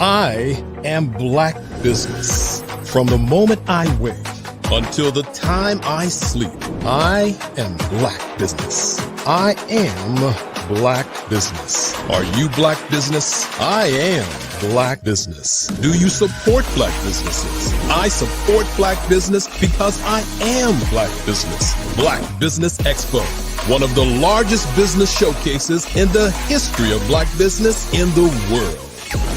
I am black business. From the moment I wake until the time I sleep, I am black business. I am black business. Are you black business? I am black business. Do you support black businesses? I support black business because I am black business. Black Business Expo, one of the largest business showcases in the history of black business in the world.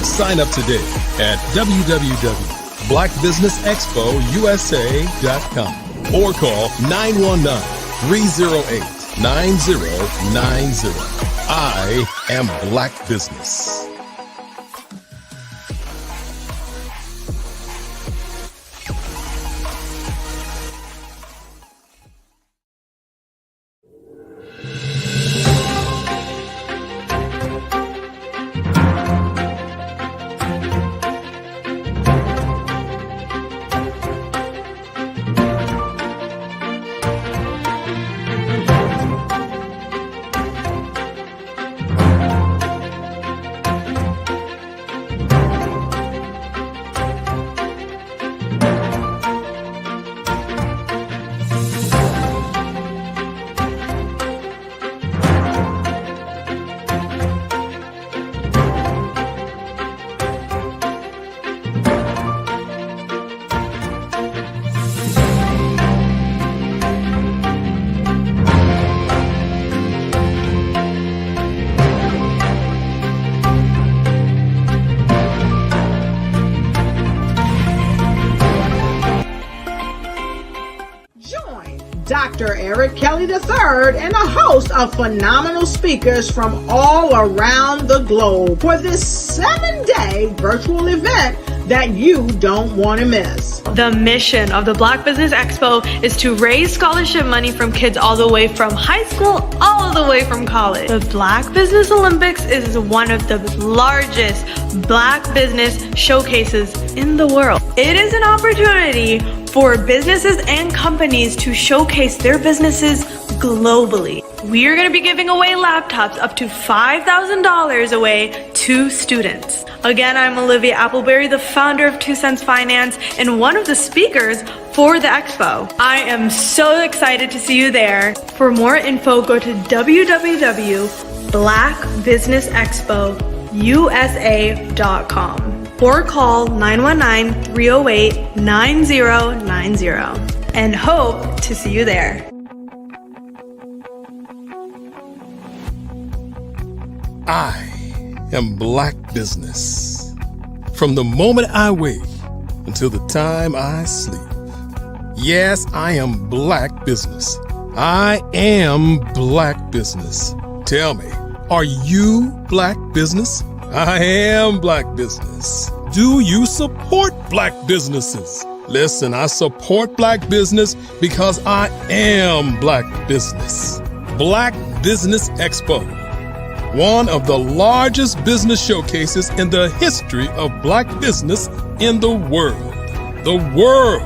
Sign up today at www.blackbusinessexpousa.com or call 919-308-9090. I am black business. Dr. Eric Kelly III and a host of phenomenal speakers from all around the globe for this 7-day virtual event that you don't want to miss. The mission of the Black Business Expo is to raise scholarship money from kids all the way from high school all the way from college. The Black Business Olympics is one of the largest black business showcases in the world. It is an opportunity for businesses and companies to showcase their businesses globally. We are going to be giving away laptops up to $5,000 away to students. Again, I'm Olivia Appleberry, the founder of 2 Cents Finance and one of the speakers for the expo. I am so excited to see you there. For more info, go to www.blackbusinessexpousa.com or call 919-308-9090 and hope to see you there. I am black business. From the moment I wake until the time I sleep. Yes, I am black business. I am black business. Tell me, are you black business? I am black business. Do you support black businesses? Listen, I support black business because I am black business. Black Business Expo, one of the largest business showcases in the history of black business in the world. The world.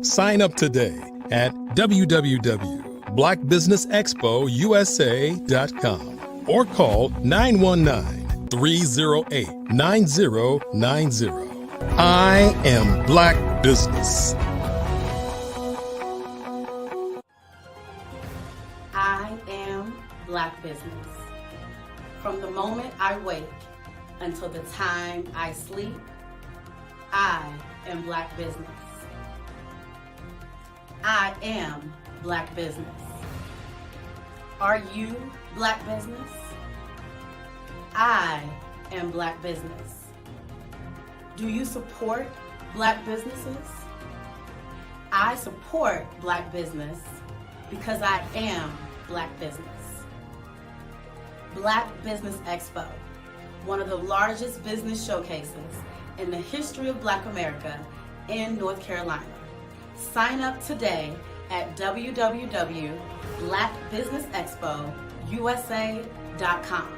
Sign up today at www.blackbusinessexpousa.com or call 919-308-9090. I am black business. I am black business. From the moment I wake until the time I sleep, I am black business. I am black business. Are you black business? I am black business. Do you support black businesses? I support black business because I am black business. Black Business Expo, one of the largest business showcases in the history of Black America in North Carolina. Sign up today at www.blackbusinessexpousa.com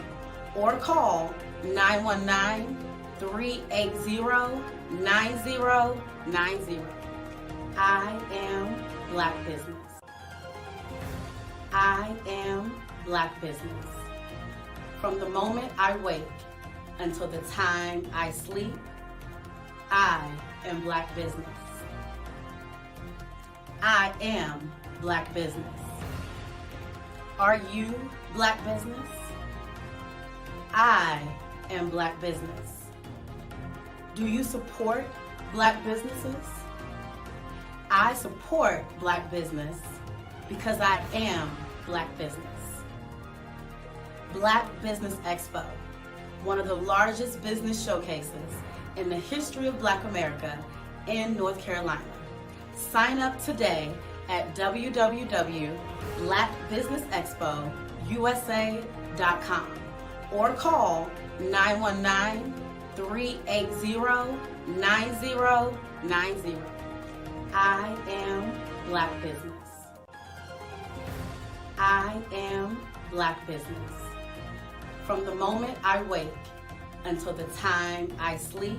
or call 919-380-9090. I am black business. I am black business. From the moment I wake until the time I sleep, I am Black business. I am Black business. Are you Black business? I am Black business. Do you support Black businesses? I support Black business because I am Black business. Black Business Expo, one of the largest business showcases in the history of Black America in North Carolina. Sign up today at www.blackbusinessexpousa.com or call 919-380-9090. I am Black business. I am Black business. From the moment I wake until the time I sleep,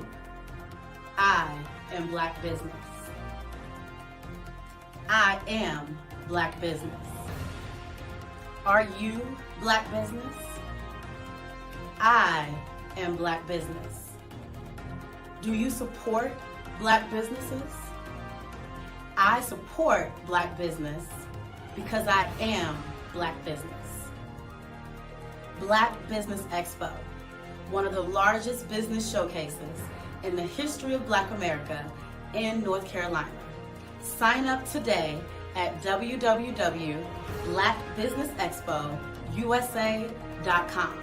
I am Black business. I am Black business. Are you Black business? I am Black business. Do you support Black businesses? I support Black business because I am Black business. Black Business Expo, one of the largest business showcases in the history of Black America in North Carolina. Sign up today at www.blackbusinessexpousa.com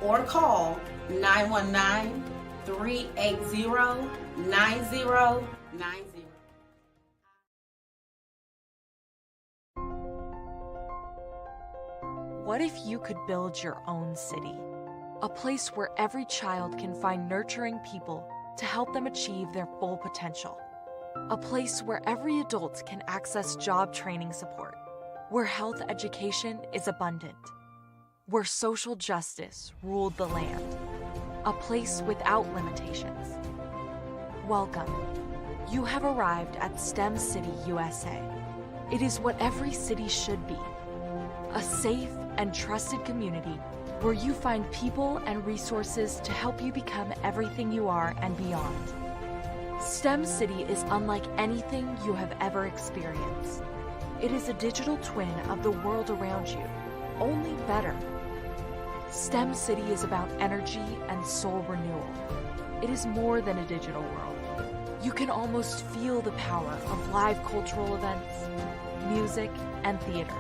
or call 919-380-9090. What if you could build your own city? A place where every child can find nurturing people to help them achieve their full potential. A place where every adult can access job training support, where health education is abundant, where social justice ruled the land. A place without limitations. Welcome. You have arrived at STEM City, USA. It is what every city should be. A safe and trusted community where you find people and resources to help you become everything you are and beyond. STEM City is unlike anything you have ever experienced. It is a digital twin of the world around you, only better. STEM City is about energy and soul renewal. It is more than a digital world. You can almost feel the power of live cultural events, music, and theater.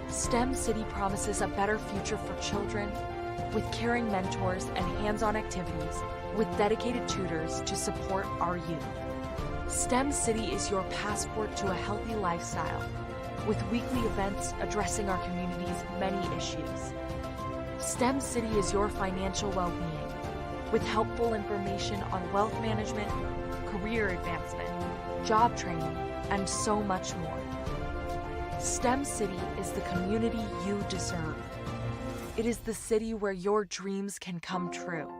STEM City promises a better future for children with caring mentors and hands-on activities with dedicated tutors to support our youth. STEM City is your passport to a healthy lifestyle with weekly events addressing our community's many issues. STEM City is your financial well-being with helpful information on wealth management, career advancement, job training, and so much more. STEM City is the community you deserve. It is the city where your dreams can come true.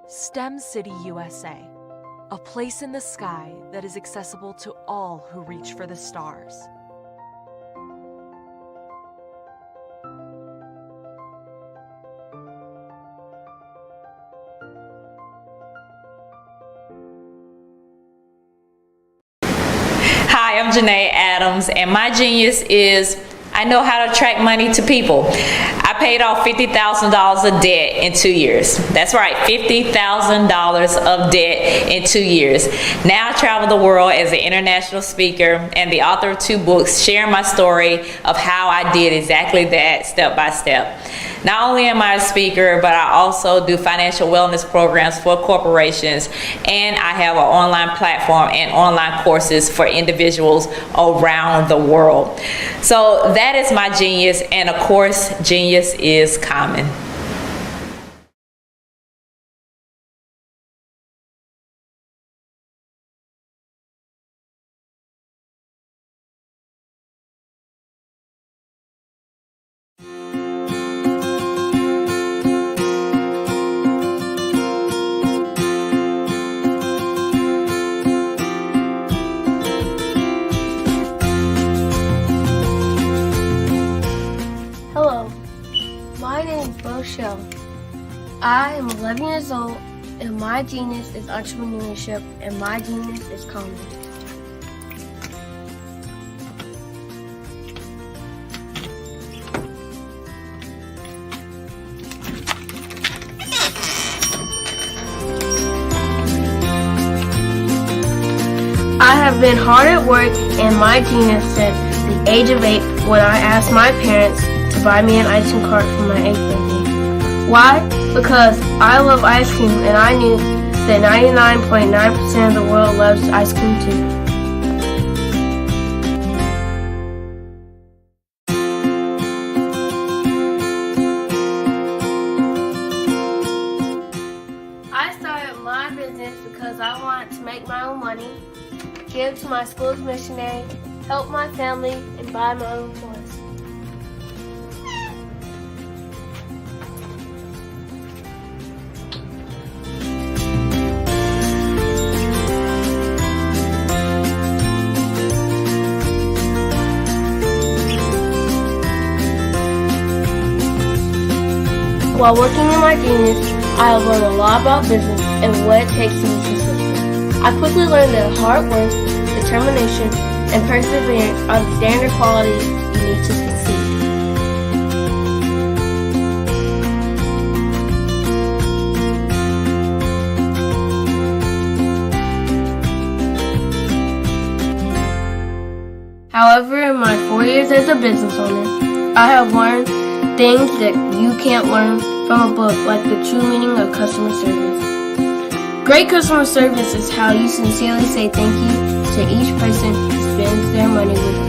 STEM City USA, a place in the sky that is accessible to all who reach for the stars. Hi, I'm Janae Adams, and my genius is I know how to attract money to people. I paid off $50,000 of debt in 2 years. That's right, $50,000 of debt in 2 years. Now I travel the world as an international speaker and the author of 2 books sharing my story of how I did exactly that step by step. Not only am I a speaker, but I also do financial wellness programs for corporations, and I have an online platform and online courses for individuals around the world. So that is my genius, and of course, genius is common. Hello, my name is Bo Shell. I am 11 years old And my genius is entrepreneurship, and my genius is calmness. I have been hard at work, and my genius since the age of 8 when I asked my parents to buy me an ice cream cart for my 8th birthday. Why? Because I love ice cream, and I knew that 99.9% of the world loves ice cream too. I started my business because I wanted to make my own money, give to my school's missionary, help my family, and buy my own toys. While working in my genius, I have learned a lot about business and what it takes to be successful. I quickly learned that hard work, determination, and perseverance are the standard qualities you need to succeed. However, in my 4 years as a business owner, I have learned things that you can't learn from a book, like the true meaning of customer service. Great customer service is how you sincerely say thank you to each person who spends their money with you.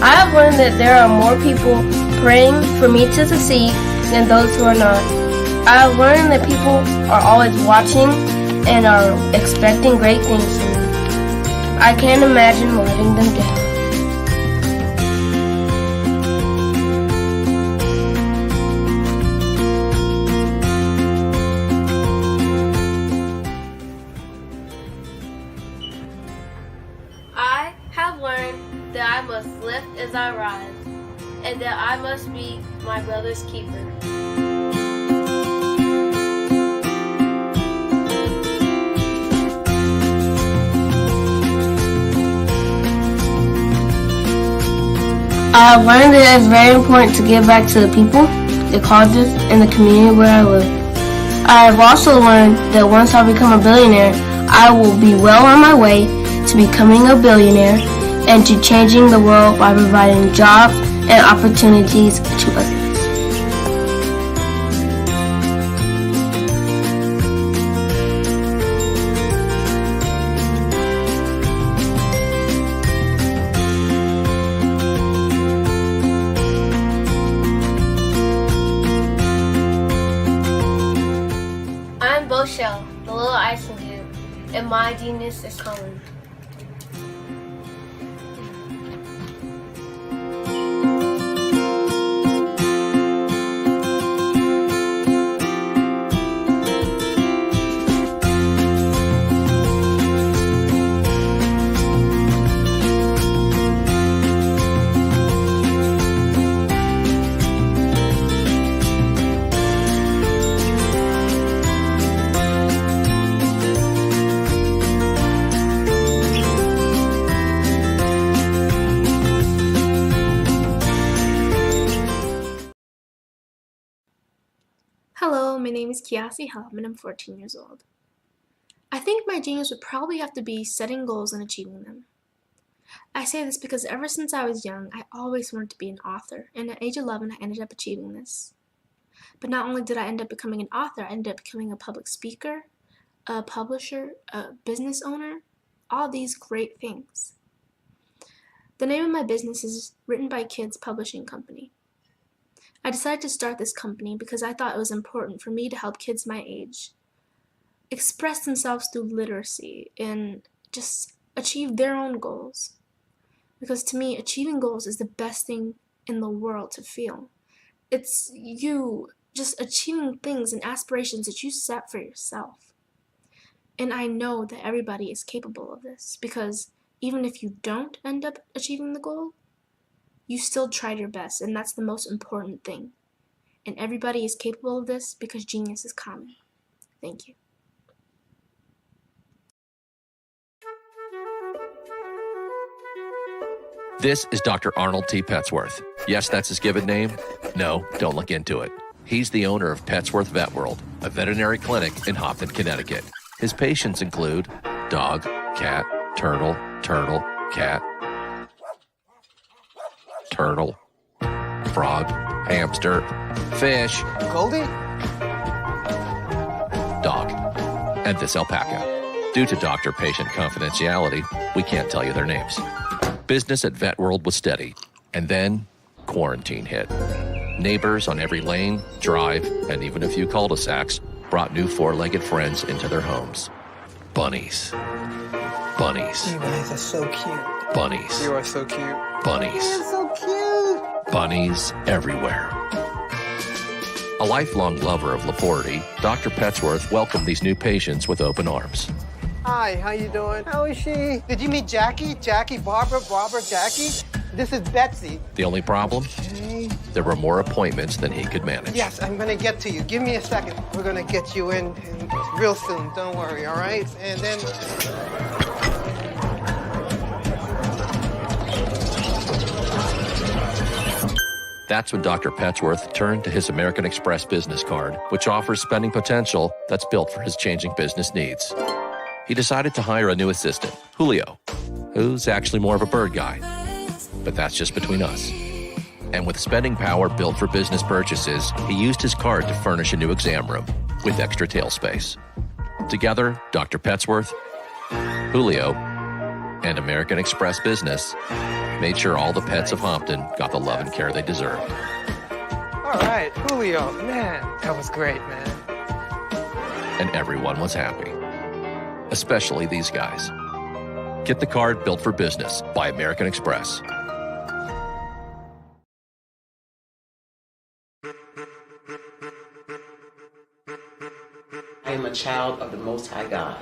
I have learned that there are more people praying for me to succeed than those who are not. I have learned that people are always watching and are expecting great things from me. I can't imagine letting them down. I have learned that I must lift as I rise, and that I must be my brother's keeper. I have learned that it is very important to give back to the people, the causes, and the community where I live. I have also learned that once I become a billionaire, I will be well on my way to becoming a billionaire and to changing the world by providing jobs and opportunities to others. I'm Boshell, the little ice cream dude, and my genius is Colin. Hello, my name is Kiasi Helm and I'm 14 years old. I think my genius would probably have to be setting goals and achieving them. I say this because ever since I was young, I always wanted to be an author, and at age 11, I ended up achieving this. But not only did I end up becoming an author, I ended up becoming a public speaker, a publisher, a business owner, all these great things. The name of my business is Written by Kids Publishing Company. I decided to start this company because I thought it was important for me to help kids my age express themselves through literacy and just achieve their own goals. Because to me, achieving goals is the best thing in the world to feel. It's you just achieving things and aspirations that you set for yourself. And I know that everybody is capable of this, because even if you don't end up achieving the goal, you still tried your best, and that's the most important thing. And everybody is capable of this because genius is common. Thank you. This is Dr. Arnold T. Petsworth. Yes, that's his given name. No, don't look into it. He's the owner of Petsworth Vet World, a veterinary clinic in Hopton, Connecticut. His patients include dog, cat, turtle, cat, turtle, frog, hamster, fish, Goldie, dog, and this alpaca. Due to doctor-patient confidentiality, we can't tell you their names. Business at Vet World was steady, and then quarantine hit. Neighbors on every lane, drive, and even a few cul-de-sacs brought new four-legged friends into their homes. Bunnies. Bunnies. you guys are so cute. Bunnies. You are so cute. Bunnies. You're so cute. Bunnies everywhere. A lifelong lover of Laporte, Dr. Petsworth welcomed these new patients with open arms. Hi, how you doing? How is she? Did you meet Jackie? Jackie, Barbara, Jackie? This is Betsy. The only problem? Okay. There were more appointments than he could manage. Yes, I'm gonna get to you. Give me a second. We're gonna get you in real soon. Don't worry, all right? And then... That's when Dr. Petsworth turned to his American Express business card, which offers spending potential that's built for his changing business needs. He decided to hire a new assistant, Julio, who's actually more of a bird guy. But that's just between us. And with spending power built for business purchases, he used his card to furnish a new exam room with extra tail space. Together, Dr. Petsworth, Julio, and American Express Business made sure all the pets of Hopton got the love and care they deserved. All right, Julio, man, that was great, man. And everyone was happy, especially these guys. Get the card built for business by American Express. I am a child of the Most High God.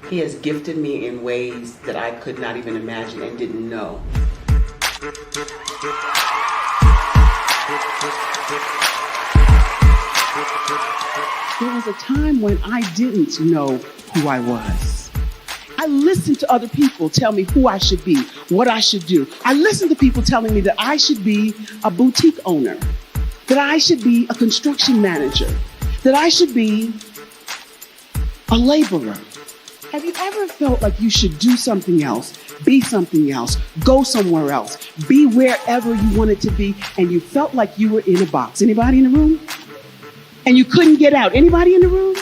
He has gifted me in ways that I could not even imagine and didn't know. There was a time when I didn't know who I was. I listened to other people tell me who I should be, what I should do. I listened to people telling me that I should be a boutique owner, that I should be a construction manager, that I should be a laborer. Have you ever felt like you should do something else, be something else, go somewhere else, be wherever you wanted to be, and you felt like you were in a box? Anybody in the room? And you couldn't get out? Anybody in the room?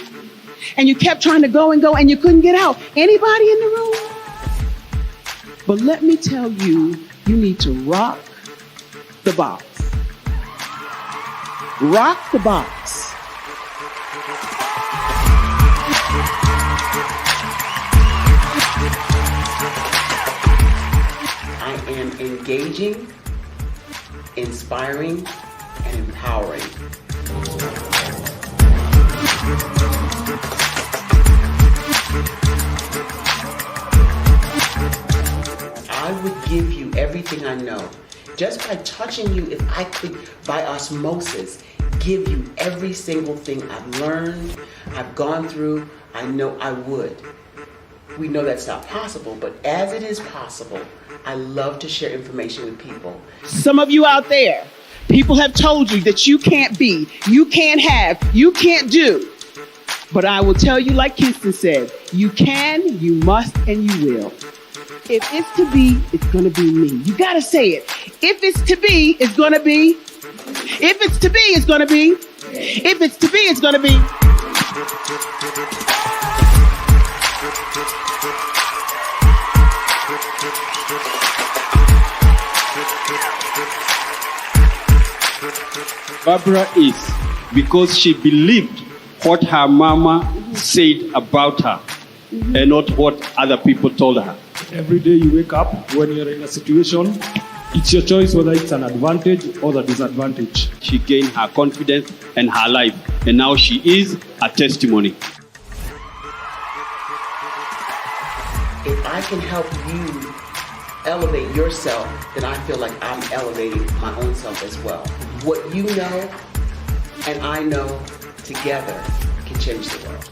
And you kept trying to go and go and you couldn't get out? Anybody in the room? But let me tell you, you need to rock the box. Rock the box. I am engaging, inspiring, and empowering. I would give you everything I know. Just by touching you, if I could, by osmosis, give you every single thing I've learned, I've gone through, I know I would. We know that's not possible, but as it is possible, I love to share information with people. Some of you out there, people have told you that you can't be, you can't have, you can't do. But I will tell you, like Kinston said, you can, you must, and you will. If it's to be, it's going to be me. You got to say it. If it's to be, it's going to be. If it's to be, it's going to be. If it's to be, it's going to be. Barbara is because she believed what her mama said about her and not what other people told her. Every day you wake up, when you're in a situation, it's your choice whether it's an advantage or the disadvantage. She gained her confidence and her life, and now she is a testimony. I can help you elevate yourself, then I feel like I'm elevating my own self as well. What you know and I know together can change the world.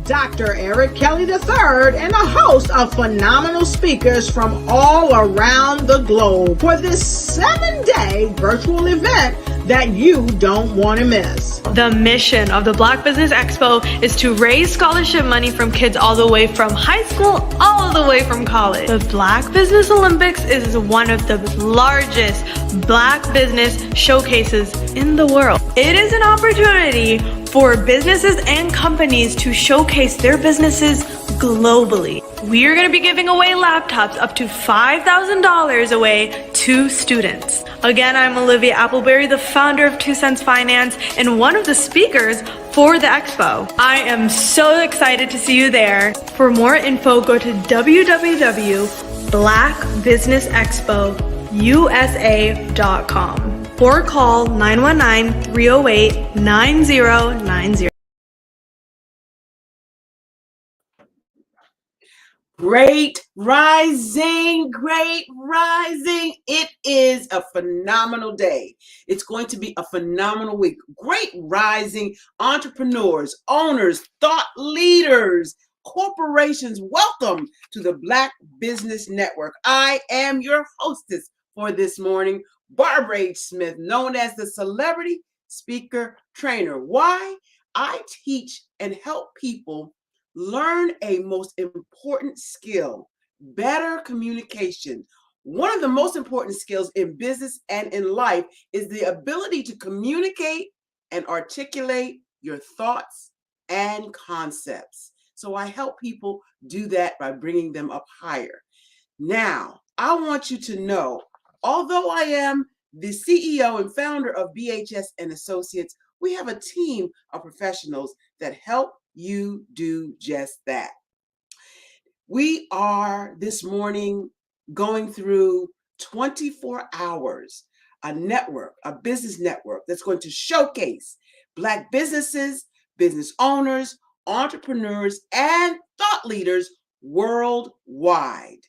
Dr. Eric Kelly III and a host of phenomenal speakers from all around the globe for this 7-day virtual event that you don't want to miss. The mission of the Black Business Expo is to raise scholarship money from kids all the way from high school, all the way from college. The Black Business Olympics is one of the largest Black business showcases in the world. It is an opportunity for businesses and companies to showcase their businesses globally. We are going to be giving away laptops up to $5,000 away to students. Again, I'm Olivia Appleberry, the founder of 2 Cents Finance and one of the speakers for the expo. I am so excited to see you there. For more info, go to www.blackbusinessexpousa.com or call 919-308-9090. Great rising, great rising. It is a phenomenal day. It's going to be a phenomenal week. Great rising entrepreneurs, owners, thought leaders, corporations. Welcome to the Black Business Network. I am your hostess for this morning, Barbara H. Smith, known as the Celebrity Speaker Trainer. Why? I teach and help people learn a most important skill, better communication. One of the most important skills in business and in life is the ability to communicate and articulate your thoughts and concepts. So I help people do that by bringing them up higher. Now, I want you to know, although I am the CEO and founder of BHS and Associates, we have a team of professionals that help you do just that. We are this morning going through 24 hours, a network, a business network that's going to showcase Black businesses, business owners, entrepreneurs, and thought leaders worldwide.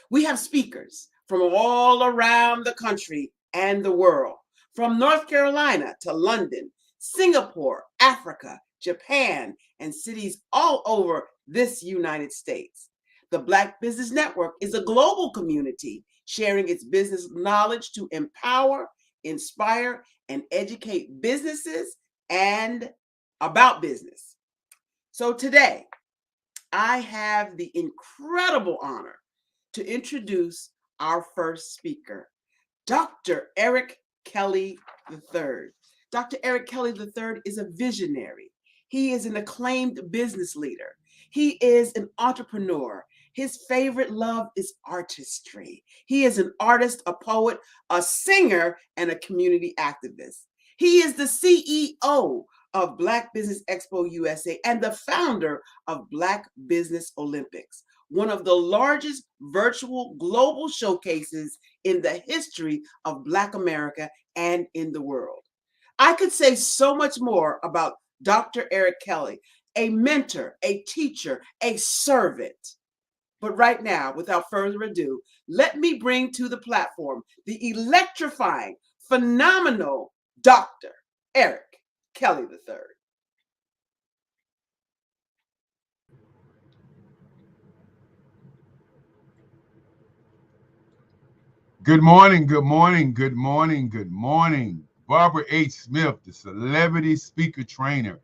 We have speakers from all around the country and the world, from North Carolina to London, Singapore, Africa, Japan, and cities all over this United States. The Black Business Network is a global community sharing its business knowledge to empower, inspire, and educate businesses and about business. So today, I have the incredible honor to introduce our first speaker, Dr. Eric Kelly III. Dr. Eric Kelly III is a visionary. He is an acclaimed business leader. He is an entrepreneur. His favorite love is artistry. He is an artist, a poet, a singer, and a community activist. He is the CEO of Black Business Expo USA and the founder of Black Business Olympics, one of the largest virtual global showcases in the history of Black America and in the world. I could say so much more about Dr. Eric Kelly, a mentor, a teacher, a servant. But right now, without further ado, let me bring to the platform the electrifying, phenomenal Dr. Eric Kelly III. Good morning, good morning, good morning, good morning. Barbara H. Smith, the celebrity speaker trainer.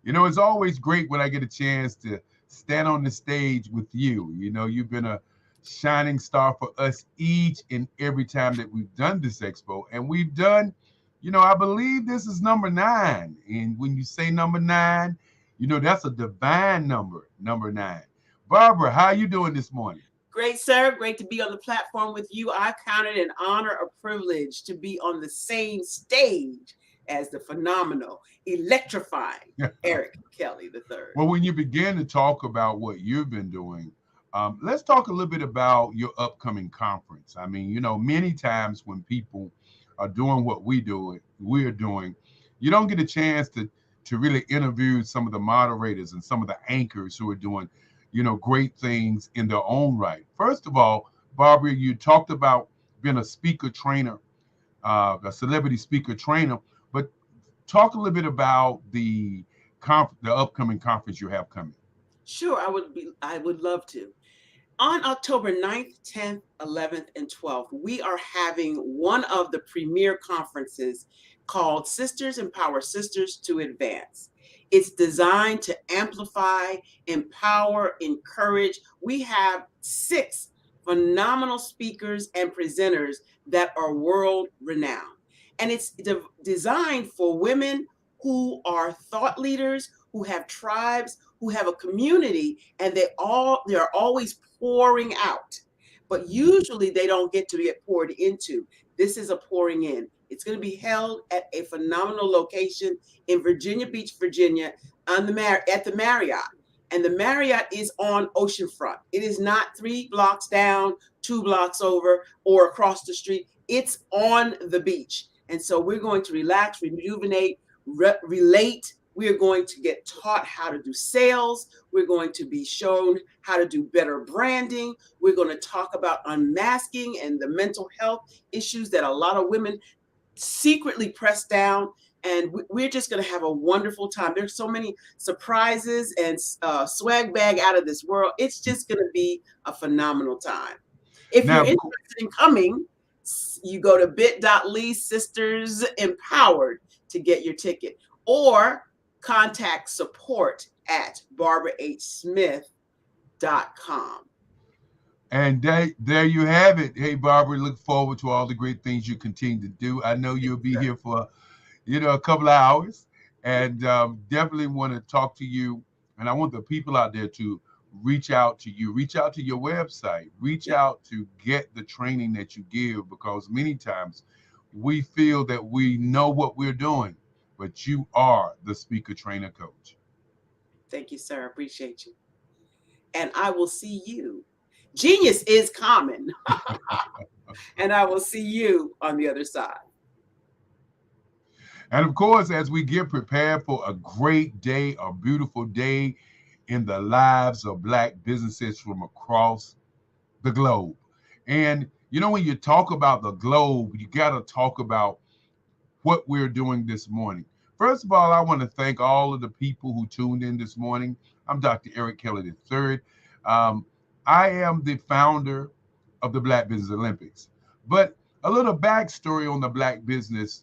You know, it's always great when I get a chance to stand on the stage with you. You know, you've been a shining star for us each and every time that we've done this expo. And we've done, you know, I believe this is number 9. And when you say number 9, you know, that's a divine number, number 9. Barbara, how are you doing this morning? Great, sir. Great to be on the platform with you. I count it an honor, a privilege to be on the same stage as the phenomenal, electrifying Eric Kelly III. Well, when you begin to talk about what you've been doing, let's talk a little bit about your upcoming conference. I mean, you know, many times when people are doing what we're doing, you don't get a chance to really interview some of the moderators and some of the anchors who are doing, you know, great things in their own right. First of all, Barbara, you talked about being a speaker trainer, a celebrity speaker trainer, but talk a little bit about the upcoming conference you have coming. Sure, I would love to. On October 9th, 10th, 11th, and 12th, we are having one of the premier conferences called Sisters Empower Sisters to Advance. It's designed to amplify, empower, encourage. We have 6 phenomenal speakers and presenters that are world renowned. And it's designed for women who are thought leaders, who have tribes, who have a community, and they're always pouring out, but usually they don't get to get poured into. This is a pouring in. It's going to be held at a phenomenal location in Virginia Beach, Virginia, at the Marriott. And the Marriott is on oceanfront. It is not 3 blocks down, 2 blocks over, or across the street. It's on the beach. And so we're going to relax, rejuvenate, relate. We're going to get taught how to do sales. We're going to be shown how to do better branding. We're going to talk about unmasking and the mental health issues that a lot of women secretly press down. And we're just going to have a wonderful time. There's so many surprises and swag bag out of this world. It's just going to be a phenomenal time. If you're interested in coming, you go to bit.ly Sisters Empowered to get your ticket, or contact support at barbarahsmith.com. And there you have it. Hey, Barbara, look forward to all the great things you continue to do. I know you'll be here for, you know, a couple of hours, and definitely want to talk to you. And I want the people out there to reach out to you, reach out to your website, reach out to get the training that you give, because many times we feel that we know what we're doing, but you are the speaker trainer coach. Thank you, sir. I appreciate you. And I will see you. Genius is common. And I will see you on the other side. And of course, as we get prepared for a great day, a beautiful day in the lives of Black businesses from across the globe. And, you know, when you talk about the globe, you got to talk about what we're doing this morning. First of all, I want to thank all of the people who tuned in this morning. I'm Dr. Eric Kelly III. I am the founder of the Black Business Olympics. But a little backstory on the Black Business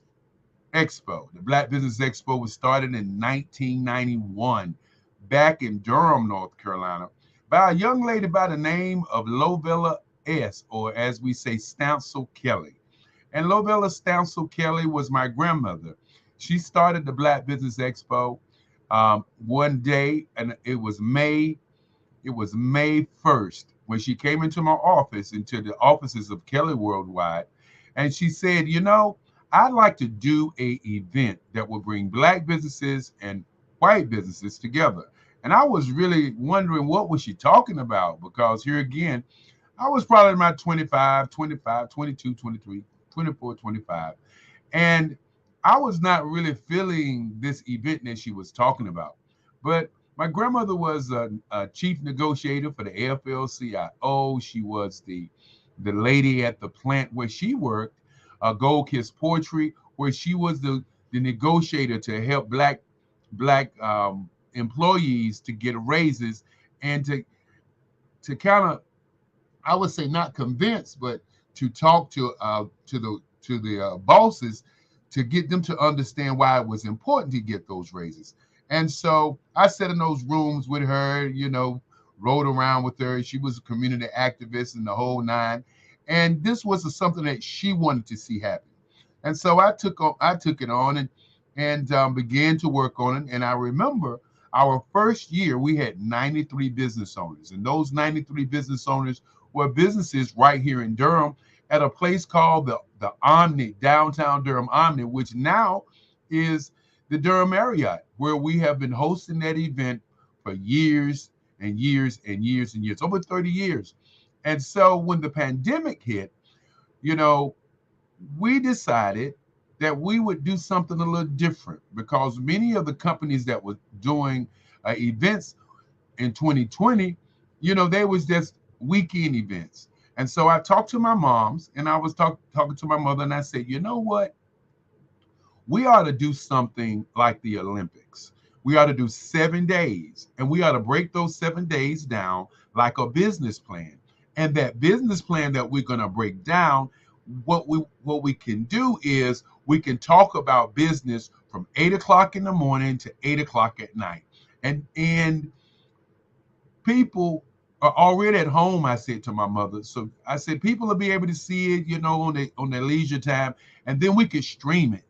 Expo. The Black Business Expo was started in 1991 back in Durham, North Carolina, by a young lady by the name of Lovella S., or as we say, Stancil Kelly. And Lovella Stancil Kelly was my grandmother. She started the Black Business Expo one day, and it was May 1st when she came into my office, into the offices of Kelly Worldwide, and she said, you know, I'd like to do an event that will bring Black businesses and white businesses together. And I was really wondering, what was she talking about? Because here again, I was probably about 25, 22, 23, 24, 25. And I was not really feeling this event that she was talking about. But My grandmother was a chief negotiator for the AFL-CIO. She was the lady at the plant where she worked, Gold Kiss Poetry, where she was the negotiator to help black employees to get raises and to kind of, I would say, not convince, but to talk to the bosses to get them to understand why it was important to get those raises. And so I sat in those rooms with her, rode around with her. She was a community activist and the whole nine. And this was something that she wanted to see happen. And so I took it on and began to work on it. And I remember our first year, we had 93 business owners. And those 93 business owners were businesses right here in Durham at a place called the Omni, downtown Durham Omni, which now is the Durham Marriott, where we have been hosting that event for years and years and years and years, over 30 years. And so when the pandemic hit, we decided that we would do something a little different, because many of the companies that were doing events in 2020, they was just weekend events. And so I talked to my moms, and I was talking to my mother, and I said, you know what? We ought to do something like the Olympics. We ought to do 7 days, and we ought to break those 7 days down like a business plan. And that business plan that we're going to break down, what we can do is we can talk about business from 8 o'clock in the morning to 8 o'clock at night. And people are already at home, I said to my mother. So I said, people will be able to see it, on their leisure time, and then we could stream it.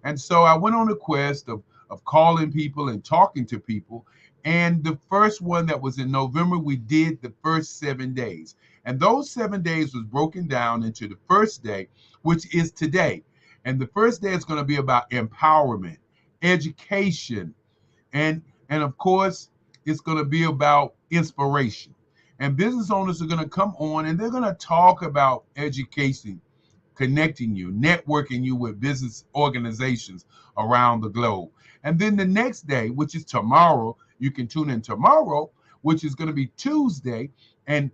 And so I went on a quest of calling people and talking to people. And the first one that was in November, we did the first 7 days. And those 7 days was broken down into the first day, which is today. And the first day is going to be about empowerment, education, and of course, it's going to be about inspiration. And business owners are going to come on and they're going to talk about education, connecting you, networking you with business organizations around the globe. And then the next day, which is tomorrow, you can tune in tomorrow, which is going to be Tuesday, and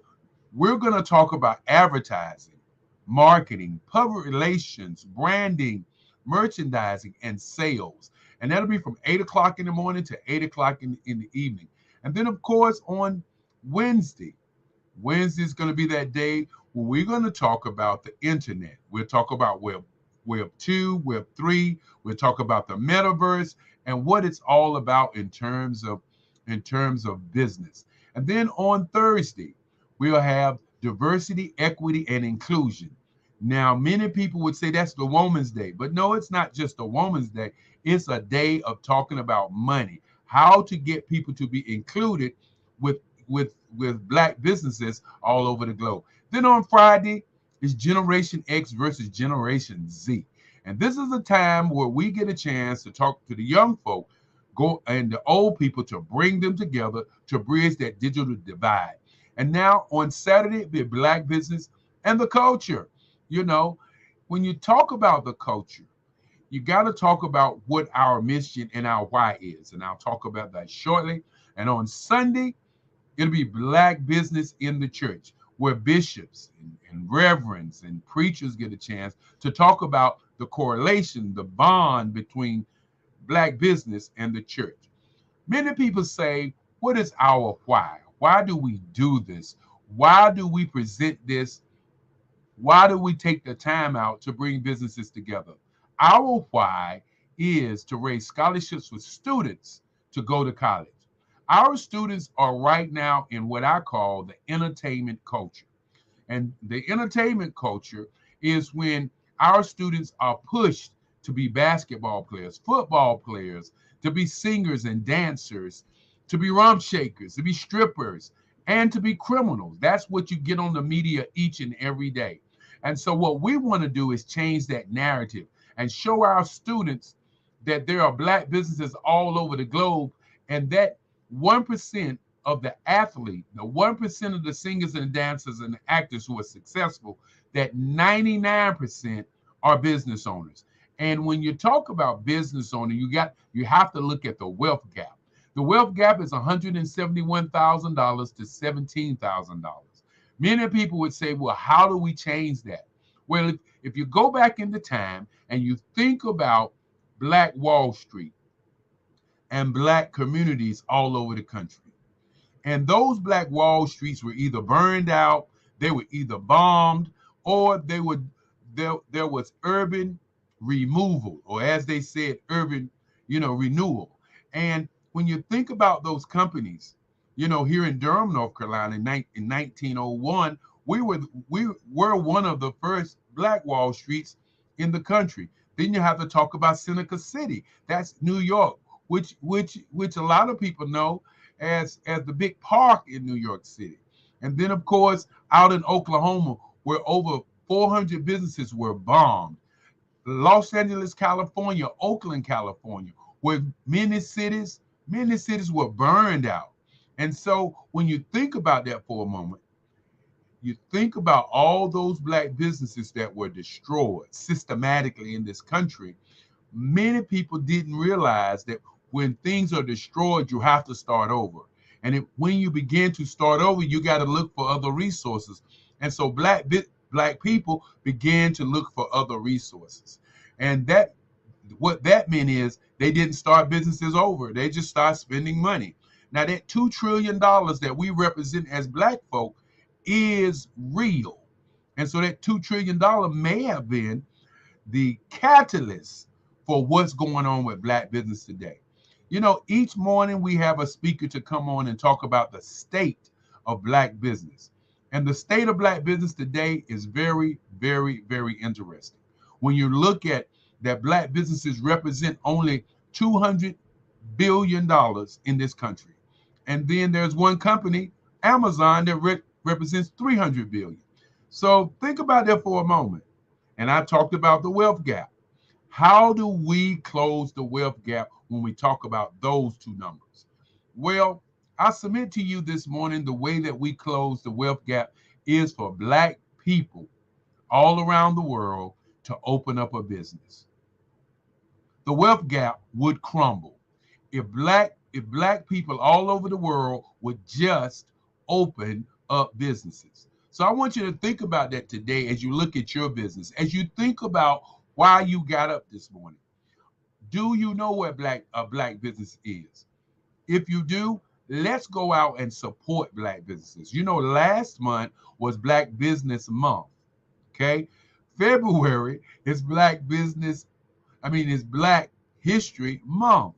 we're going to talk about advertising, marketing, public relations, branding, merchandising, and sales. And that'll be from 8 o'clock in the morning to 8 o'clock in the evening. And then, of course, on Wednesday is going to be that day where we're going to talk about the internet. We'll talk about Web 2, Web 3. We'll talk about the metaverse and what it's all about in terms of business. And then on Thursday, we'll have diversity, equity, and inclusion. Now, many people would say that's the Woman's Day, but no, it's not just a Woman's Day. It's a day of talking about money, how to get people to be included with Black businesses all over the globe. Then on Friday is Generation X versus Generation Z. And this is a time where we get a chance to talk to the young folk, and the old people, to bring them together to bridge that digital divide. And now on Saturday, it'll be Black business and the culture. When you talk about the culture, you got to talk about what our mission and our why is. And I'll talk about that shortly. And on Sunday, it'll be Black business in the church, where bishops and reverends and preachers get a chance to talk about the correlation, the bond between Black business and the church. Many people say, what is our why? Why do we do this? Why do we present this? Why do we take the time out to bring businesses together? Our why is to raise scholarships for students to go to college. Our students are right now in what I call the entertainment culture. And the entertainment culture is when our students are pushed to be basketball players, football players, to be singers and dancers, to be rum shakers, to be strippers, and to be criminals. That's what you get on the media each and every day. And so what we want to do is change that narrative and show our students that there are Black businesses all over the globe, and that 1% of the athlete, the 1% of the singers and dancers and the actors who are successful, that 99% are business owners. And when you talk about business owner, you have to look at the wealth gap. The wealth gap is $171,000 to $17,000. Many people would say, well, how do we change that? Well, if you go back into time and you think about Black Wall Street and Black communities all over the country, and those Black Wall Streets were either burned out, they were either bombed, or there was urban removal, or as they said, urban, renewal. And when you think about those companies, here in Durham, North Carolina, in 1901, we were one of the first Black Wall Streets in the country. Then you have to talk about Seneca City. That's New York, which a lot of people know as the big park in New York City. And then, of course, out in Oklahoma, where over 400 businesses were bombed. Los Angeles, California, Oakland, California, where many cities were burned out. And so when you think about that for a moment, you think about all those Black businesses that were destroyed systematically in this country. Many people didn't realize that when things are destroyed, you have to start over. And when you begin to start over, you got to look for other resources. And so Black people began to look for other resources. And what that meant is they didn't start businesses over. They just started spending money. Now that $2 trillion that we represent as Black folk is real. And so that $2 trillion may have been the catalyst for what's going on with Black business today. Each morning we have a speaker to come on and talk about the state of Black business. And the state of Black business today is very, very, very interesting. When you look at that, Black businesses represent only $200 billion in this country. And then there's one company, Amazon, that represents $300 billion. So think about that for a moment. And I talked about the wealth gap. How do we close the wealth gap when we talk about those two numbers? Well, I submit to you this morning, the way that we close the wealth gap is for Black people all around the world to open up a business. The wealth gap would crumble if Black people all over the world would just open up businesses. So I want you to think about that today as you look at your business, as you think about why you got up this morning. Do you know what a Black business is? If you do, let's go out and support Black businesses. Last month was Black Business Month. Okay, February is Black History Month.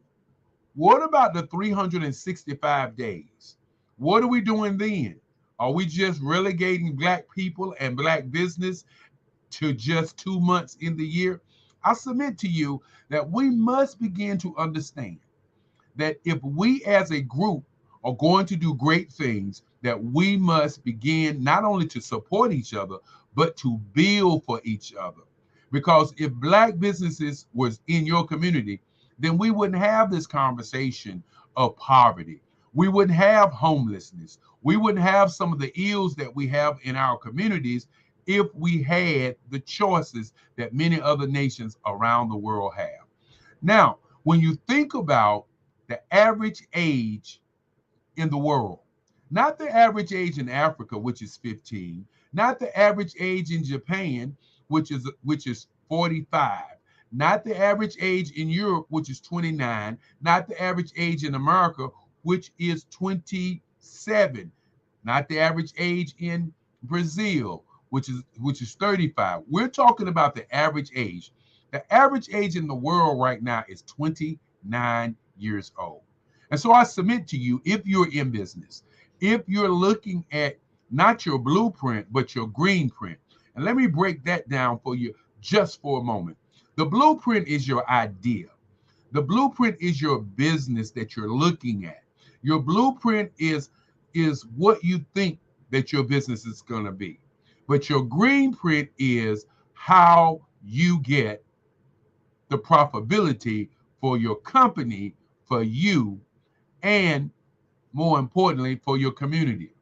What about the 365 days? What are we doing then? Are we just relegating Black people and Black business to just 2 months in the year? I submit to you that we must begin to understand that if we as a group are going to do great things, that we must begin not only to support each other, but to build for each other. Because if Black businesses was in your community, then we wouldn't have this conversation of poverty. We wouldn't have homelessness. We wouldn't have some of the ills that we have in our communities if we had the choices that many other nations around the world have. Now, when you think about the average age in the world, not the average age in Africa, which is 15, not the average age in Japan, which is 45, not the average age in Europe, which is 29, not the average age in America, which is 27, not the average age in Brazil, which is 35. We're talking about the average age. The average age in the world right now is 29 years old. And so I submit to you, if you're in business, if you're looking at not your blueprint, but your green print, and let me break that down for you just for a moment. The blueprint is your idea. The blueprint is your business that you're looking at. Your blueprint is what you think that your business is going to be. But your green print is how you get the profitability for your company, for you, and more importantly, for your community.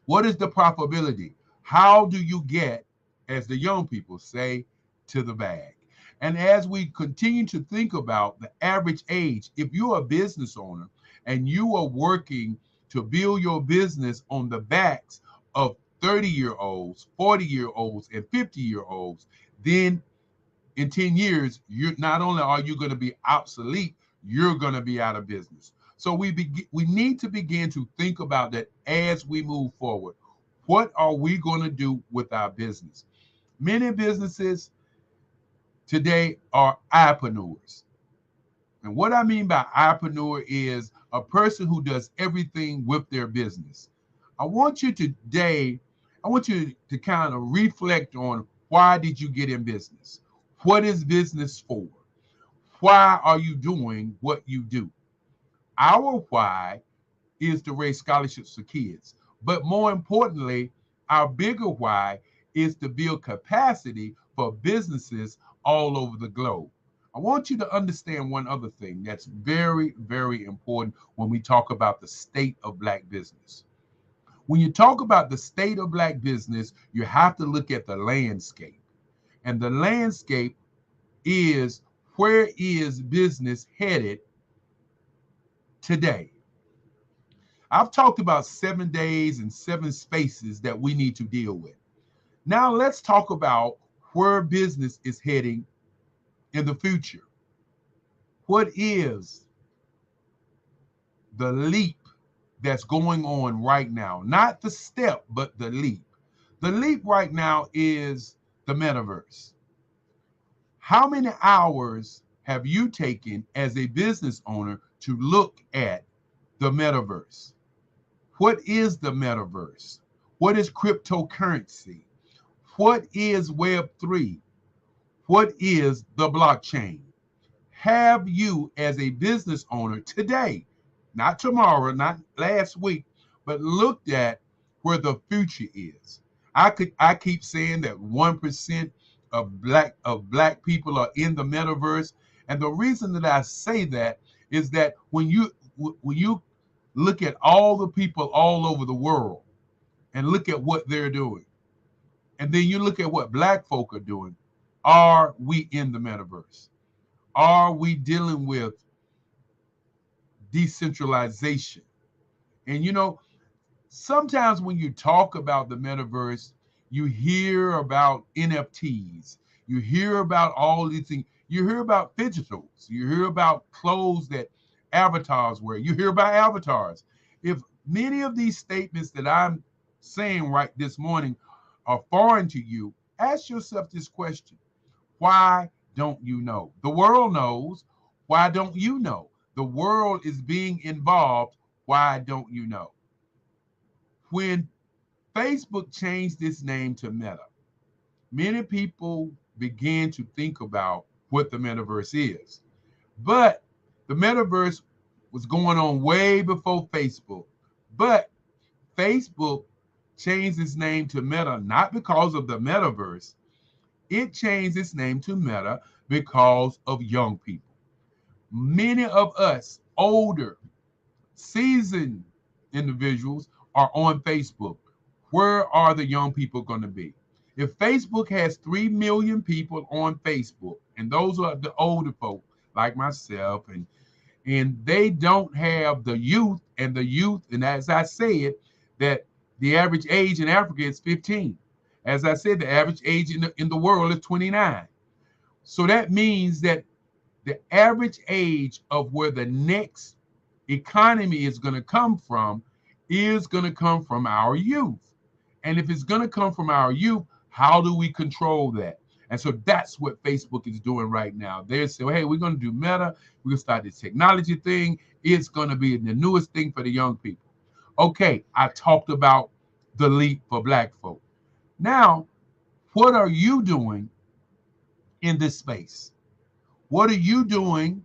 What is the profitability? How do you get, as the young people say, to the bag? And as we continue to think about the average age, if you're a business owner and you are working to build your business on the backs of 30-year-olds, 40-year-olds, and 50-year-olds, then in 10 years, you're not only are you going to be obsolete, you're going to be out of business. So we need to begin to think about that as we move forward. What are we going to do with our business? Many businesses today are entrepreneurs. And what I mean by entrepreneur is a person who does everything with their business. I want you to kind of reflect on, why did you get in business? What is business for? Why are you doing what you do? Our why is to raise scholarships for kids. But more importantly, our bigger why is to build capacity for businesses all over the globe. I want you to understand one other thing that's very, very important when we talk about the state of Black business. When you talk about the state of Black business, you have to look at the landscape. And the landscape is, where is business headed today? I've talked about 7 days and 7 spaces that we need to deal with. Now let's talk about where business is heading in the future. What is the leap that's going on right now? Not the step, but the leap. The leap right now is the metaverse. How many hours have you taken as a business owner to look at the metaverse? What is the metaverse? What is cryptocurrency? What is Web3? What is the blockchain? Have you, as a business owner today, not tomorrow, not last week, but looked at where the future is? I keep saying that 1% of black people are in the metaverse, and the reason that I say that is that when you look at all the people all over the world and look at what they're doing, and then you look at what Black folk are doing, are we in the metaverse? Are we dealing with decentralization? And sometimes when you talk about the metaverse, you hear about NFTs, you hear about all these things, you hear about digitals, you hear about clothes that avatars wear, you hear about avatars. If many of these statements that I'm saying right this morning are foreign to you, ask yourself this question: why don't you know? The world knows. Why don't you know? The world is being involved. Why don't you know? When Facebook changed its name to Meta, many people began to think about what the metaverse is. But the metaverse was going on way before Facebook. But Facebook changed its name to Meta not because of the metaverse. It changed its name to Meta because of young people. Many of us older, seasoned individuals are on Facebook. Where are the young people going to be? If Facebook has 3 million people on Facebook, and those are the older folk like myself, and they don't have the youth, and as I said, that the average age in Africa is 15. As I said, the average age in the world is 29. So that means that the average age of where the next economy is going to come from our youth. And if it's going to come from our youth, how do we control that? And so that's what Facebook is doing right now. They're saying, hey, we're going to do Meta. We're going to start this technology thing. It's going to be the newest thing for the young people. Okay, I talked about the leap for Black folk. Now, what are you doing in this space? What are you doing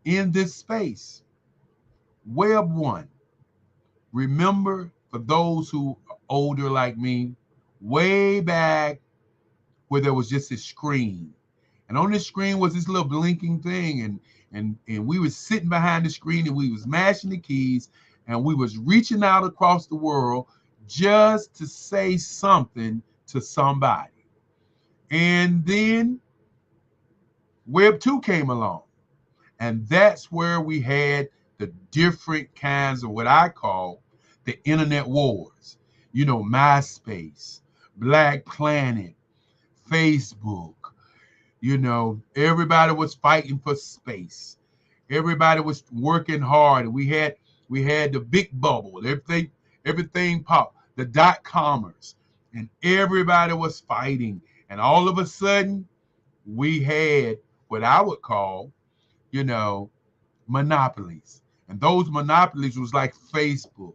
in this space? Web 1. Remember, for those who are older like me, way back where there was just a screen. And on this screen was this little blinking thing, and we were sitting behind the screen, and we was mashing the keys, and we was reaching out across the world just to say something to somebody. And then Web 2 came along. And that's where we had the different kinds of what I call the internet wars. You know, MySpace, Black Planet, Facebook. You know, everybody was fighting for space. Everybody was working hard. We had the big bubble. Everything popped. The .comers, and everybody was fighting. And all of a sudden, we had what I would call, you know, monopolies. And those monopolies was like Facebook,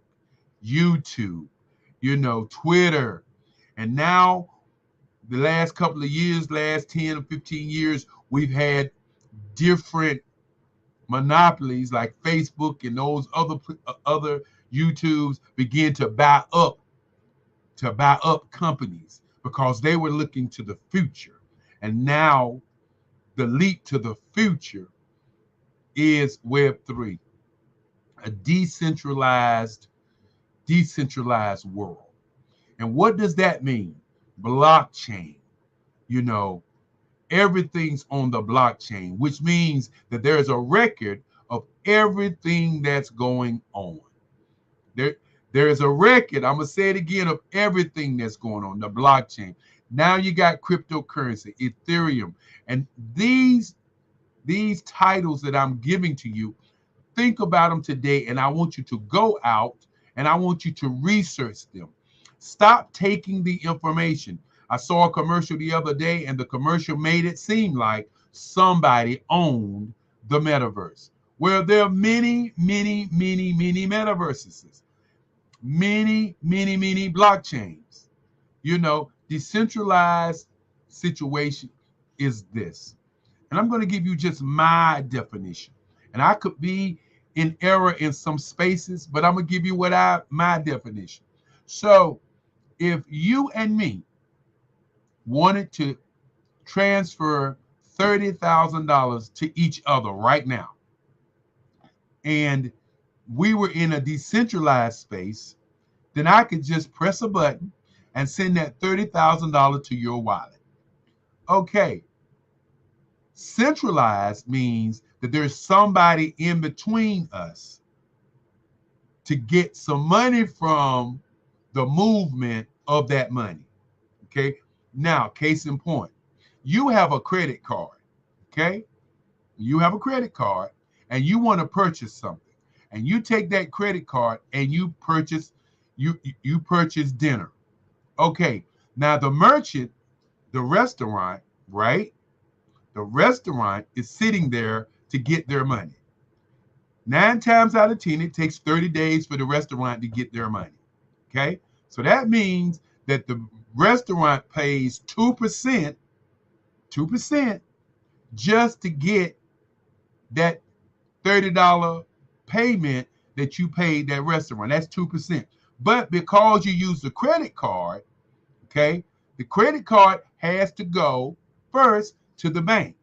YouTube, you know, Twitter. And now the last couple of years, last 10 or 15 years, we've had different monopolies like Facebook and those other YouTubes begin to buy up companies because they were looking to the future. And now the leap to the future is Web3, a decentralized world. And what does that mean? Blockchain. You know, everything's on the blockchain, which means that there is a record of everything that's going on. There is a record, I'm going to say it again, of everything that's going on, the blockchain. Now you got cryptocurrency, Ethereum, and these titles that I'm giving to you, think about them today, and I want you to go out and I want you to research them. Stop taking the information. I saw a commercial the other day, and the commercial made it seem like somebody owned the metaverse. Well, there are many metaverses, many blockchains. You know, decentralized situation is this. And I'm going to give you just my definition. And I could be in error in some spaces, but I'm going to give you my definition. So if you and me wanted to transfer $30,000 to each other right now, and we were in a decentralized space, then I could just press a button and send that $30,000 to your wallet. Okay. Centralized means that there's somebody in between us to get some money from the movement of that money. Okay. Now, case in point, you have a credit card. Okay. You have a credit card and you want to purchase something, and you take that credit card and you purchase dinner. Okay. Now the merchant, the restaurant, right? The restaurant is sitting there to get their money. 9 times out of 10, it takes 30 days for the restaurant to get their money. Okay. So that means that the restaurant pays 2% just to get that $30 payment that you paid that restaurant. That's 2%. But because you use the credit card, okay, the credit card has to go first to the bank.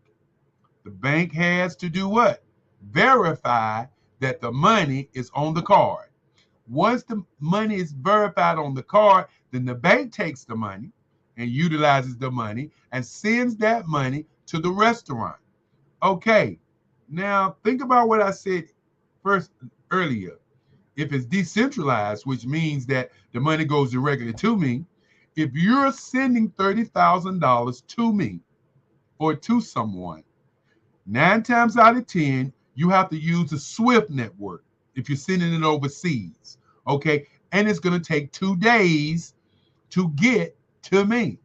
The bank has to do what? Verify that the money is on the card. Once the money is verified on the card, then the bank takes the money and utilizes the money and sends that money to the restaurant. Okay, now think about what I said earlier. If it's decentralized, which means that the money goes directly to me, if you're sending $30,000 to me or to someone, 9 times out of 10, you have to use the SWIFT network if you're sending it overseas, okay? And it's going to take 2 days to get to me.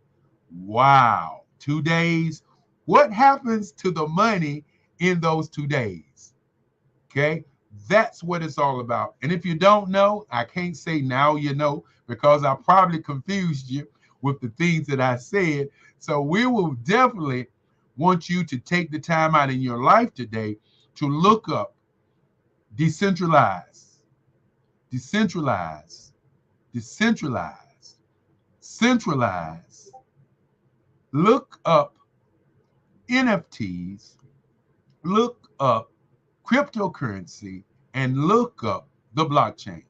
Wow, 2 days. What happens to the money in those 2 days? Okay, that's what it's all about. And if you don't know, I can't say now you know, because I probably confused you with the things that I said. So we will definitely want you to take the time out in your life today to look up decentralized, centralized. Look up NFTs, look up cryptocurrency, and look up the blockchain.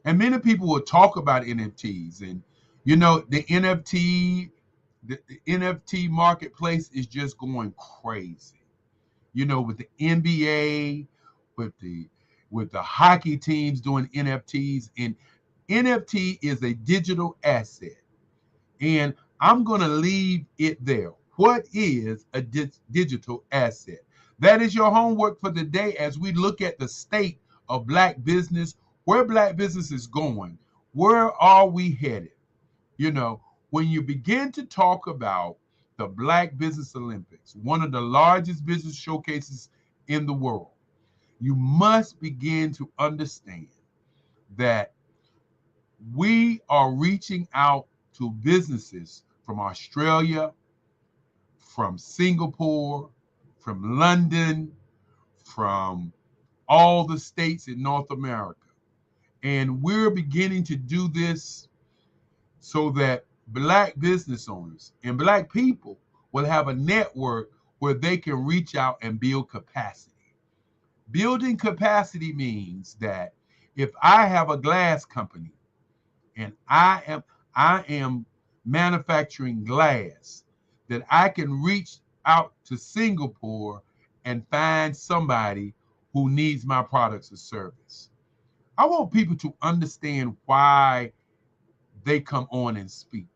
And many people will talk about NFTs, and you know, the NFT marketplace is just going crazy. You know, with the NBA, with the with the hockey teams doing NFTs. And NFT is a digital asset. And I'm going to leave it there. What is a digital asset? That is your homework for the day as we look at the state of Black business, where Black business is going. Where are we headed? You know, when you begin to talk about the Black Business Olympics, one of the largest business showcases in the world, you must begin to understand that we are reaching out to businesses from Australia, from Singapore, from London, from all the states in North America. And we're beginning to do this so that Black business owners and Black people will have a network where they can reach out and build capacity. Building capacity means that if I have a glass company and I am manufacturing glass, that I can reach out to Singapore and find somebody who needs my products or service. I want people to understand why they come on and speak.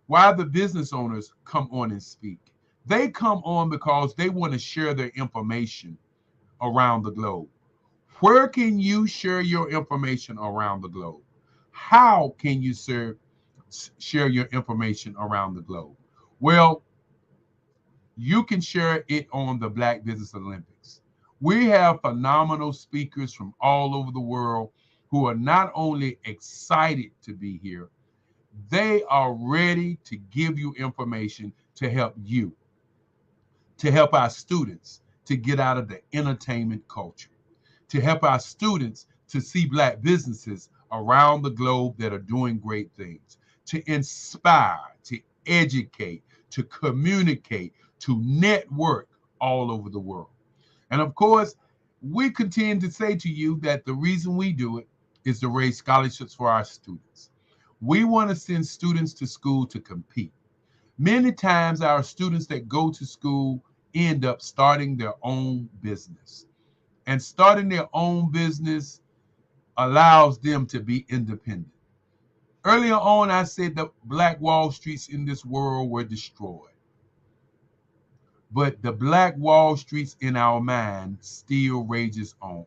Why the business owners come on and speak. They come on because they want to share their information around the globe. Where can you share your information around the globe? How can you share your information around the globe? Well, you can share it on the Black Business Olympics. We have phenomenal speakers from all over the world who are not only excited to be here, they are ready to give you information to help you, to help our students to get out of the entertainment culture, to help our students to see Black businesses around the globe that are doing great things, to inspire, to educate, to communicate, to network all over the world. And of course, we continue to say to you that the reason we do it is to raise scholarships for our students. We want to send students to school to compete. Many times our students that go to school end up starting their own business. And starting their own business allows them to be independent. Earlier on, I said the Black Wall Streets in this world were destroyed. But the Black Wall Streets in our mind still rages on.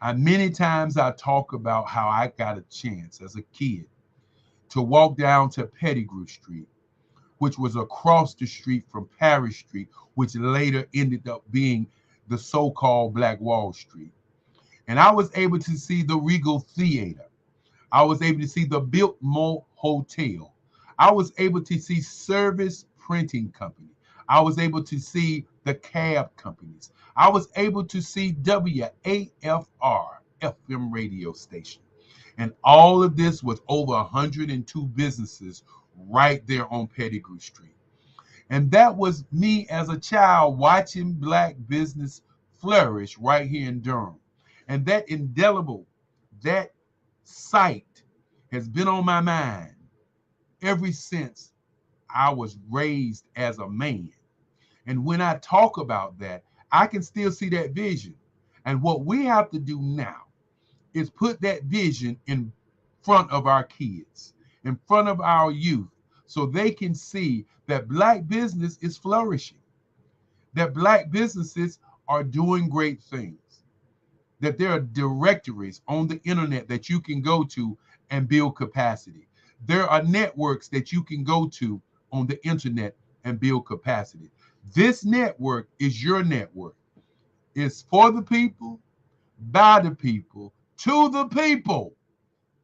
And many times I talk about how I got a chance as a kid to walk down to Pettigrew Street, which was across the street from Parrish Street, which later ended up being the so-called Black Wall Street. And I was able to see the Regal Theater. I was able to see the Biltmore Hotel. I was able to see Service Printing Company. I was able to see the cab companies. I was able to see WAFR FM radio station. And all of this with over 102 businesses right there on Pettigrew Street. And that was me as a child watching Black business flourish right here in Durham. And that indelible, that sight has been on my mind ever since I was raised as a man. And when I talk about that, I can still see that vision. And what we have to do now is put that vision in front of our kids, in front of our youth, so they can see that Black business is flourishing, that Black businesses are doing great things, that there are directories on the internet that you can go to and build capacity. There are networks that you can go to on the internet and build capacity. This network is your network. It's for the people, by the people, to the people.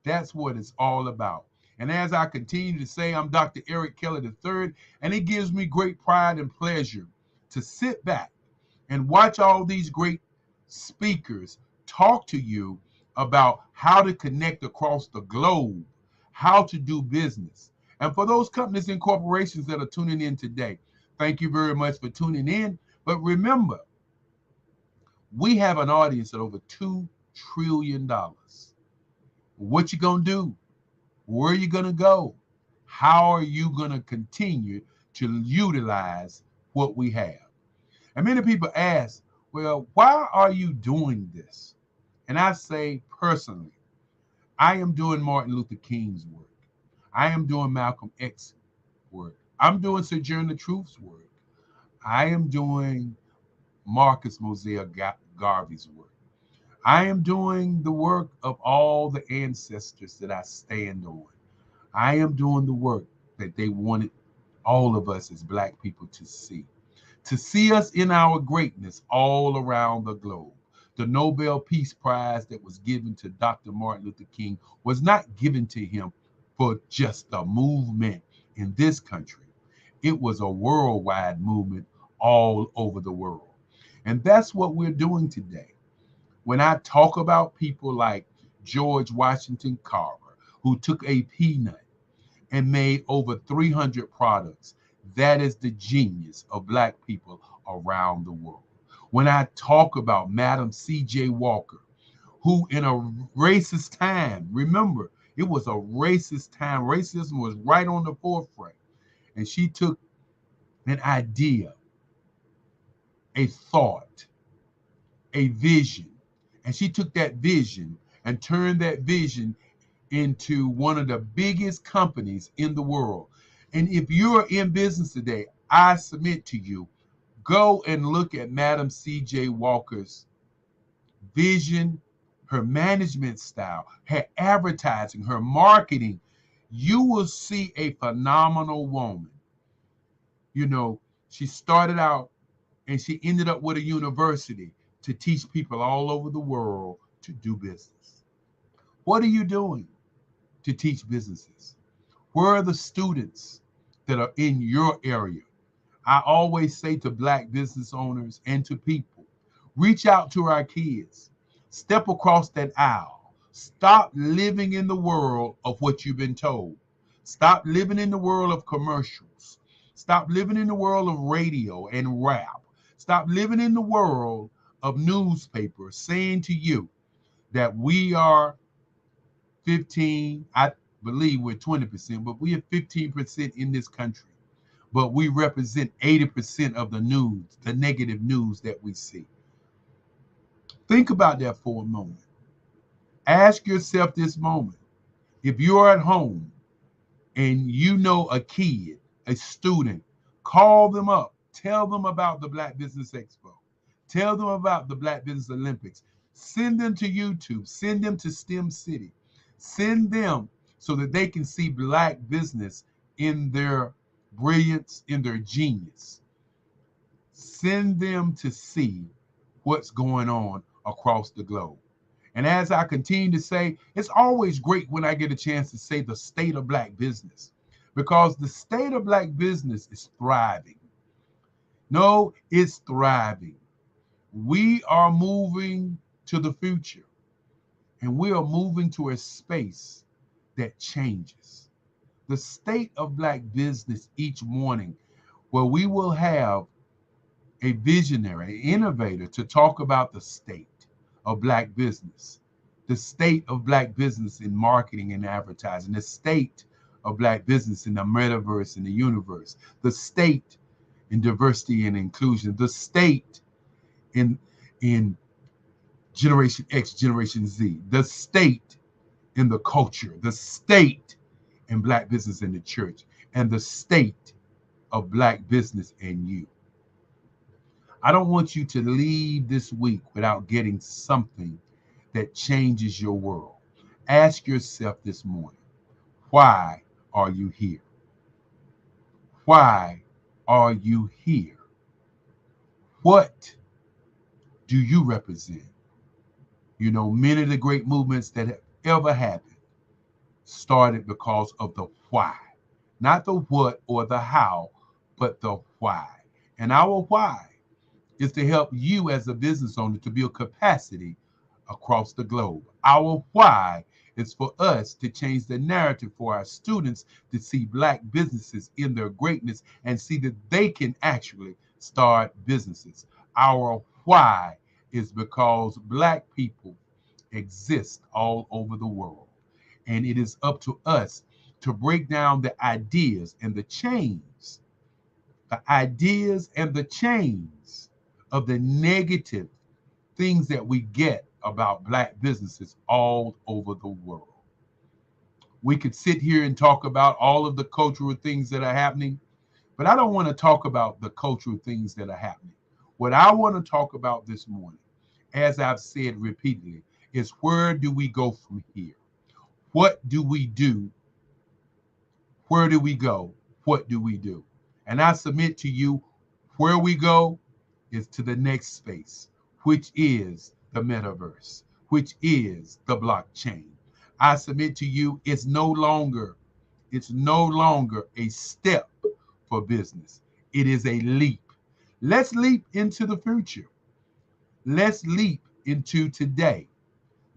That's what it's all about. And as I continue to say, I'm Dr. Eric Kelly III, and it gives me great pride and pleasure to sit back and watch all these great speakers talk to you about how to connect across the globe, how to do business. And for those companies and corporations that are tuning in today, thank you very much for tuning in. But remember, we have an audience at over $2 trillion. What you gonna do? Where are you gonna go? How are you gonna continue to utilize what we have? And many people ask, Well, why are you doing this? And I say personally, I am doing Martin Luther King's work. I am doing Malcolm X's work. I'm doing Sojourner Truth's work. I am doing Marcus Mosiah Garvey's work. I am doing the work of all the ancestors that I stand on. I am doing the work that they wanted all of us as Black people to see us in our greatness all around the globe. The Nobel Peace Prize that was given to Dr. Martin Luther King was not given to him for just a movement in this country. It was a worldwide movement all over the world. And that's what we're doing today. When I talk about people like George Washington Carver, who took a peanut and made over 300 products, that is the genius of Black people around the world. When I talk about Madam C.J. Walker, who in a racist time, remember, it was a racist time. Racism was right on the forefront. And she took an idea, a thought, a vision, and she took that vision and turned that vision into one of the biggest companies in the world. And if you're in business today, I submit to you, go and look at Madam C.J. Walker's vision, her management style, her advertising, her marketing. You will see a phenomenal woman. You know, she started out and she ended up with a university to teach people all over the world to do business. What are you doing to teach businesses? Where are the students that are in your area? I always say to Black business owners and to people, reach out to our kids. Step across that aisle. Stop living in the world of what you've been told. Stop living in the world of commercials. Stop living in the world of radio and rap. Stop living in the world of newspapers saying to you that we are 15, I believe we're 20%, but we are 15% in this country. But we represent 80% of the news, the negative news that we see. Think about that for a moment. Ask yourself this moment. If you're at home and you know a kid, a student, call them up. Tell them about the Black Business Expo. Tell them about the Black Business Olympics. Send them to YouTube. Send them to STEM City. Send them so that they can see Black business in their brilliance, in their genius. Send them to see what's going on across the globe. And as I continue to say, it's always great when I get a chance to say the state of Black business, because the state of Black business is thriving. No, it's thriving. We are moving to the future, and we are moving to a space that changes. The state of Black business each morning, where we will have a visionary, an innovator to talk about the state of Black business, the state of Black business in marketing and advertising, the state of Black business in the metaverse and the universe, the state in diversity and inclusion, the state in Generation X, Generation Z, the state in the culture, the state in Black business in the church, and the state of Black business and you. I don't want you to leave this week without getting something that changes your world. Ask yourself this morning, why are you here? Why are you here? What do you represent? You know, many of the great movements that have ever happened started because of the why. Not the what or the how, but the why. And our why is to help you as a business owner to build capacity across the globe. Our why is for us to change the narrative for our students to see Black businesses in their greatness and see that they can actually start businesses. Our why is because Black people exist all over the world. And it is up to us to break down the ideas and the chains of the negative things that we get about Black businesses all over the world. We could sit here and talk about all of the cultural things that are happening, but I don't want to talk about the cultural things that are happening. What I want to talk about this morning, as I've said repeatedly, is where do we go from here? What do we do? Where do we go? What do we do? And I submit to you, where we go is to the next space, which is the metaverse, which is the blockchain. I submit to you, it's no longer a step for business. It is a leap. Let's leap into the future. Let's leap into today.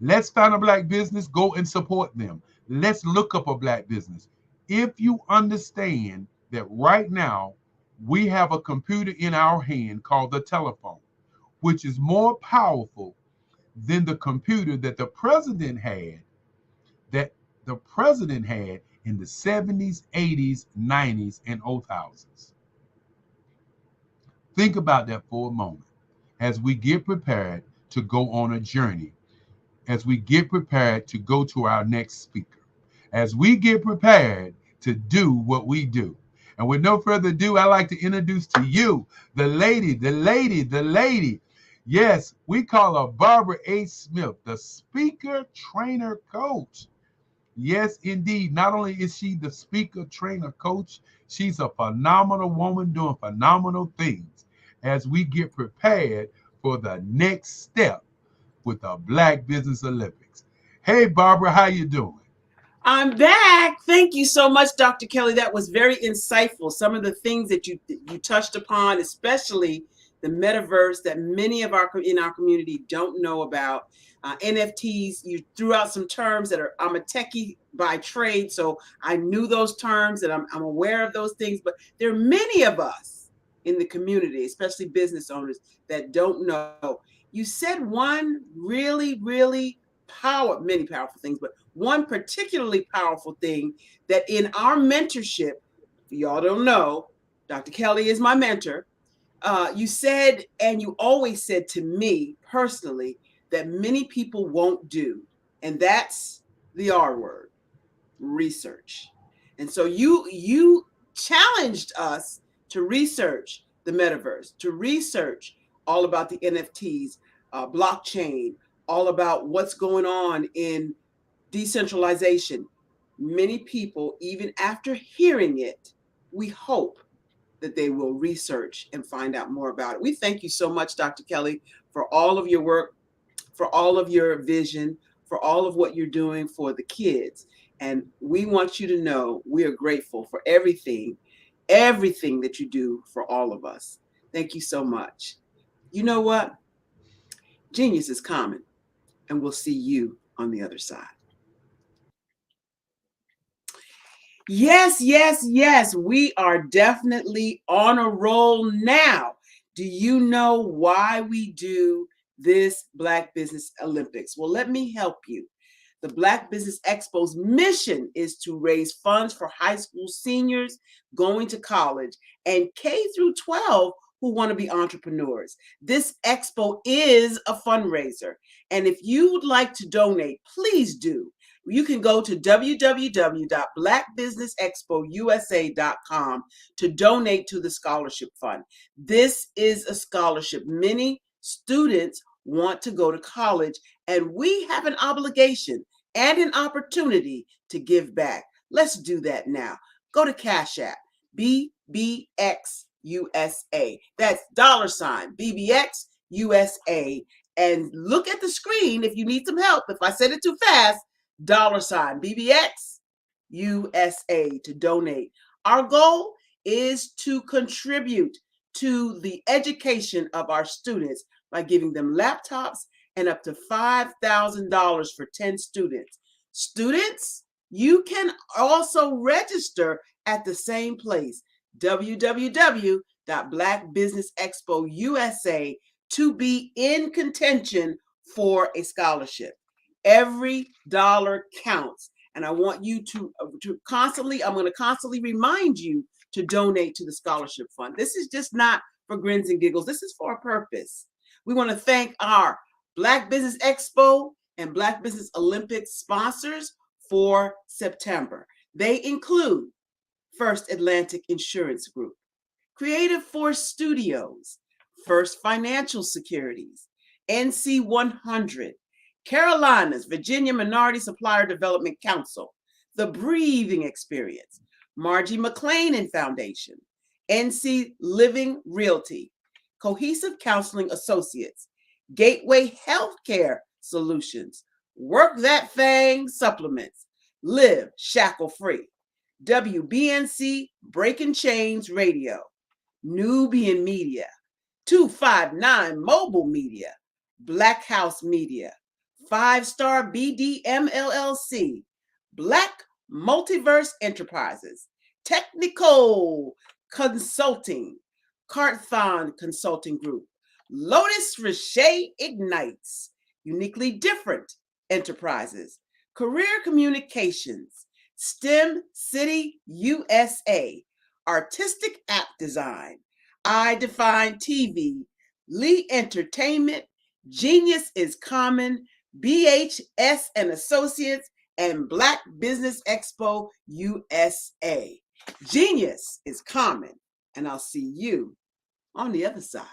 Let's find a Black business, go and support them. Let's look up a Black business. If you understand that right now we have a computer in our hand called the telephone, which is more powerful than the computer that the president had in the 70s, 80s, 90s, and 2000s. Think about that for a moment as we get prepared to go on a journey, as we get prepared to go to our next speaker, as we get prepared to do what we do. And with no further ado, I'd like to introduce to you the lady. Yes, we call her Barbara A. Smith, the speaker, trainer, coach. Yes, indeed. Not only is she the speaker, trainer, coach, she's a phenomenal woman doing phenomenal things as we get prepared for the next step with the Black Business Olympics. Hey, Barbara, how you doing? I'm back. Thank you so much, Dr. Kelly. That was very insightful. Some of the things that you touched upon, especially the metaverse that many of in our community don't know about. NFTs, you threw out some terms I'm a techie by trade, so I knew those terms and I'm aware of those things, but there are many of us in the community, especially business owners, that don't know. You said one really, really many powerful things, but one particularly powerful thing that in our mentorship, if y'all don't know, Dr. Kelly is my mentor. You said, and you always said to me personally, that many people won't do, and that's the R word, research. And so you challenged us to research the metaverse, to research all about the NFTs, blockchain, all about what's going on in decentralization. Many people, even after hearing it, we hope that they will research and find out more about it. We thank you so much, Dr. Kelly, for all of your work, for all of your vision, for all of what you're doing for the kids. And we want you to know we are grateful for everything that you do for all of us. Thank you so much. You know what? Genius is common, and we'll see you on the other side. Yes, yes, yes. We are definitely on a roll now. Do you know why we do this Black Business Olympics? Well, let me help you. The Black Business Expo's mission is to raise funds for high school seniors going to college and K through 12 who want to be entrepreneurs. This expo is a fundraiser. And if you would like to donate, please do. You can go to www.blackbusinessexpousa.com to donate to the scholarship fund. This is a scholarship. Many students want to go to college, and we have an obligation and an opportunity to give back. Let's do that now. Go to Cash App, BBXUSA. That's $BBXUSA. And look at the screen if you need some help. If I said it too fast, $BBXUSA to donate. Our goal is to contribute to the education of our students by giving them laptops and up to $5,000 for 10 students. Students, you can also register at the same place, www.blackbusinessexpousa, to be in contention for a scholarship. Every dollar counts. And I want you to constantly, I'm going to constantly remind you to donate to the scholarship fund. This is just not for grins and giggles. This is for a purpose. We want to thank our Black Business Expo and Black Business Olympics sponsors for September. They include First Atlantic Insurance Group, Creative Force Studios, First Financial Securities, NC 100, Carolinas Virginia Minority Supplier Development Council, The Breathing Experience, Margie McLean Foundation, NC Living Realty, Cohesive Counseling Associates, Gateway Healthcare Solutions, Work That Thang Supplements, Live Shackle Free, WBNC Breaking Chains Radio, Nubian Media, 259 Mobile Media, Black House Media, 5-Star BDM LLC, Black Multiverse Enterprises, Technical Consulting, Carthon Consulting Group, Lotus Richey Ignites, Uniquely Different Enterprises, Career Communications, STEM City USA, Artistic App Design, I Define TV, Lee Entertainment, Genius is Common, BHS and Associates, and Black Business Expo USA. Genius is common, and I'll see you on the other side.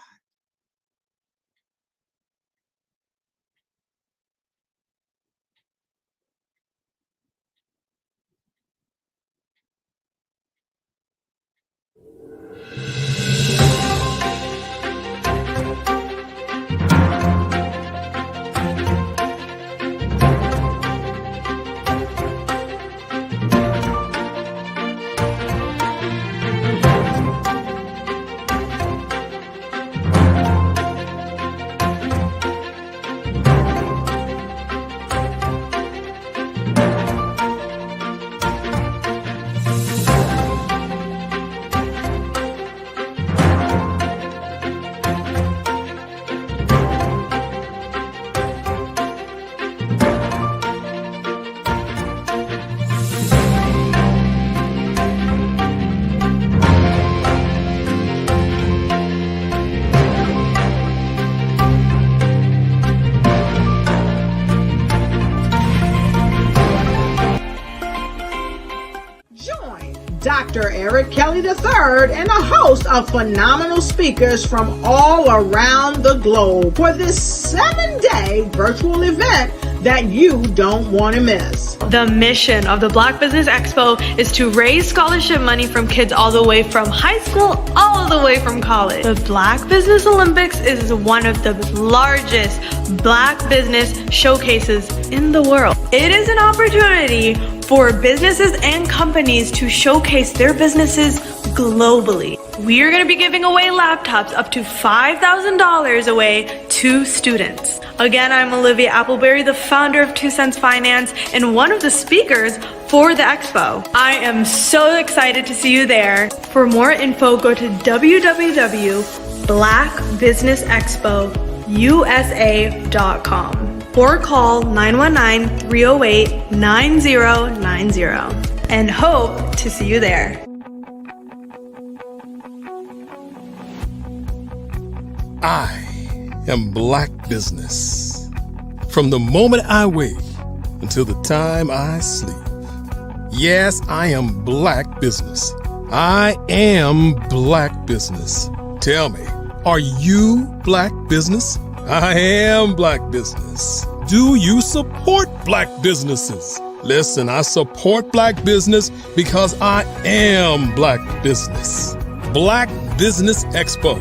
Dr. Eric Kelly III and a host of phenomenal speakers from all around the globe for this 7-day virtual event that you don't want to miss. The mission of the Black Business Expo is to raise scholarship money from kids all the way from high school, all the way from college. The Black Business Olympics is one of the largest Black business showcases in the world. It is an opportunity for businesses and companies to showcase their businesses globally. We are going to be giving away laptops up to $5,000 away to students. Again, I'm Olivia Appleberry, the founder of 2 Cents Finance and one of the speakers for the expo. I am so excited to see you there. For more info, go to www.blackbusinessexpousa.com or call 919-308-9090 and hope to see you there. I am Black Business. From the moment I wake until the time I sleep. Yes, I am Black Business. I am Black Business. Tell me, are you Black Business? I am Black Business. Do you support Black businesses? Listen, I support Black business because I am Black Business. Black Business Expo,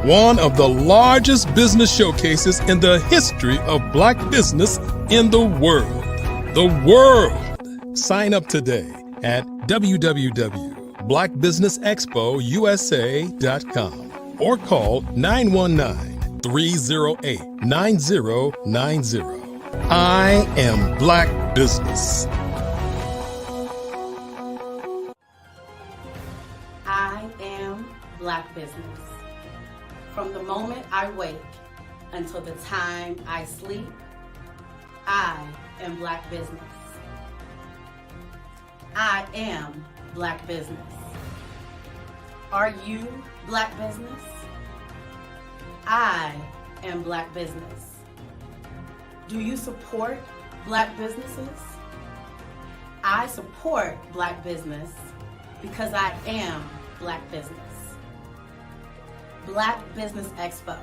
one of the largest business showcases in the history of Black business in the world. The world! Sign up today at www.blackbusinessexpousa.com or call 919-308-9090. I am Black Business. I am Black Business. From the moment I wake until the time I sleep, I am Black Business. I am Black Business. Are you Black Business? I am Black business. Do you support Black businesses? I support Black business because I am Black business. Black Business Expo,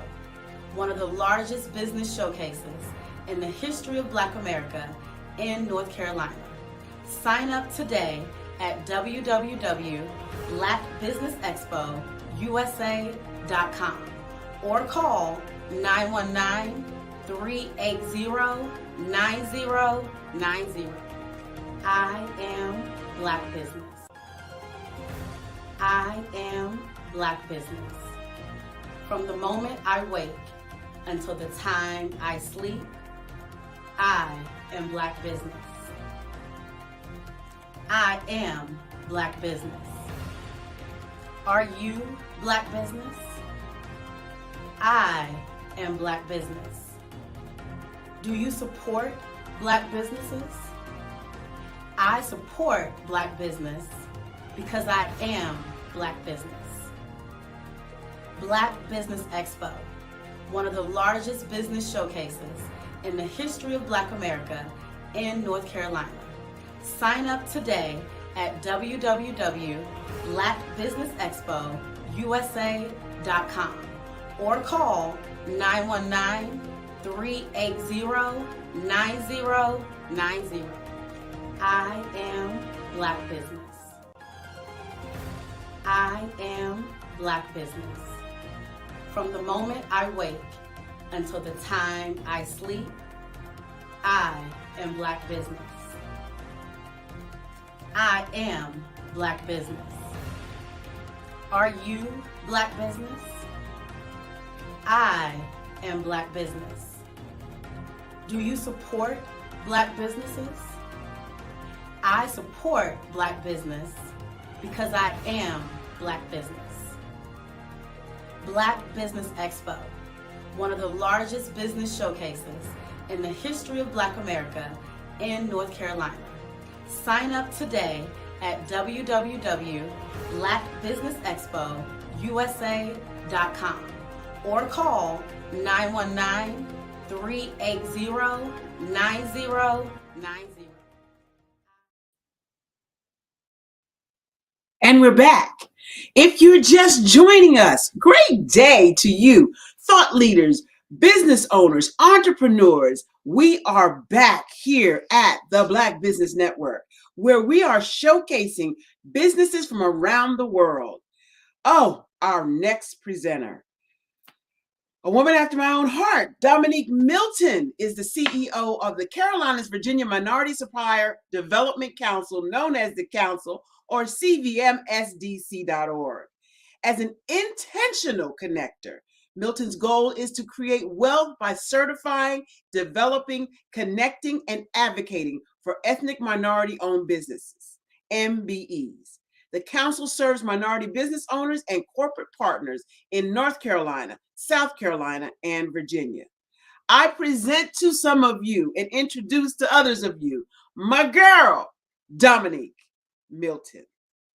one of the largest business showcases in the history of Black America in North Carolina. Sign up today at www.blackbusinessexpousa.com or call 919-380-9090. I am Black business. I am Black business. From the moment I wake until the time I sleep, I am Black business. I am Black business. Are you Black business? I am Black business. Do you support Black businesses? I support Black business because I am Black business. Black Business Expo, one of the largest business showcases in the history of Black America in North Carolina. Sign up today at www.blackbusinessexpousa.com or call 919-380-9090. I am Black business. I am Black business. From the moment I wake until the time I sleep, I am Black business. I am Black business. Are you Black business? I am Black business. Do you support Black businesses? I support Black business because I am Black business. Black Business Expo, one of the largest business showcases in the history of Black America in North Carolina. Sign up today at www.blackbusinessexpousa.com or call 919-380-9090. And we're back. If you're just joining us, great day to you, thought leaders, business owners, entrepreneurs. We are back here at the Black Business Network, where we are showcasing businesses from around the world. Oh, our next presenter, a woman after my own heart, Dominique Milton, is the CEO of the Carolinas Virginia Minority Supplier Development Council, known as the Council, or CVMSDC.org. As an intentional connector, Milton's goal is to create wealth by certifying, developing, connecting, and advocating for ethnic minority-owned businesses, MBEs. The council serves minority business owners and corporate partners in North Carolina, South Carolina, and Virginia. I present to some of you and introduce to others of you my girl, Dominique Milton.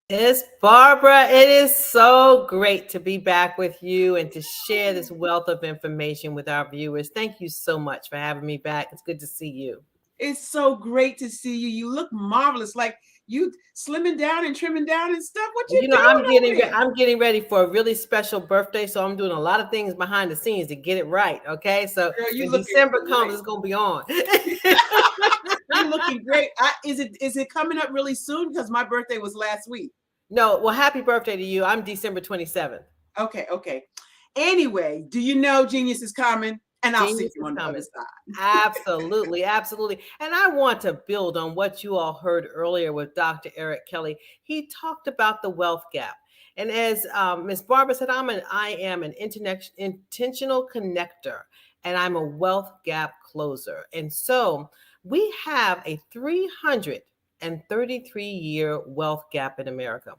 It's Barbara. It is so great to be back with you and to share this wealth of information with our viewers. Thank you so much for having me back. It's good to see you. It's so great to see you. You look marvelous. Like you slimming down and trimming down and stuff. What you doing? I'm getting ready for a really special birthday, so I'm doing a lot of things behind the scenes to get it right. Okay, so girl, when December comes, it's gonna be on. You're looking great. Is it coming up really soon? Because my birthday was last week. No, well, happy birthday to you. I'm December 27th. Okay. Anyway, do you know Genius is coming? And I'll see you on the other side. Absolutely. And I want to build on what you all heard earlier with Dr. Eric Kelly. He talked about the wealth gap. And as Ms. Barbara said, I am an intentional connector, and I'm a wealth gap closer. And so we have a 333-year wealth gap in America.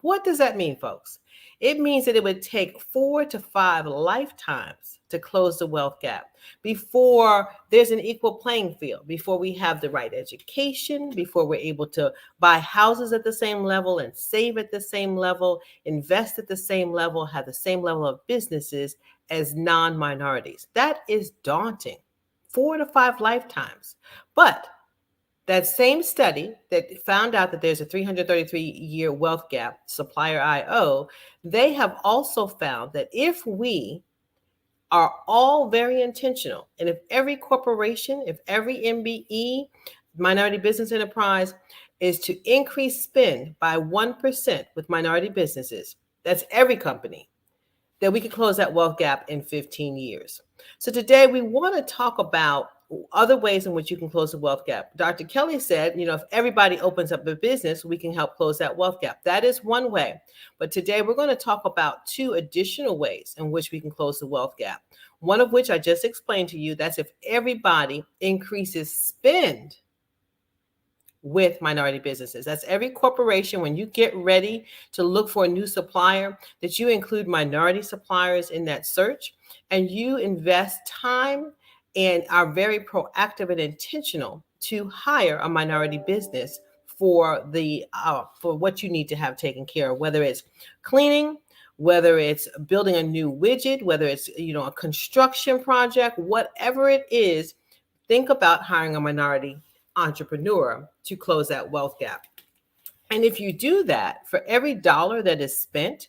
What does that mean, folks? It means that it would take 4 to 5 lifetimes to close the wealth gap before there's an equal playing field, before we have the right education, before we're able to buy houses at the same level and save at the same level, invest at the same level, have the same level of businesses as non-minorities. That is daunting. 4 to 5 lifetimes. But that same study that found out that there's a 333-year wealth gap, Supplier IO, they have also found that if we are all very intentional, and if every corporation, if every MBE, minority business enterprise, is to increase spend by 1% with minority businesses, that's every company, that we could close that wealth gap in 15 years. So today we want to talk about other ways in which you can close the wealth gap. Dr. Kelly said, if everybody opens up a business, we can help close that wealth gap. That is one way. But today we're going to talk about 2 additional ways in which we can close the wealth gap. One of which I just explained to you, that's if everybody increases spend with minority businesses. That's every corporation, when you get ready to look for a new supplier, that you include minority suppliers in that search, and you invest time and are very proactive and intentional to hire a minority business for what you need to have taken care of, whether it's cleaning, whether it's building a new widget, whether it's a construction project, whatever it is. Think about hiring a minority entrepreneur to close that wealth gap. And if you do that, for every dollar that is spent,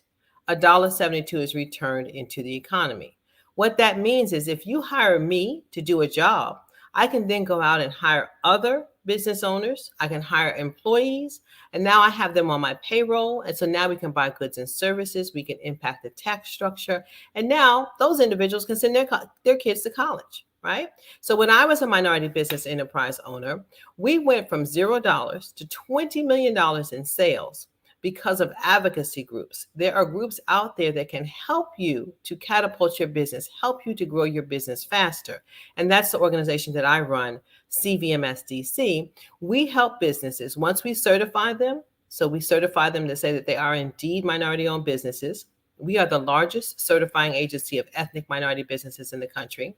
$1.72 is returned into the economy. What that means is if you hire me to do a job, I can then go out and hire other business owners. I can hire employees, and now I have them on my payroll. And so now we can buy goods and services. We can impact the tax structure. And now those individuals can send their kids to college, right? So when I was a minority business enterprise owner, we went from $0 to $20 million in sales because of advocacy groups. There are groups out there that can help you to catapult your business, help you to grow your business faster. And that's the organization that I run, CVMSDC. We help businesses, once we certify them, so we certify them to say that they are indeed minority-owned businesses. We are the largest certifying agency of ethnic minority businesses in the country.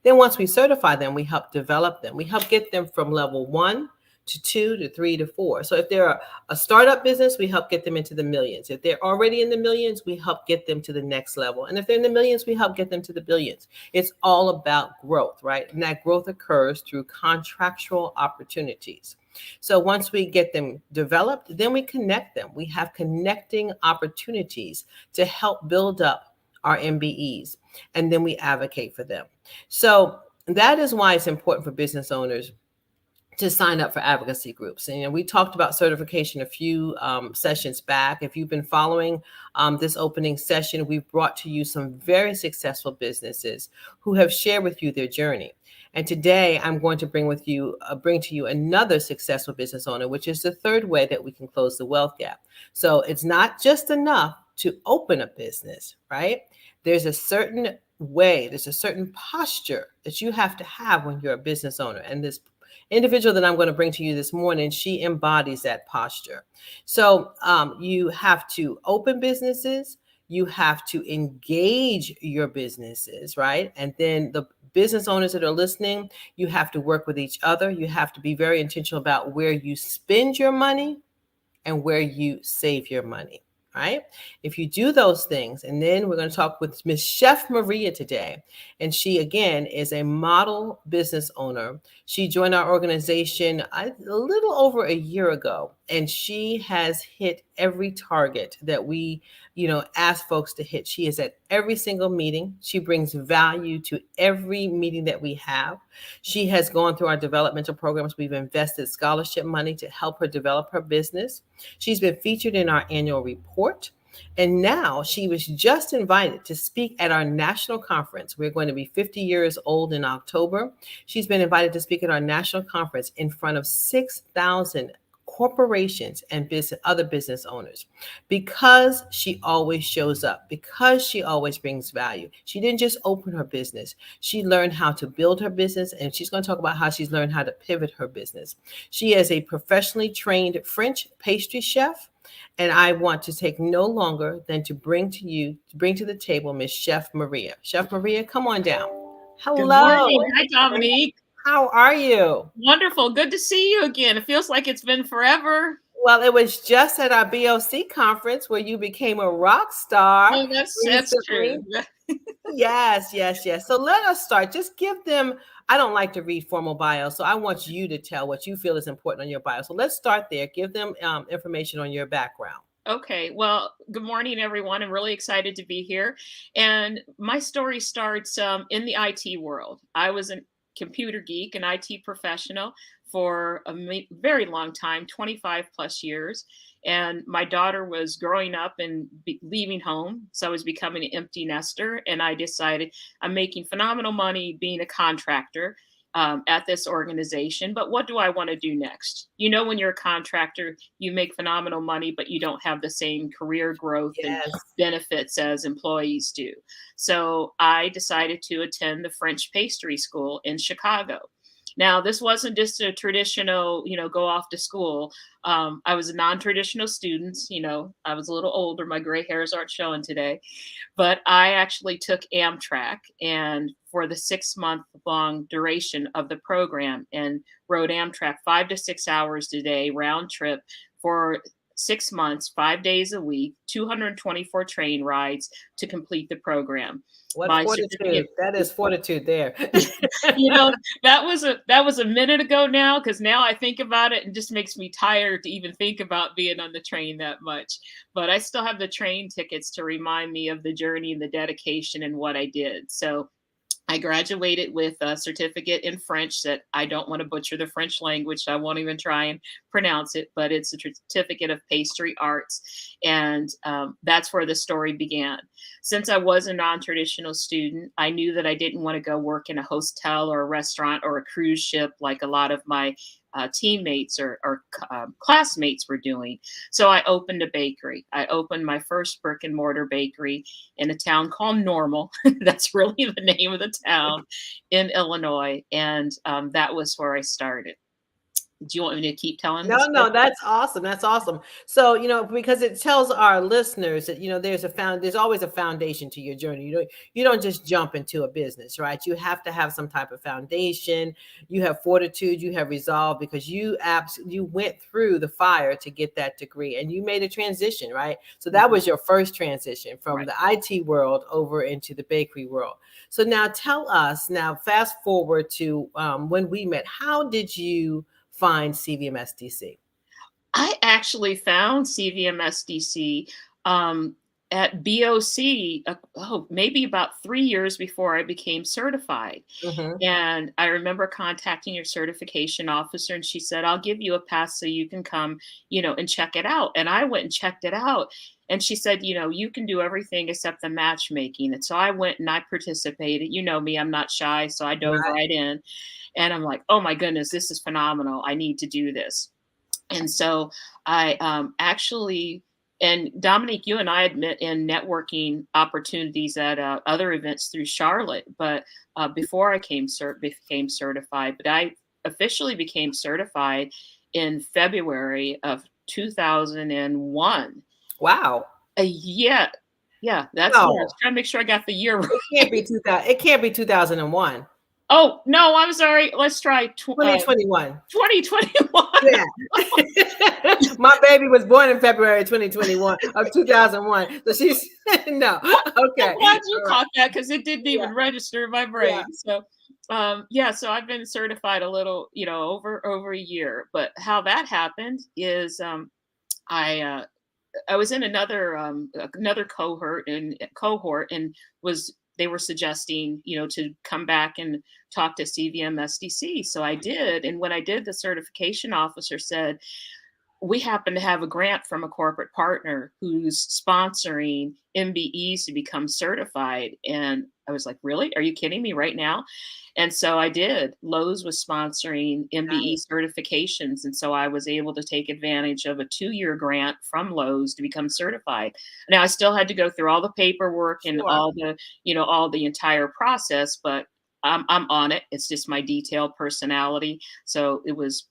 Then once we certify them, we help develop them. We help get them from level 1 to 2 to 3 to 4. So if they're a startup business, we help get them into the millions. If they're already in the millions, we help get them to the next level. And if they're in the millions, we help get them to the billions. It's all about growth, right? And that growth occurs through contractual opportunities. So once we get them developed, then we connect them. We have connecting opportunities to help build up our MBEs, and then we advocate for them. So that is why it's important for business owners to sign up for advocacy groups. And we talked about certification a few sessions back. If you've been following this opening session, we've brought to you some very successful businesses who have shared with you their journey. And today I'm going to bring to you another successful business owner, which is the third way that we can close the wealth gap. So it's not just enough to open a business, right? There's a certain way, there's a certain posture that you have to have when you're a business owner. And this individual that I'm going to bring to you this morning, she embodies that posture. So you have to open businesses, you have to engage your businesses, right? And then the business owners that are listening, you have to work with each other. You have to be very intentional about where you spend your money and where you save your money. Right? If you do those things, and then we're going to talk with Miss Chef Maria today. And she, again, is a model business owner. She joined our organization a little over a year ago, and she has hit every target that we, ask folks to hit. She is at every single meeting. She brings value to every meeting that we have. She has gone through our developmental programs. We've invested scholarship money to help her develop her business. She's been featured in our annual report. And now she was just invited to speak at our national conference. We're going to be 50 years old in October. She's been invited to speak at our national conference in front of 6,000 corporations and other business owners, because she always shows up, because she always brings value. She didn't just open her business. She learned how to build her business, and she's going to talk about how she's learned how to pivot her business. She is a professionally trained French pastry chef, and I want to take no longer than to bring to the table Miss Chef Maria. Chef Maria, come on down. Hello. Good morning. Hi, Dominique. How are you? Wonderful. Good to see you again. It feels like it's been forever. Well, it was just at our BOC conference where you became a rock star. Oh, that's true. Yes. So let us start. Just give them, I don't like to read formal bios, so I want you to tell what you feel is important on your bio. So let's start there. Give them information on your background. Okay. Well, good morning, everyone. I'm really excited to be here. And my story starts in the IT world. I was a computer geek, an IT professional for a very long time, 25 plus years. And my daughter was growing up and leaving home. So I was becoming an empty nester. And I decided I'm making phenomenal money being a contractor at this organization, but what do I want to do next? You know, when you're a contractor, you make phenomenal money, but you don't have the same career growth and benefits as employees do. So I decided to attend the French pastry school in Chicago. Now, this wasn't just a traditional, go off to school. I was a non-traditional student. I was a little older. My gray hairs aren't showing today. But I actually took Amtrak and for the 6-month-long duration of the program and rode Amtrak 5 to 6 hours a day, round trip for 6 months, 5 days a week, 224 train rides to complete the program. What fortitude? That is fortitude there. That was a minute ago now, because now I think about it and just makes me tired to even think about being on the train that much. But I still have the train tickets to remind me of the journey and the dedication and what I did. So I graduated with a certificate in French that I don't want to butcher the French language, so I won't even try and pronounce it, but it's a certificate of pastry arts. And that's where the story began. Since I was a non-traditional student, I knew that I didn't want to go work in a hotel or a restaurant or a cruise ship like a lot of my teammates or classmates were doing. So I opened a bakery. I opened my first brick and mortar bakery in a town called Normal. That's really the name of the town in Illinois. And that was where I started. Do you want me to keep telling? No, that's awesome. That's awesome. So, because it tells our listeners that, there's always a foundation to your journey. You don't just jump into a business, right? You have to have some type of foundation. You have fortitude, you have resolve, because you went through the fire to get that degree and you made a transition, right? So that was your first transition from the IT world over into the bakery world. So now fast forward to when we met. How did you find CVMSDC? I actually found CVMSDC at BOC, maybe about 3 years before I became certified. And I remember contacting your certification officer, and she said, I'll give you a pass so you can come, and check it out. And I went and checked it out. And she said, you can do everything except the matchmaking. And so I went and I participated. You know me, I'm not shy. So I dove right in. And I'm like, oh my goodness, this is phenomenal. I need to do this. And so I actually, and Dominique, you and I had met in networking opportunities at other events through Charlotte, but before I became certified, but I officially became certified in February of 2001. Wow. Yeah, that's what I was trying to make sure I got the year right. It can't be 2001. Oh, no, I'm sorry. Let's try 2021. 2021. Yeah. My baby was born in February 2021 of 2001. So she's no. Okay. I'm glad you caught that, because it didn't even register in my brain. So so I've been certified a little, over a year. But how that happened is I was in another cohort and they were suggesting, to come back and talk to CVMSDC. So I did. And when I did, the certification officer said, we happen to have a grant from a corporate partner who's sponsoring MBEs to become certified. And I was like, really? Are you kidding me right now? And so I did. Lowe's was sponsoring MBE certifications. And so I was able to take advantage of a 2-year grant from Lowe's to become certified. Now I still had to go through all the paperwork and Sure. all the, all the entire process, but I'm on it. It's just my detailed personality. So it was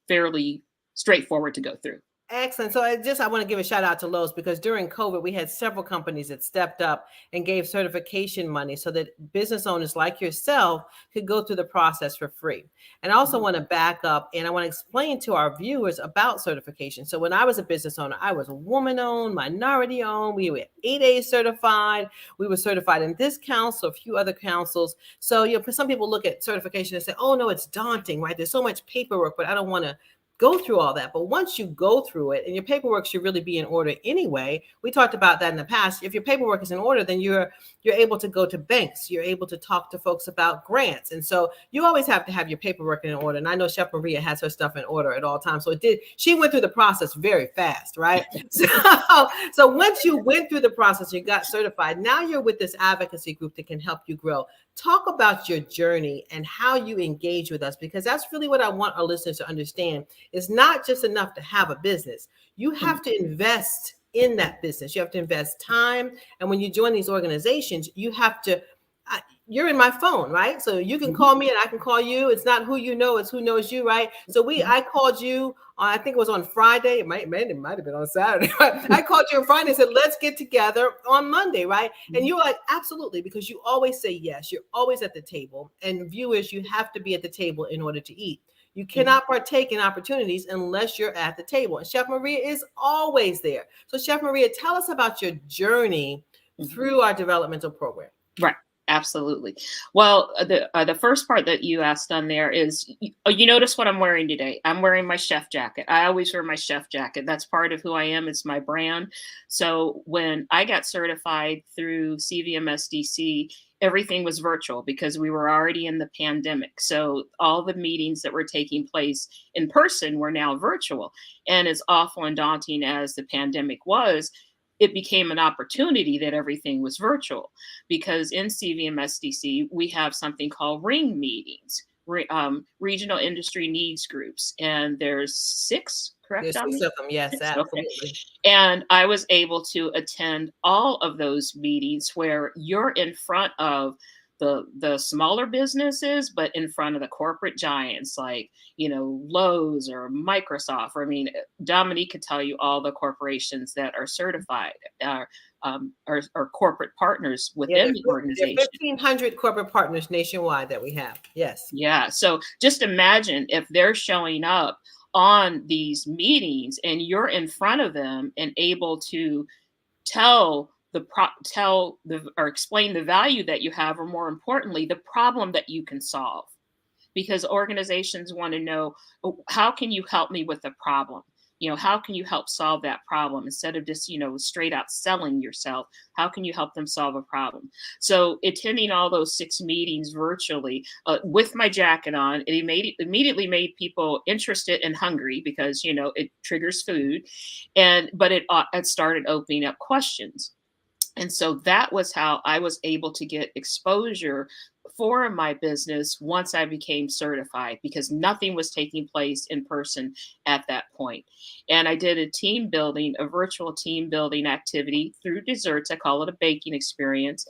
fairly straightforward to go through. Excellent. So I want to give a shout out to Lowe's, because during COVID, we had several companies that stepped up and gave certification money so that business owners like yourself could go through the process for free. And I also want to back up and I want to explain to our viewers about certification. So when I was a business owner, I was woman owned, minority owned. We were 8A certified. We were certified in this council, a few other councils. So, some people look at certification and say, oh no, it's daunting, right? There's so much paperwork, but I don't want to go through all that. But once you go through it, and your paperwork should really be in order anyway. We talked about that in the past. If your paperwork is in order, then you're able to go to banks. You're able to talk to folks about grants. And so you always have to have your paperwork in order. And I know Chef Maria has her stuff in order at all times. So she went through the process very fast, right? So once you went through the process, you got certified. Now you're with this advocacy group that can help you grow. Talk about your journey and how you engage with us, because that's really what I want our listeners to understand. It's not just enough to have a business. You have to invest in that business. You have to invest time. And when you join these organizations, you have to, you're in my phone, right? So you can call me and I can call you. It's not who you know, it's who knows you, right? So I called you, I think it was on Friday. It might have been on Saturday. I called you on Friday and said, let's get together on Monday, right? And you were like, absolutely, because you always say yes. You're always at the table. And viewers, you have to be at the table in order to eat. You cannot partake in opportunities unless you're at the table. And Chef Maria is always there. So Chef Maria, tell us about your journey through our developmental program. Right. Absolutely. Well, the first part that you asked on there is, you notice what I'm wearing today. I'm wearing my chef jacket. I always wear my chef jacket. That's part of who I am. It's my brand. So when I got certified through CVMSDC, everything was virtual because we were already in the pandemic. So all the meetings that were taking place in person were now virtual. And as awful and daunting as the pandemic was, it became an opportunity that everything was virtual, because in CVMSDC, we have something called ring meetings, regional industry needs groups. And there's 6, correct? There's 6 of them, yes, absolutely. Okay. And I was able to attend all of those meetings where you're in front of the smaller businesses, but in front of the corporate giants like, Lowe's or Microsoft. Or, Dominique could tell you all the corporations that are certified are corporate partners within the organization. There are 1,500 corporate partners nationwide that we have. Yes. Yeah. So just imagine if they're showing up on these meetings and you're in front of them and able to explain the value that you have, or more importantly, the problem that you can solve. Because organizations want to know, how can you help me with the problem? How can you help solve that problem instead of just, straight out selling yourself? How can you help them solve a problem? So attending all those 6 meetings virtually with my jacket on, it immediately made people interested and hungry because, it triggers food. But it started opening up questions. And so that was how I was able to get exposure for my business once I became certified, because nothing was taking place in person at that point. And I did a virtual team building activity through desserts. I call it a baking experience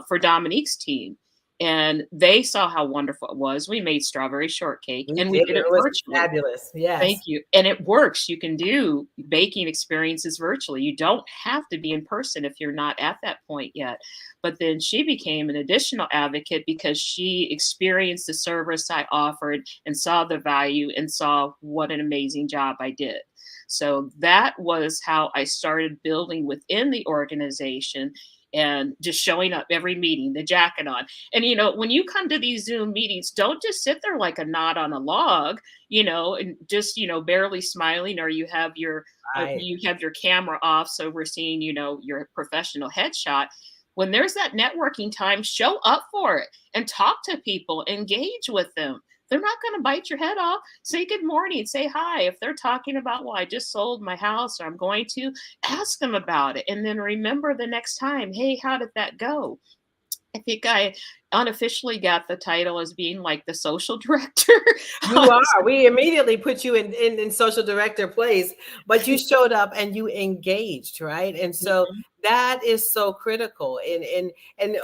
for Dominique's team. And they saw how wonderful it was. We made strawberry shortcake and we did it virtually. Fabulous. Yes. Thank you. And it works. You can do baking experiences virtually. You don't have to be in person if you're not at that point yet. But then she became an additional advocate because she experienced the service I offered and saw the value and saw what an amazing job I did. So that was how I started building within the organization. And just showing up every meeting, the jacket on. And, when you come to these Zoom meetings, don't just sit there like a knot on a log, and just, barely smiling, or you have your camera off. So we're seeing, your professional headshot. When there's that networking time, show up for it and talk to people, engage with them. they're not going to bite your head off. Say good morning, say hi. If they're talking about, well, I just sold my house or I'm going to, ask them about it. And then remember the next time, hey, how did that go? I think I unofficially got the title as being like the social director. You are. We immediately put you in social director place, but you showed up and you engaged, right? And so that is so critical. And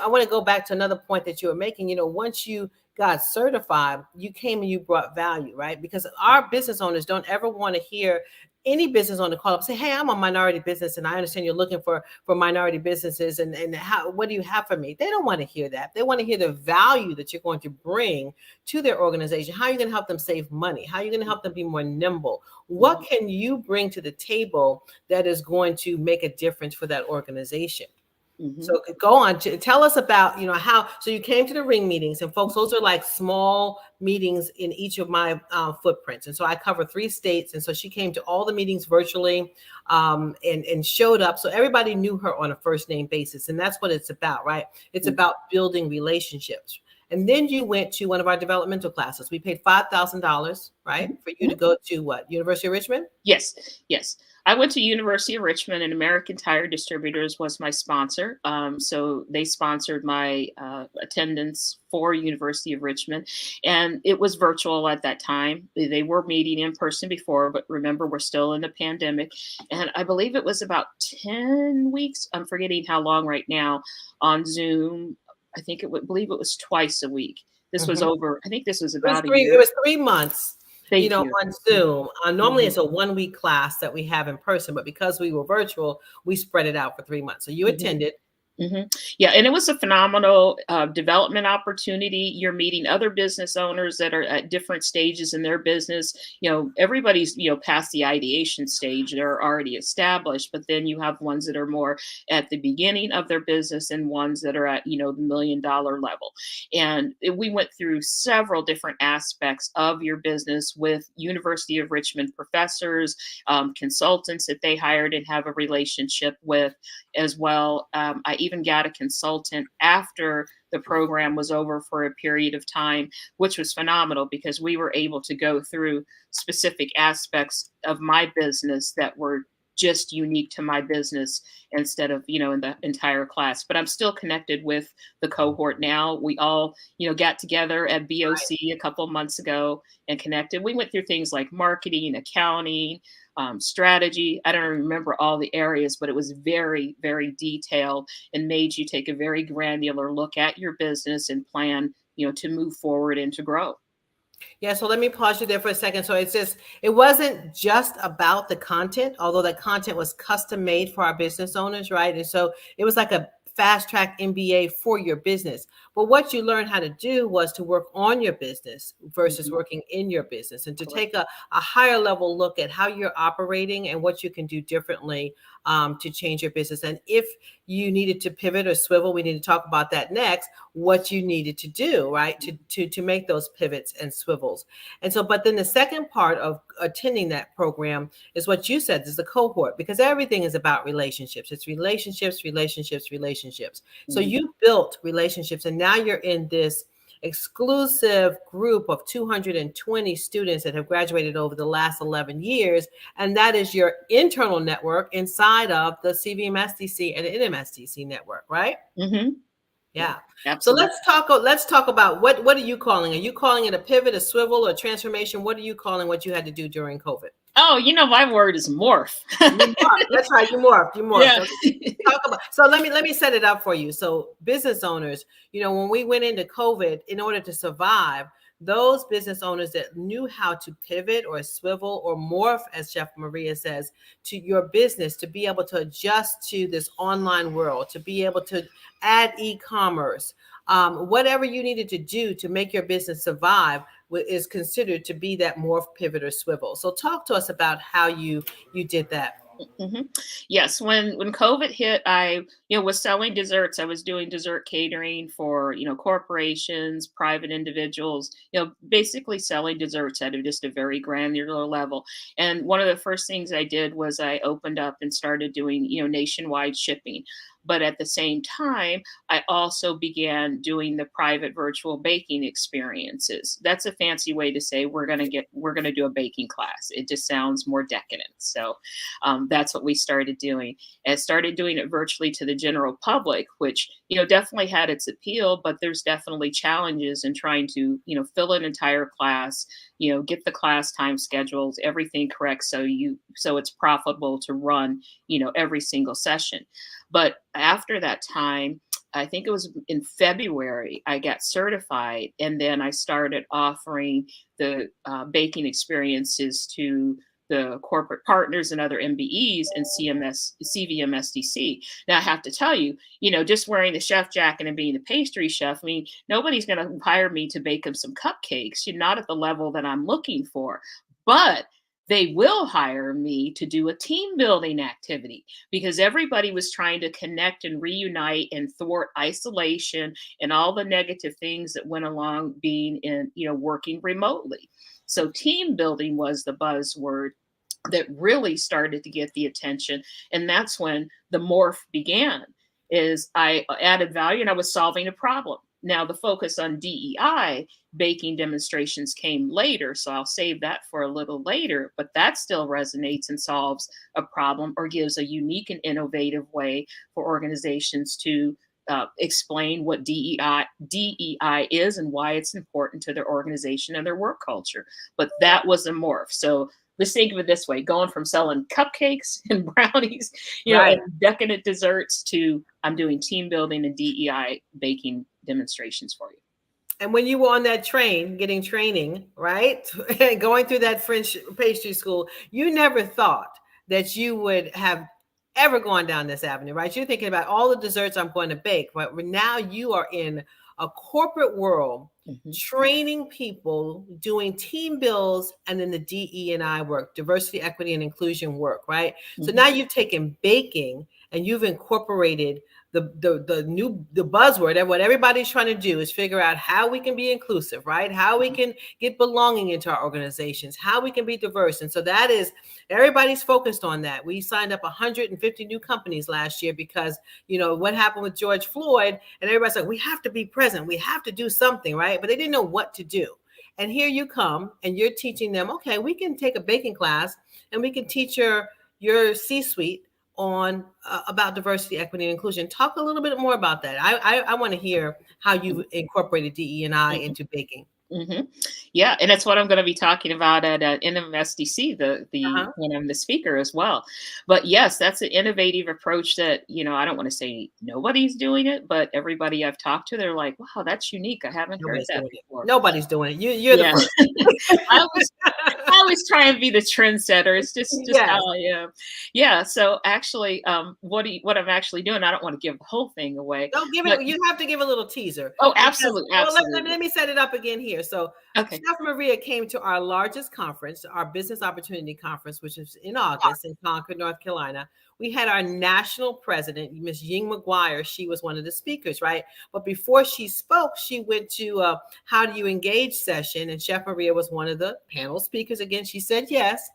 I want to go back to another point that you were making. You know, once you got certified, you came and you brought value, right? Because our business owners don't ever want to hear any business owner call up and say, hey, I'm a minority business and I understand you're looking for minority businesses and how, what do you have for me? They don't want to hear that. They want to hear the value that you're going to bring to their organization. How are you going to help them save money? How are you going to help them be more nimble? What can you bring to the table that is going to make a difference for that organization? So go on to tell us about, you know, how, so you came to the ring meetings, and folks, those are like small meetings in each of my footprints. And so I cover 3 states. And so she came to all the meetings virtually and showed up. So everybody knew her on a first name basis. And that's what it's about, right? It's about building relationships. And then you went to one of our developmental classes. We paid $5,000, right? For you to go to what? University of Richmond? Yes, yes. I went to University of Richmond, and American Tire Distributors was my sponsor. So they sponsored my attendance for University of Richmond, and it was virtual at that time. They were meeting in person before, but remember, we're still in the pandemic. And I believe it was about 10 weeks. I'm forgetting how long right now on Zoom. I think believe it was twice a week. This was over, I think this was about a year. It was 3 months. Thank you know, you. on Zoom. Normally it's a 1-week class that we have in person, but because we were virtual, we spread it out for 3 months. So you attended. Yeah, and it was a phenomenal development opportunity. You're meeting other business owners that are at different stages in their business. You know, everybody's, you know, past the ideation stage. They're already established, but then you have ones that are more at the beginning of their business and ones that are at, you know, the $1 million level. And we went through several different aspects of your business with University of Richmond professors, consultants that they hired and have a relationship with as well. I even got a consultant after the program was over for a period of time, which was phenomenal because we were able to go through specific aspects of my business that were just unique to my business instead of, you know, in the entire class. But I'm still connected with the cohort now. We all, you know, got together at BOC a couple months ago and connected. We went through things like marketing, accounting, strategy. I don't remember all the areas, but it was very, very detailed and made you take a very granular look at your business and plan, you know, to move forward and to grow. Yeah, so let me pause you there for a second. So it wasn't just about the content, although that content was custom made for our business owners, right? And so it was like a fast track MBA for your business. But what you learned how to do was to work on your business versus working in your business, and to take a higher level look at how you're operating and what you can do differently to change your business. And if you needed to pivot or swivel, we need to talk about that next, what you needed to do, right? To make those pivots and swivels. And so, but then the second part of attending that program is what you said, is the cohort, because everything is about relationships. It's relationships, relationships, relationships. So you built relationships, and now you're in this exclusive group of 220 students that have graduated over the last 11 years. And that is your internal network inside of the CVMSDC and NMSDC network, right? Yeah. Absolutely. So let's talk about what are you calling? Are you calling it a pivot, a swivel, or transformation? What are you calling what you had to do during COVID? Oh, you know, my word is morph. That's right. You morphed. Yeah. Okay. So let me set it up for you. So business owners, you know, when we went into COVID, in order to survive, those business owners that knew how to pivot or swivel or morph, as Chef Maria says, to your business, to be able to adjust to this online world, to be able to add e-commerce, whatever you needed to do to make your business survive is considered to be that morph, pivot, or swivel. So talk to us about how you did that. Yes, when COVID hit, I, you know, was selling desserts. I was doing dessert catering for, you know, corporations, private individuals, you know, basically selling desserts at just a very granular level. And one of the first things I did was I opened up and started doing, you know, nationwide shipping. But at the same time, I also began doing the private virtual baking experiences. That's a fancy way to say we're going to do a baking class. It just sounds more decadent. So that's what we started doing, and started doing it virtually to the general public, which, definitely had its appeal, but there's definitely challenges in trying to, fill an entire class, get the class time schedules, everything correct. So it's profitable to run, every single session. But after that time, I think it was in February, I got certified, and then I started offering the baking experiences to the corporate partners and other MBEs and CVMSDC. Now I have to tell you, just wearing the chef jacket and being the pastry chef, I mean, nobody's going to hire me to bake them some cupcakes. You're not at the level that I'm looking for, but they will hire me to do a team building activity, because everybody was trying to connect and reunite and thwart isolation and all the negative things that went along being in, working remotely. So team building was the buzzword that really started to get the attention. And that's when the morph began, is I added value and I was solving a problem. Now the focus on DEI baking demonstrations came later, so I'll save that for a little later, but that still resonates and solves a problem or gives a unique and innovative way for organizations to explain what DEI is and why it's important to their organization and their work culture. But that was a morph. So let's think of it this way: going from selling cupcakes and brownies, Right. and decadent desserts, to I'm doing team building and DEI baking demonstrations for you. And when you were on that train, getting training, right, going through that French pastry school, you never thought that you would have ever gone down this avenue, right? You're thinking about all the desserts I'm going to bake, but now you are in a corporate world, training people, doing team builds, and then the DE&I work, diversity, equity, and inclusion work, right? So now you've taken baking and you've incorporated the buzzword, and what everybody's trying to do is figure out how we can be inclusive, right? How we can get belonging into our organizations, how we can be diverse. And so that is, everybody's focused on that. We signed up 150 new companies last year because, what happened with George Floyd, and everybody's like, we have to be present. We have to do something, right? But they didn't know what to do. And here you come and you're teaching them, okay, we can take a baking class and we can teach your C-suite on about diversity, equity, and inclusion. Talk a little bit more about that. I want to hear how you incorporated DE&I into baking. Yeah, and that's what I'm going to be talking about at NMSDC, when I'm the speaker as well. But yes, that's an innovative approach that, I don't want to say nobody's doing it, but everybody I've talked to, they're like, wow, that's unique. I haven't heard that before. Nobody's doing it. You're the first. I always try and be the trendsetter. It's just how I am. Yeah. So actually, what I'm actually doing, I don't want to give the whole thing away. Don't give it. You have to give a little teaser. Oh, absolutely. Let me set it up again here. So Chef Maria came to our largest conference, our Business Opportunity Conference, which is in August in Concord, North Carolina. We had our national president, Ms. Ying McGuire. She was one of the speakers, right? But before she spoke, she went to How Do You Engage session, and Chef Maria was one of the panel speakers. Again, she said yes.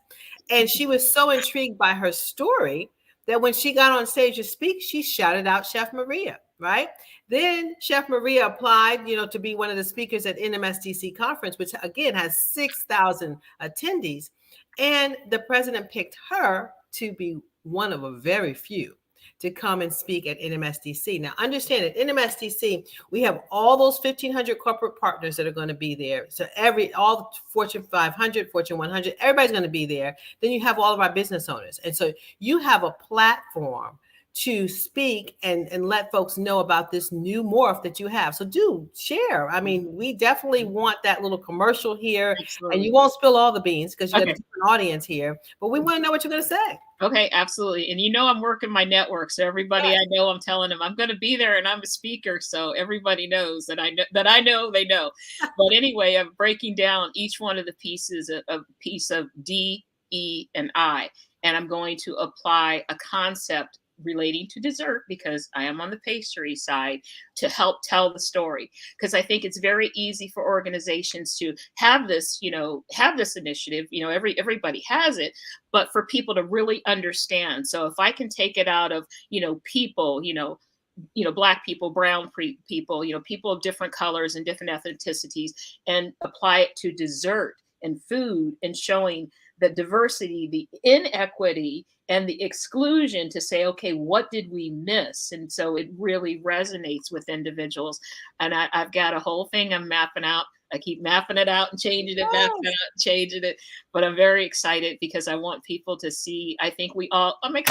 And she was so intrigued by her story that when she got on stage to speak, she shouted out Chef Maria, right? Then Chef Maria applied, to be one of the speakers at NMSDC conference, which again has 6,000 attendees. And the president picked her to be one of a very few to come and speak at NMSDC. Now, understand at NMSDC, we have all those 1,500 corporate partners that are going to be there. So all the Fortune 500, Fortune 100, everybody's going to be there. Then you have all of our business owners. And so you have a platform to speak and let folks know about this new morph that you have. So do share. I mean, we definitely want that little commercial here. Absolutely. And you won't spill all the beans because you have a different audience here, but we want to know what you're going to say. Okay, absolutely. And I'm working my network. So everybody I know, I'm telling them I'm going to be there and I'm a speaker. So everybody knows that I know they know. But anyway, I'm breaking down each one of the pieces, a piece of D, E, and I. And I'm going to apply a concept relating to dessert, because I am on the pastry side, to help tell the story. Because I think it's very easy for organizations to have this, have this initiative, everybody has it, but for people to really understand. So if I can take it out of, people, black people, brown people, people of different colors and different ethnicities, and apply it to dessert and food, and showing the diversity, the inequity, and the exclusion, to say, okay, what did we miss? And so it really resonates with individuals. And I've got a whole thing I'm mapping out. I keep mapping it out and changing it, mapping it out and changing it. But I'm very excited because I want people to see. I think we all, my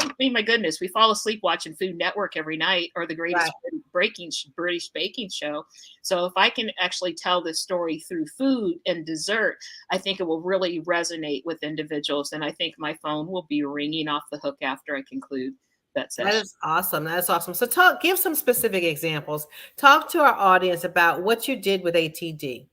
goodness, we fall asleep watching Food Network every night, or the greatest British baking show. So if I can actually tell this story through food and dessert, I think it will really resonate with individuals. And I think my phone will be ringing off the hook after I conclude that session. That is awesome. That's awesome. So give some specific examples. Talk to our audience about what you did with ATD.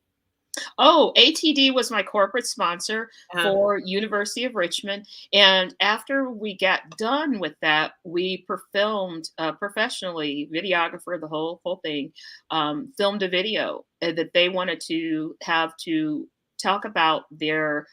Oh, ATD was my corporate sponsor for University of Richmond. And after we got done with that, we filmed professionally, videographer, the whole thing, filmed a video that they wanted to have to talk about their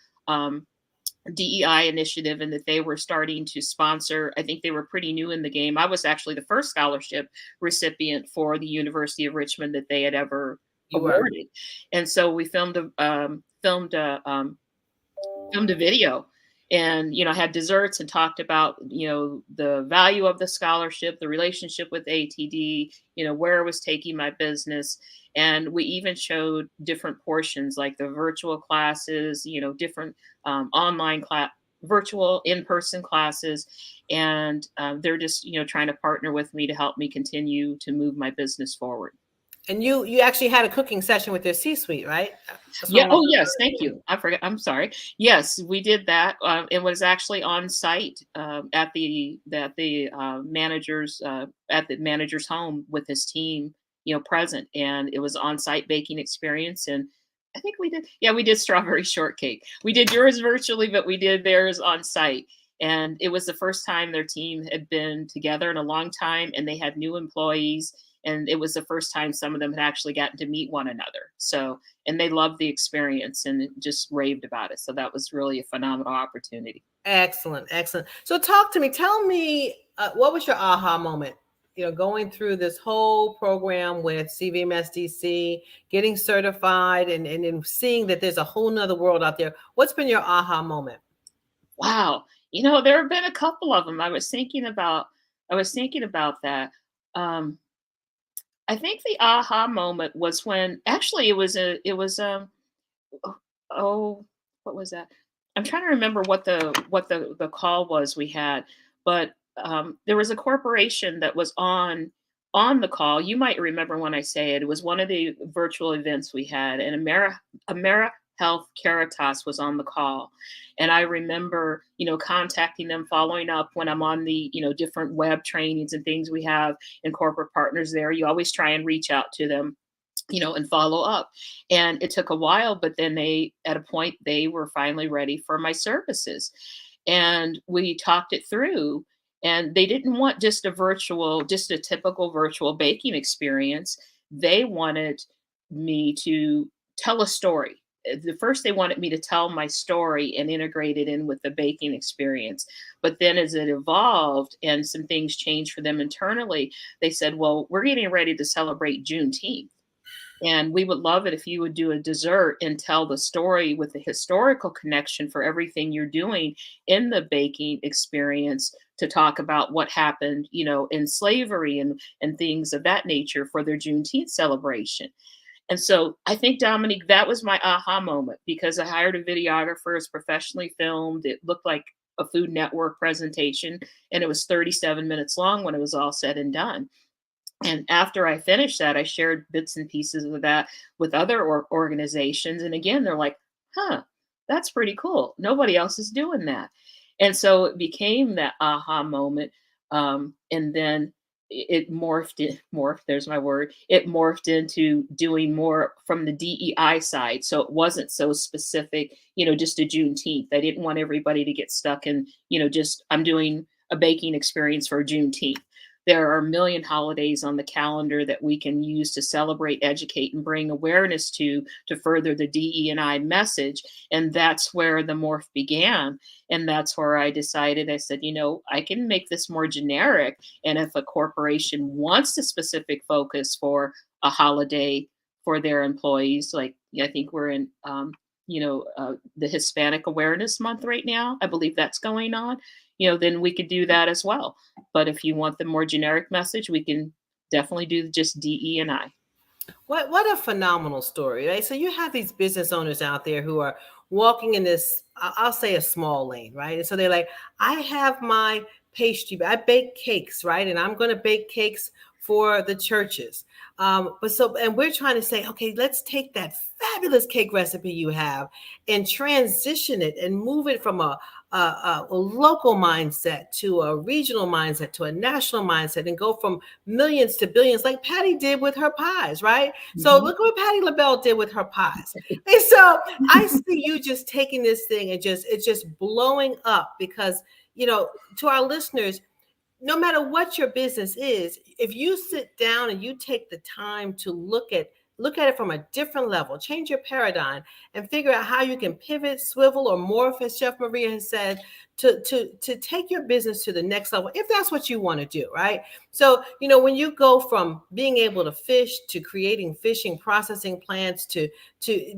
DEI initiative, and that they were starting to sponsor. I think they were pretty new in the game. I was actually the first scholarship recipient for the University of Richmond that they had ever awarded. And so we filmed a video, and had desserts, and talked about the value of the scholarship, the relationship with ATD, where I was taking my business. And we even showed different portions, like the virtual classes, different online class, virtual, in-person classes. And they're just trying to partner with me to help me continue to move my business forward. And you actually had a cooking session with their C-suite, right? Yeah. Oh, yes. Thank you. I forgot. I'm sorry. Yes, we did that. It was actually on site at the manager's home with his team, present, and it was on-site baking experience. And I think we did strawberry shortcake. We did yours virtually, but we did theirs on site. And it was the first time their team had been together in a long time, and they had new employees. And it was the first time some of them had actually gotten to meet one another. So, and they loved the experience and just raved about it. So that was really a phenomenal opportunity. Excellent. Excellent. So talk to me, tell me, what was your aha moment? Going through this whole program with CVMSDC, getting certified, and seeing that there's a whole nother world out there. What's been your aha moment? Wow. There have been a couple of them. I was thinking about that. I think the aha moment was when actually what was that? I'm trying to remember what the call was we had, but there was a corporation that was on the call. You might remember when I say it. It was one of the virtual events we had, and Amera Health Caritas was on the call. And I remember, contacting them, following up when I'm on the, different web trainings and things we have in corporate partners there. You always try and reach out to them, and follow up. And it took a while, but then at a point, they were finally ready for my services. And we talked it through, and they didn't want just a typical virtual baking experience. They wanted me to tell a story. First, they wanted me to tell my story and integrate it in with the baking experience. But then as it evolved and some things changed for them internally, they said, well, we're getting ready to celebrate Juneteenth. And we would love it if you would do a dessert and tell the story with the historical connection for everything you're doing in the baking experience, to talk about what happened, in slavery and things of that nature for their Juneteenth celebration. And so I think, Dominique, that was my aha moment, because I hired a videographer, it's professionally filmed. It looked like a Food Network presentation, and it was 37 minutes long when it was all said and done. And after I finished that, I shared bits and pieces of that with other organizations. And again, they're like, that's pretty cool. Nobody else is doing that. And so it became that aha moment. And then it there's my word. It morphed into doing more from the DEI side. So it wasn't so specific, just a Juneteenth. I didn't want everybody to get stuck in, just I'm doing a baking experience for Juneteenth. There are a million holidays on the calendar that we can use to celebrate, educate, and bring awareness to further the DE&I message. And that's where the morph began. And that's where I decided, I said, I can make this more generic. And if a corporation wants a specific focus for a holiday for their employees, like I think we're in, the Hispanic Awareness Month right now, I believe that's going on, then we could do that as well. But if you want the more generic message, we can definitely do just DE&I. What a phenomenal story, right? So you have these business owners out there who are walking in this, I'll say, a small lane, right? And so they're like, I have my pastry, I bake cakes, right? And I'm going to bake cakes for the churches. And we're trying to say, okay, let's take that fabulous cake recipe you have and transition it and move it from a local mindset to a regional mindset to a national mindset and go from millions to billions, like Patty did with her pies, right? So look what Patty LaBelle did with her pies. And so I see you just taking this thing and it's just blowing up because, to our listeners, no matter what your business is, if you sit down and you take the time to look at it from a different level, change your paradigm and figure out how you can pivot, swivel, or morph, as Chef Maria has said, to take your business to the next level, if that's what you want to do, right? So, when you go from being able to fish to creating fishing processing plants to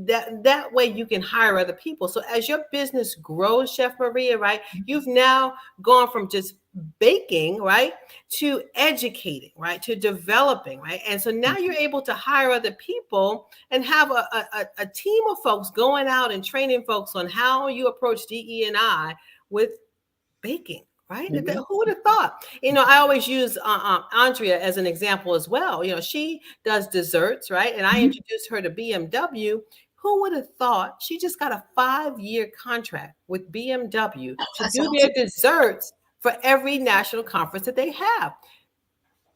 that way you can hire other people. So as your business grows, Chef Maria, right, you've now gone from just baking, right, to educating, right, to developing, right? And so now you're able to hire other people and have a team of folks going out and training folks on how you approach DE&I with baking, right? Who would have thought? I always use Andrea as an example as well. She does desserts, right? And I introduced her to BMW. Who would have thought she just got a 5-year contract with BMW to do their desserts for every national conference that they have?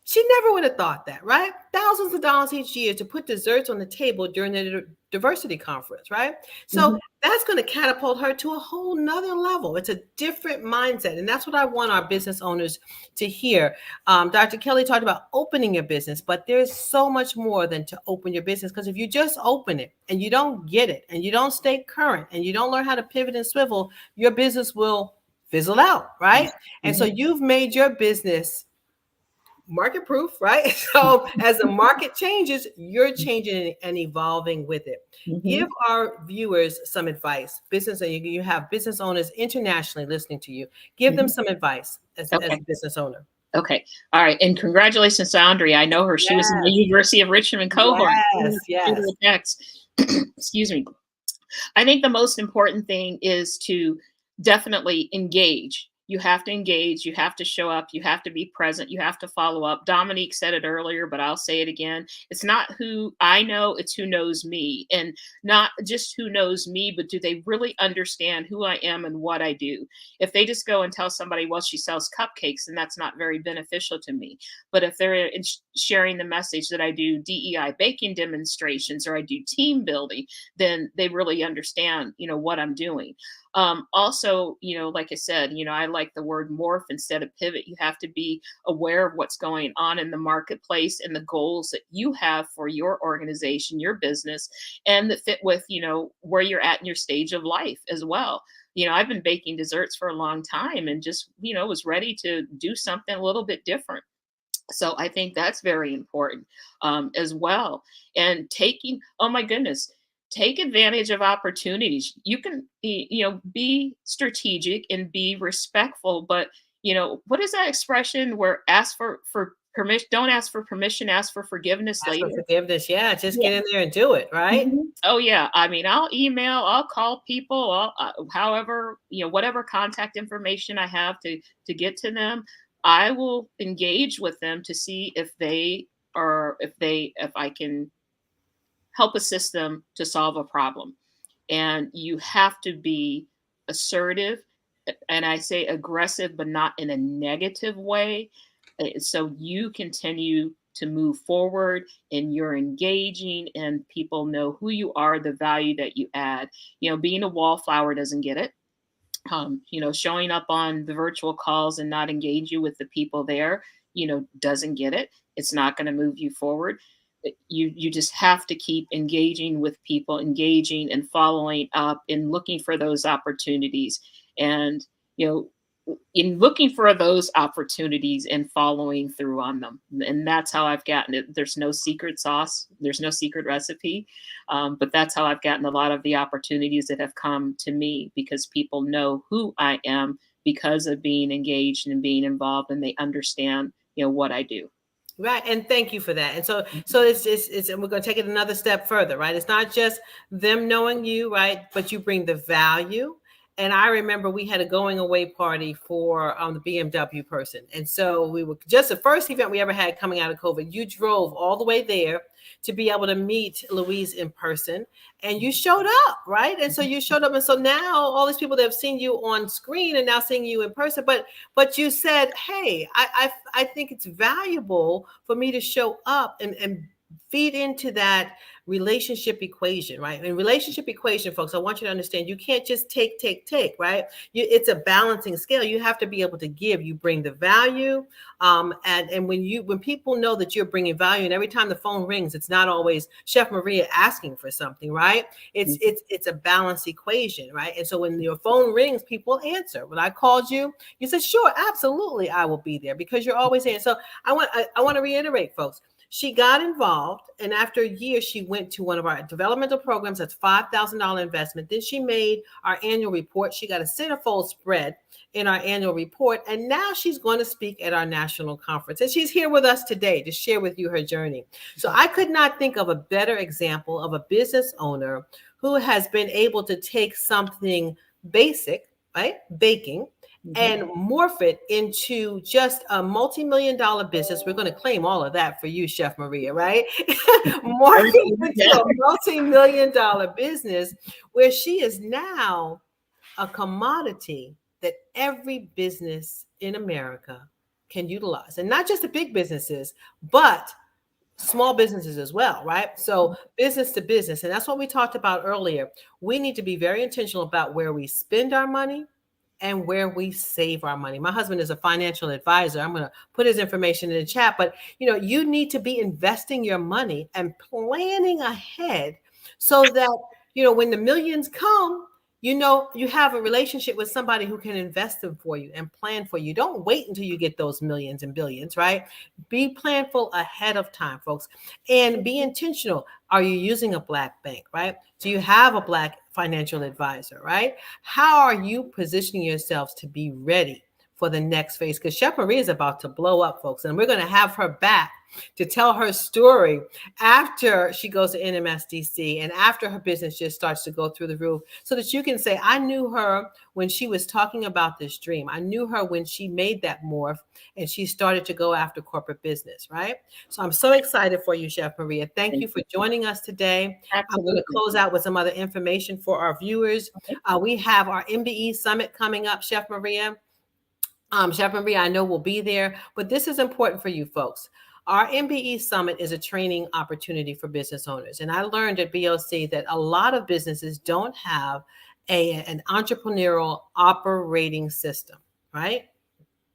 She never would have thought that, right? Thousands of dollars each year to put desserts on the table during the diversity conference, right? So that's going to catapult her to a whole nother level. It's a different mindset. And that's what I want our business owners to hear. Dr. Kelly talked about opening your business, but there's so much more than to open your business. Because if you just open it and you don't get it and you don't stay current and you don't learn how to pivot and swivel, your business will fizzle out, right? And so you've made your business market proof, right? So as the market changes, you're changing and evolving with it. Give our viewers some advice. You have business owners internationally listening to you. Give them some advice as a business owner. Okay. All right. And congratulations to Andrea. I know her. She was in the University of Richmond cohort. Yes. Excuse me. I think the most important thing is to definitely engage. You have to engage. You have to show up. You have to be present. You have to follow up. Dominique said it earlier, but I'll say it again. It's not who I know, it's who knows me. And not just who knows me, but do they really understand who I am and what I do? If they just go and tell somebody, well, she sells cupcakes, then that's not very beneficial to me. But if they're sharing the message that I do DEI baking demonstrations or I do team building, then they really understand, what I'm doing. Also, like I said, I like the word morph instead of pivot. You have to be aware of what's going on in the marketplace and the goals that you have for your organization, your business, and that fit with, where you're at in your stage of life as well. I've been baking desserts for a long time and just, was ready to do something a little bit different. So I think that's very important as well. And oh my goodness, take advantage of opportunities. You can, be strategic and be respectful, but, what is that expression where ask for permission, don't ask for permission, ask for forgiveness later. Ask for forgiveness. Yeah. Just get in there and do it. Right. Oh yeah. I mean, I'll email, I'll call people, however, whatever contact information I have to get to them, I will engage with them to see if I can help assist them to solve a problem. And you have to be assertive, and I say aggressive, but not in a negative way. So you continue to move forward and you're engaging and people know who you are, the value that you add. Being a wallflower doesn't get it. Showing up on the virtual calls and not engaging with the people there, doesn't get it. It's not going to move you forward. You just have to keep engaging with people, engaging and following up and looking for those opportunities. And, in looking for those opportunities and following through on them. And that's how I've gotten it. There's no secret sauce. There's no secret recipe. But that's how I've gotten a lot of the opportunities that have come to me, because people know who I am because of being engaged and being involved, and they understand, what I do. Right. And thank you for that. And so it's and we're going to take it another step further, right? It's not just them knowing you, right? But you bring the value. And I remember we had a going away party for the BMW person. And so we were just the first event we ever had coming out of COVID. You drove all the way there to be able to meet Louise in person, and you showed up, right? And so you showed up. And so now all these people that have seen you on screen and now seeing you in person, but you said, hey, I think it's valuable for me to show up and feed into that relationship equation, right? And relationship equation, folks, I want you to understand, you can't just take, right? It's a balancing scale. You have to be able to give. You bring the value, and when people know that you're bringing value, and every time the phone rings, it's not always Chef Maria asking for something, right? It's a balanced equation, right? And so when your phone rings, people answer. When I called you, you said, sure, absolutely, I will be there, because you're always in. So I want to reiterate, folks. She got involved, and after a year, she went to one of our developmental programs. That's $5,000 investment. Then she made our annual report. She got a centerfold spread in our annual report, and now she's going to speak at our national conference. And she's here with us today to share with you her journey. So I could not think of a better example of a business owner who has been able to take something basic, right, baking, and morph it into just a multi-million-dollar business. We're going to claim all of that for you, Chef Maria, right? Morph it into a multi-million-dollar business where she is now a commodity that every business in America can utilize. And not just the big businesses, but small businesses as well, right? So business to business. And that's what we talked about earlier. We need to be very intentional about where we spend our money and where we save our money. My husband is a financial advisor. I'm going to put his information in the chat, but you need to be investing your money and planning ahead so that, when the millions come, you have a relationship with somebody who can invest them for you and plan for you. Don't wait until you get those millions and billions, right? Be planful ahead of time, folks, and be intentional. Are you using a Black bank, right? Do you have a Black financial advisor, right? How are you positioning yourselves to be ready for the next phase? Because Chef Maria is about to blow up, folks, and we're going to have her back to tell her story after she goes to NMSDC and after her business just starts to go through the roof, so that you can say, I knew her when she was talking about this dream. I knew her when she made that morph and she started to go after corporate business, right? So I'm so excited for you, Chef Maria. Thank you for joining us today. Absolutely. I'm going to close out with some other information for our viewers. We have our MBE Summit coming up, Chef Maria. Chef Maria, I know will be there, but this is important for you folks. Our MBE Summit is a training opportunity for business owners. And I learned at BOC that a lot of businesses don't have an entrepreneurial operating system, right?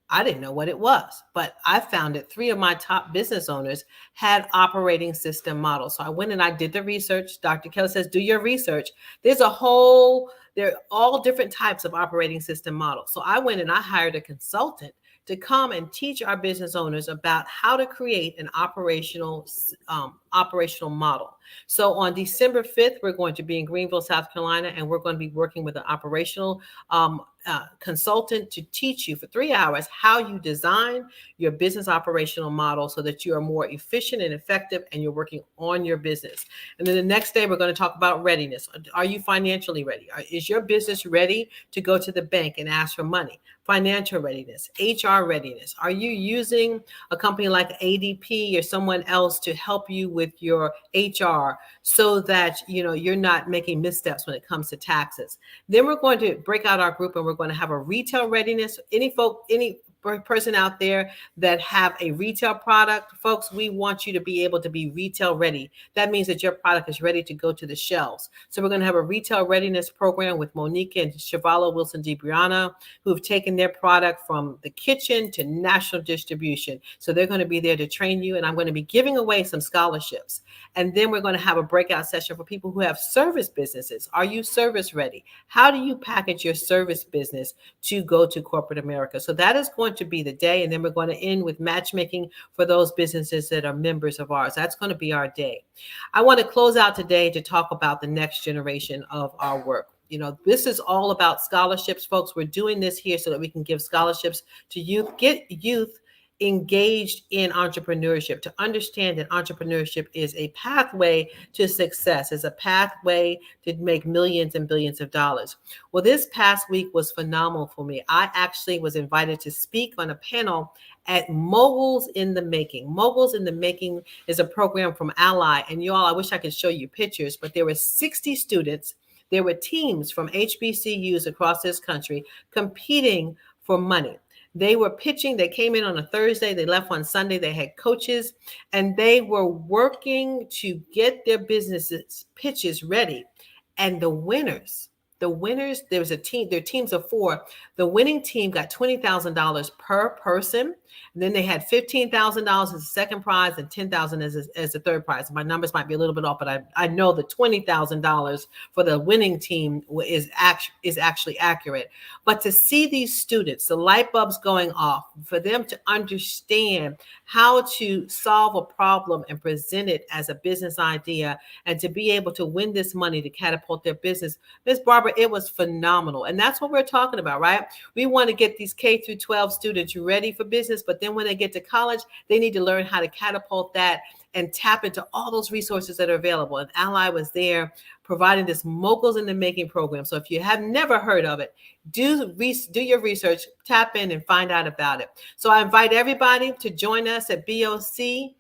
I didn't know what it was, but I found that 3 of my top business owners had operating system models. So I went and I did the research. Dr. Kelly says, do your research. There are all different types of operating system models. So I went and I hired a consultant to come and teach our business owners about how to create an operational model. So on December 5th, we're going to be in Greenville, South Carolina, and we're going to be working with an operational consultant to teach you for 3 hours how you design your business operational model so that you are more efficient and effective and you're working on your business. And then the next day, we're going to talk about readiness. Are you financially ready? Is your business ready to go to the bank and ask for money? Financial readiness, HR readiness. Are you using a company like ADP or someone else to help you with your HR so that you're not making missteps when it comes to taxes? Then we're going to break out our group and we're going to have a retail readiness. Any person out there that have a retail product, folks, we want you to be able to be retail ready. That means that your product is ready to go to the shelves. So we're going to have a retail readiness program with Monique and Chevalo Wilson DiBriana, who have taken their product from the kitchen to national distribution. So they're going to be there to train you, and I'm going to be giving away some scholarships. And then we're going to have a breakout session for people who have service businesses. Are you service ready? How do you package your service business to go to corporate America? So that is going to be the day. And then we're going to end with matchmaking for those businesses that are members of ours. That's going to be our day. I want to close out today to talk about the next generation of our work. You know, this is all about scholarships, folks. We're doing this here so that we can give scholarships to youth, get youth engaged in entrepreneurship, to understand that entrepreneurship is a pathway to success, is a pathway to make millions and billions of dollars. Well, this past week was phenomenal for me. I actually was invited to speak on a panel at Moguls in the Making. Moguls in the Making is a program from Ally. And y'all, I wish I could show you pictures, but there were 60 students. There were teams from HBCUs across this country competing for money. They were pitching. They came in on a Thursday. They left on Sunday. They had coaches, and they were working to get their businesses pitches ready. And the winners, there was a team, their teams of 4. The winning team got $20,000 per person. And then they had $15,000 as a second prize and $10,000 as a third prize. My numbers might be a little bit off, but I know the $20,000 for the winning team is actually accurate. But to see these students, the light bulbs going off, for them to understand how to solve a problem and present it as a business idea, and to be able to win this money to catapult their business, Ms. Barbara, it was phenomenal. And that's what we're talking about, right? We want to get these K through 12 students ready for business, but then when they get to college, they need to learn how to catapult that and tap into all those resources that are available. And Ally was there providing this Moguls in the Making program. So if you have never heard of it, do your research, tap in and find out about it. So I invite everybody to join us at MBE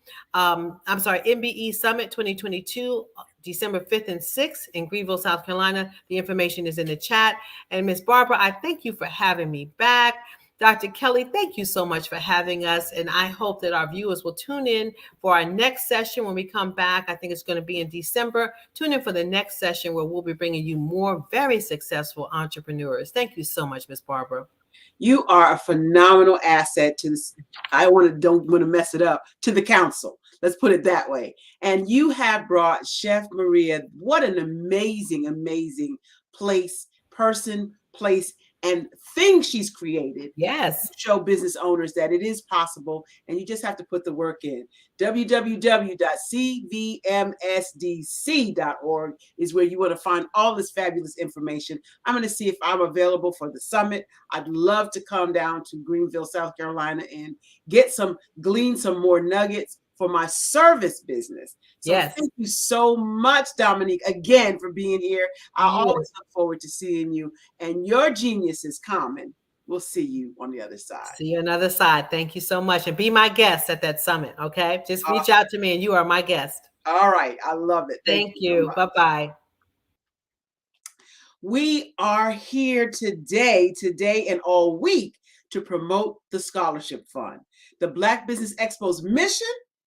Summit 2022, December 5th and 6th in Greenville, South Carolina. The information is in the chat. And Ms. Barbara, I thank you for having me back. Dr. Kelly, thank you so much for having us. And I hope that our viewers will tune in for our next session when we come back. I think it's going to be in December. Tune in for the next session where we'll be bringing you more very successful entrepreneurs. Thank you so much, Ms. Barbara. You are a phenomenal asset to this. Don't want to mess it up, to the council. Let's put it that way. And you have brought Chef Maria. What an amazing, amazing person, and thing she's created. Yes. To show business owners that it is possible, and you just have to put the work in. www.cvmsdc.org is where you want to find all this fabulous information. I'm going to see if I'm available for the summit. I'd love to come down to Greenville, South Carolina, and glean some more nuggets for my service business. So yes. Thank you so much, Dominique, again, for being here. I always look forward to seeing you, and your genius is common. We'll see you on the other side. See you on the other side. Thank you so much. And be my guest at that summit, okay? Just reach out to me and you are my guest. All right. I love it. Thank you. So bye-bye. We are here today and all week to promote the Scholarship Fund. The Black Business Expo's mission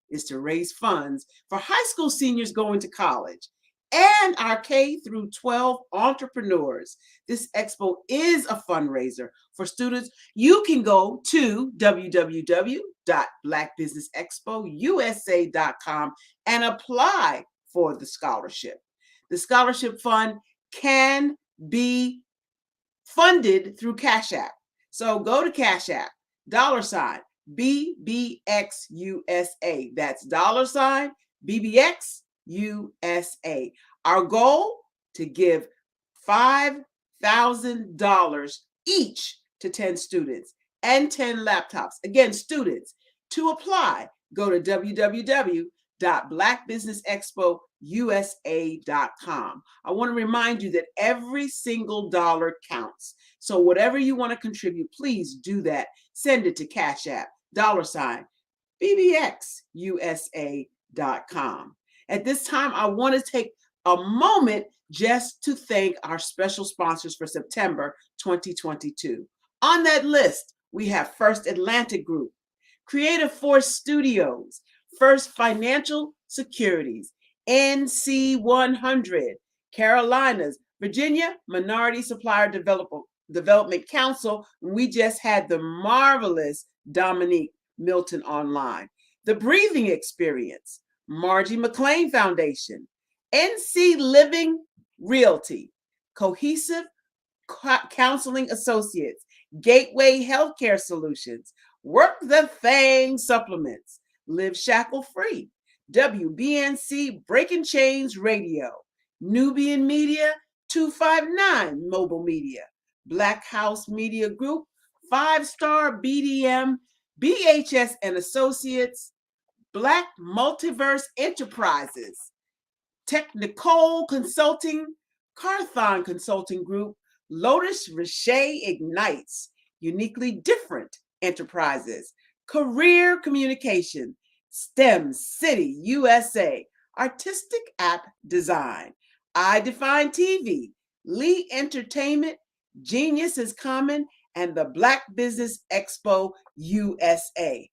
is to raise funds for high school seniors going to college and our K through 12 entrepreneurs. This expo is a fundraiser for students. You can go to www.blackbusinessexpousa.com and apply for the scholarship. The scholarship fund can be funded through Cash App. So go to Cash App, $BBXUSA. That's $BBXUSA. Our goal, to give $5,000 each to 10 students and 10 laptops. Again, students, to apply, go to www.blackbusinessexpousa.com. I want to remind you that every single dollar counts. So whatever you want to contribute, please do that. Send it to Cash App, $BBXUSA.com. At this time, I want to take a moment just to thank our special sponsors for September 2022. On that list We have First Atlantic Group, Creative Force Studios, First Financial Securities, NC100, Carolinas, Virginia Minority Supplier Development Council. We just had the marvelous Dominique Milton online. The Breathing Experience, Margie McLean Foundation, NC Living Realty, Cohesive Counseling Associates, Gateway Healthcare Solutions, Work the Thing Supplements, Live Shackle Free, WBNC Breaking Chains Radio, Nubian Media, 259 Mobile Media, Black House Media Group, 5-Star BDM, BHS and Associates, Black Multiverse Enterprises, Technicole Consulting, Carthon Consulting Group, Lotus Riche Ignites, Uniquely Different Enterprises, Career Communication, STEM City USA, Artistic App Design, I Define TV, Lee Entertainment, Genius is Common, and the Black Business Expo USA.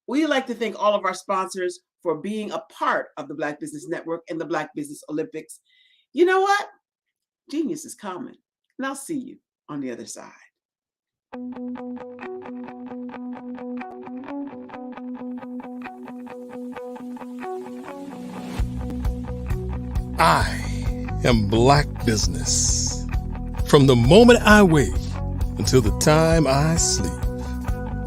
We'd like to thank all of our sponsors for being a part of the Black Business Network and the Black Business Olympics. You know what? Genius is common. And I'll see you on the other side. I am Black business. From the moment I wake until the time I sleep.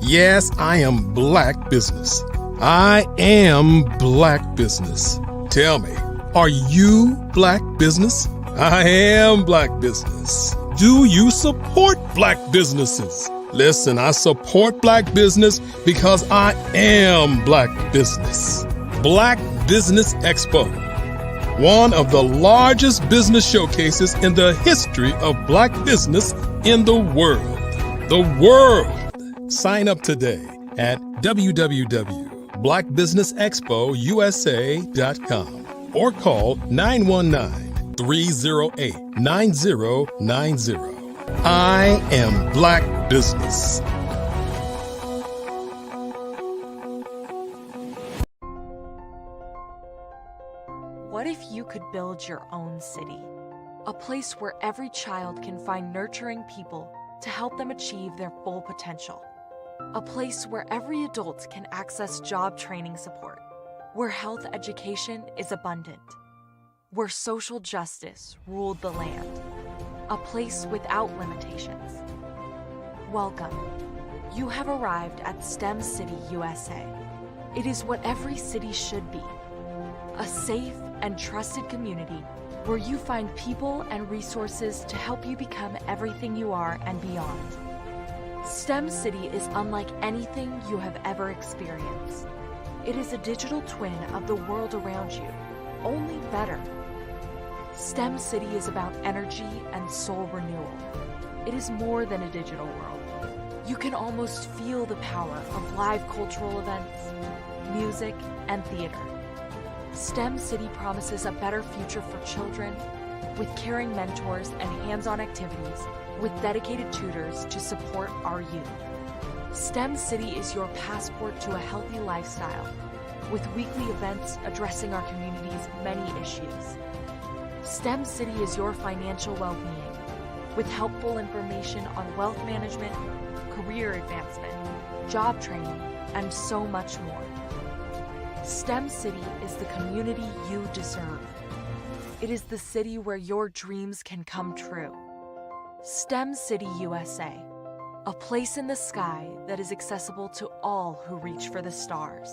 Yes, I am Black business. I am Black business. Tell me, are you Black business? I am Black business. Do you support Black businesses? Listen, I support Black business because I am Black business. Black Business Expo, one of the largest business showcases in the history of Black business in the world. The world. Sign up today at www.blackbusinessexpousa.com or call 919-308-9090. I am Black business. What if you could build your own city? A place where every child can find nurturing people to help them achieve their full potential. A place where every adult can access job training support, where health education is abundant, where social justice ruled the land. A place without limitations. Welcome. You have arrived at STEM City USA. It is what every city should be. A safe and trusted community where you find people and resources to help you become everything you are and beyond. STEM City is unlike anything you have ever experienced. It is a digital twin of the world around you, only better. STEM City is about energy and soul renewal. It is more than a digital world. You can almost feel the power of live cultural events, music, and theater. STEM City promises a better future for children with caring mentors and hands-on activities with dedicated tutors to support our youth. STEM City is your passport to a healthy lifestyle with weekly events addressing our community's many issues. STEM City is your financial well-being with helpful information on wealth management, career advancement, job training, and so much more. STEM City is the community you deserve. It is the city where your dreams can come true. STEM City USA, a place in the sky that is accessible to all who reach for the stars.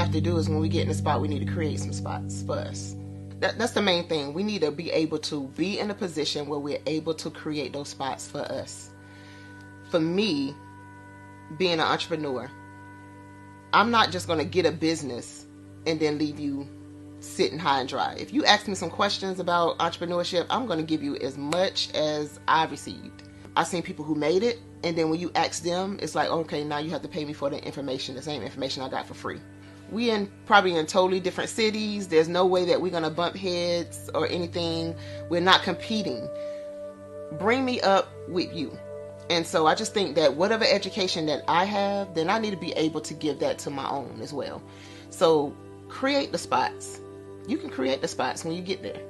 have to do is when we get in the spot, we need to create some spots for us. That's the main thing. We need to be able to be in a position where we're able to create those spots for us. For me, being an entrepreneur, I'm not just going to get a business and then leave you sitting high and dry. If you ask me some questions about entrepreneurship, I'm going to give you as much as I received. I've seen people who made it, and then when you ask them, it's like, okay, now you have to pay me for the information, the same information I got for free. We probably in totally different cities. There's no way that we're going to bump heads or anything. We're not competing. Bring me up with you. And so I just think that whatever education that I have, then I need to be able to give that to my own as well. So create the spots. You can create the spots when you get there.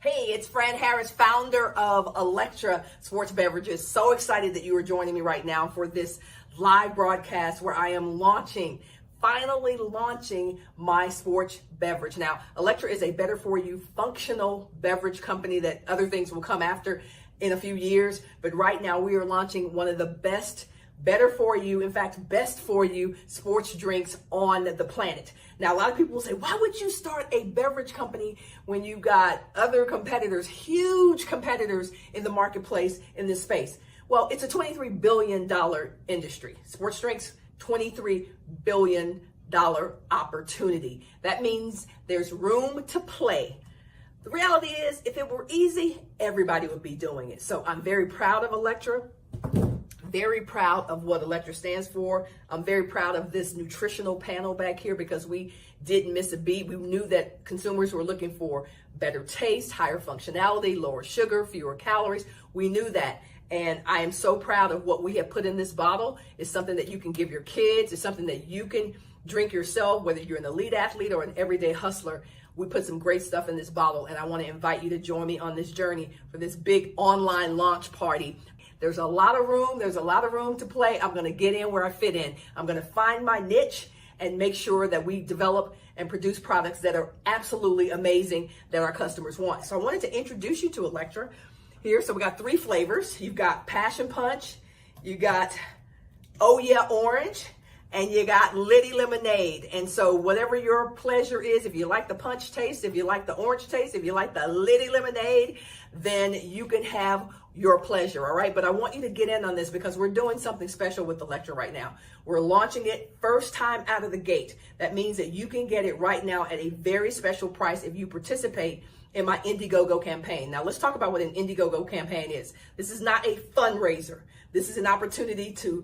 Hey, it's Fran Harris, founder of Electra Sports Beverages. So excited that you are joining me right now for this live broadcast where I am finally launching my sports beverage. Now, Electra is a better for you functional beverage company that other things will come after in a few years. But right now we are launching one of the better for you, in fact, best for you sports drinks on the planet. Now, a lot of people will say, why would you start a beverage company when you got other competitors, huge competitors in the marketplace in this space? Well, it's a $23 billion industry. Sports drinks, $23 billion opportunity. That means there's room to play. The reality is, if it were easy, everybody would be doing it. So I'm very proud of Electra. Very proud of what Electra stands for. I'm very proud of this nutritional panel back here because we didn't miss a beat. We knew that consumers were looking for better taste, higher functionality, lower sugar, fewer calories. We knew that. And I am so proud of what we have put in this bottle. It's something that you can give your kids. It's something that you can drink yourself, whether you're an elite athlete or an everyday hustler. We put some great stuff in this bottle, and I want to invite you to join me on this journey for this big online launch party. There's a lot of room. There's a lot of room to play. I'm going to get in where I fit in. I'm going to find my niche and make sure that we develop and produce products that are absolutely amazing that our customers want. So I wanted to introduce you to Electra here. So we got 3 flavors. You've got Passion Punch, you got Oh Yeah Orange, and you got Liddy Lemonade. And so whatever your pleasure is, if you like the punch taste, if you like the orange taste, if you like the Liddy Lemonade, then you can have your pleasure, all right? But I want you to get in on this because we're doing something special with Electra right now. We're launching it first time out of the gate. That means that you can get it right now at a very special price if you participate in my Indiegogo campaign. Now let's talk about what an Indiegogo campaign is. This is not a fundraiser. This is an opportunity to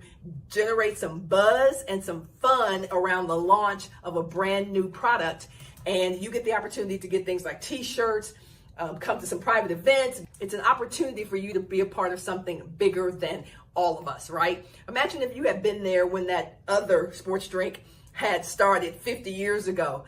generate some buzz and some fun around the launch of a brand new product. And you get the opportunity to get things like t-shirts, come to some private events. It's an opportunity for you to be a part of something bigger than all of us, right? Imagine if you had been there when that other sports drink had started 50 years ago.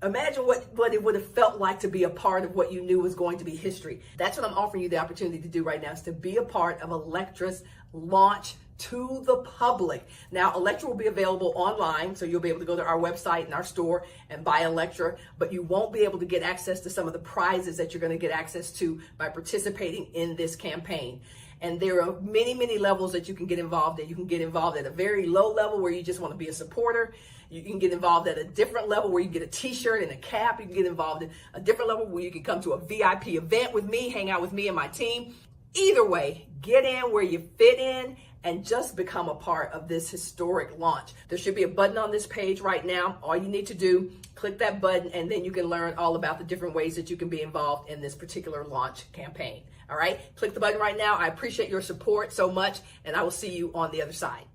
Imagine what it would have felt like to be a part of what you knew was going to be history. That's what I'm offering you the opportunity to do right now, is to be a part of Electra's launch to the public. Now, Electra will be available online, so you'll be able to go to our website and our store and buy Electra, but you won't be able to get access to some of the prizes that you're going to get access to by participating in this campaign. And there are many, many levels that you can get involved in. You can get involved at a very low level where you just want to be a supporter. You can get involved at a different level where you get a t-shirt and a cap. You can get involved in a different level where you can come to a VIP event with me, hang out with me and my team. Either way, get in where you fit in and just become a part of this historic launch. There should be a button on this page right now. All you need to do, click that button, and then you can learn all about the different ways that you can be involved in this particular launch campaign. All right, click the button right now. I appreciate your support so much, and I will see you on the other side.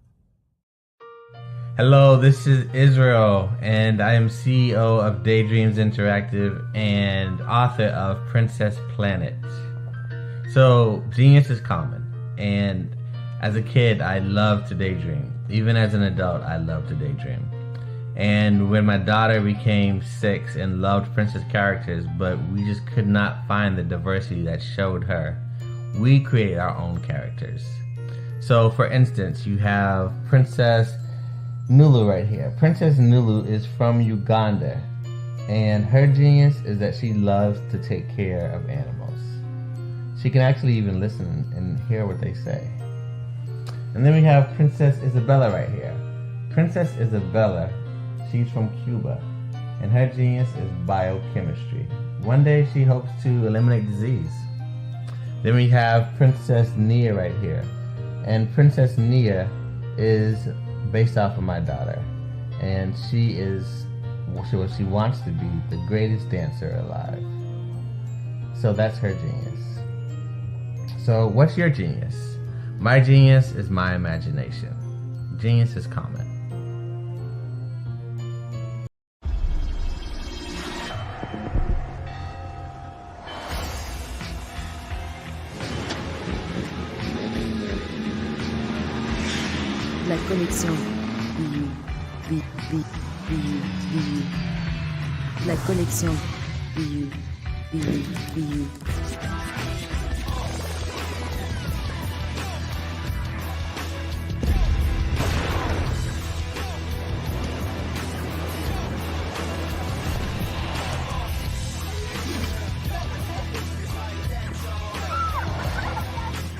Hello, this is Israel, and I am CEO of Daydreams Interactive and author of Princess Planet. So, genius is common, and as a kid, I loved to daydream. Even as an adult, I love to daydream. And when my daughter became 6 and loved princess characters, but we just could not find the diversity that showed her, we created our own characters. So, for instance, you have Princess Nulu right here. Princess Nulu is from Uganda, and her genius is that she loves to take care of animals. She can actually even listen and hear what they say. And then we have Princess Isabella right here. Princess Isabella, she's from Cuba, and her genius is biochemistry. One day she hopes to eliminate disease. Then we have Princess Nia right here. And Princess Nia is based off of my daughter. And she is what she wants to be, the greatest dancer alive. So that's her genius. So what's your genius? My genius is my imagination. Genius is common. La connexion. La connexion.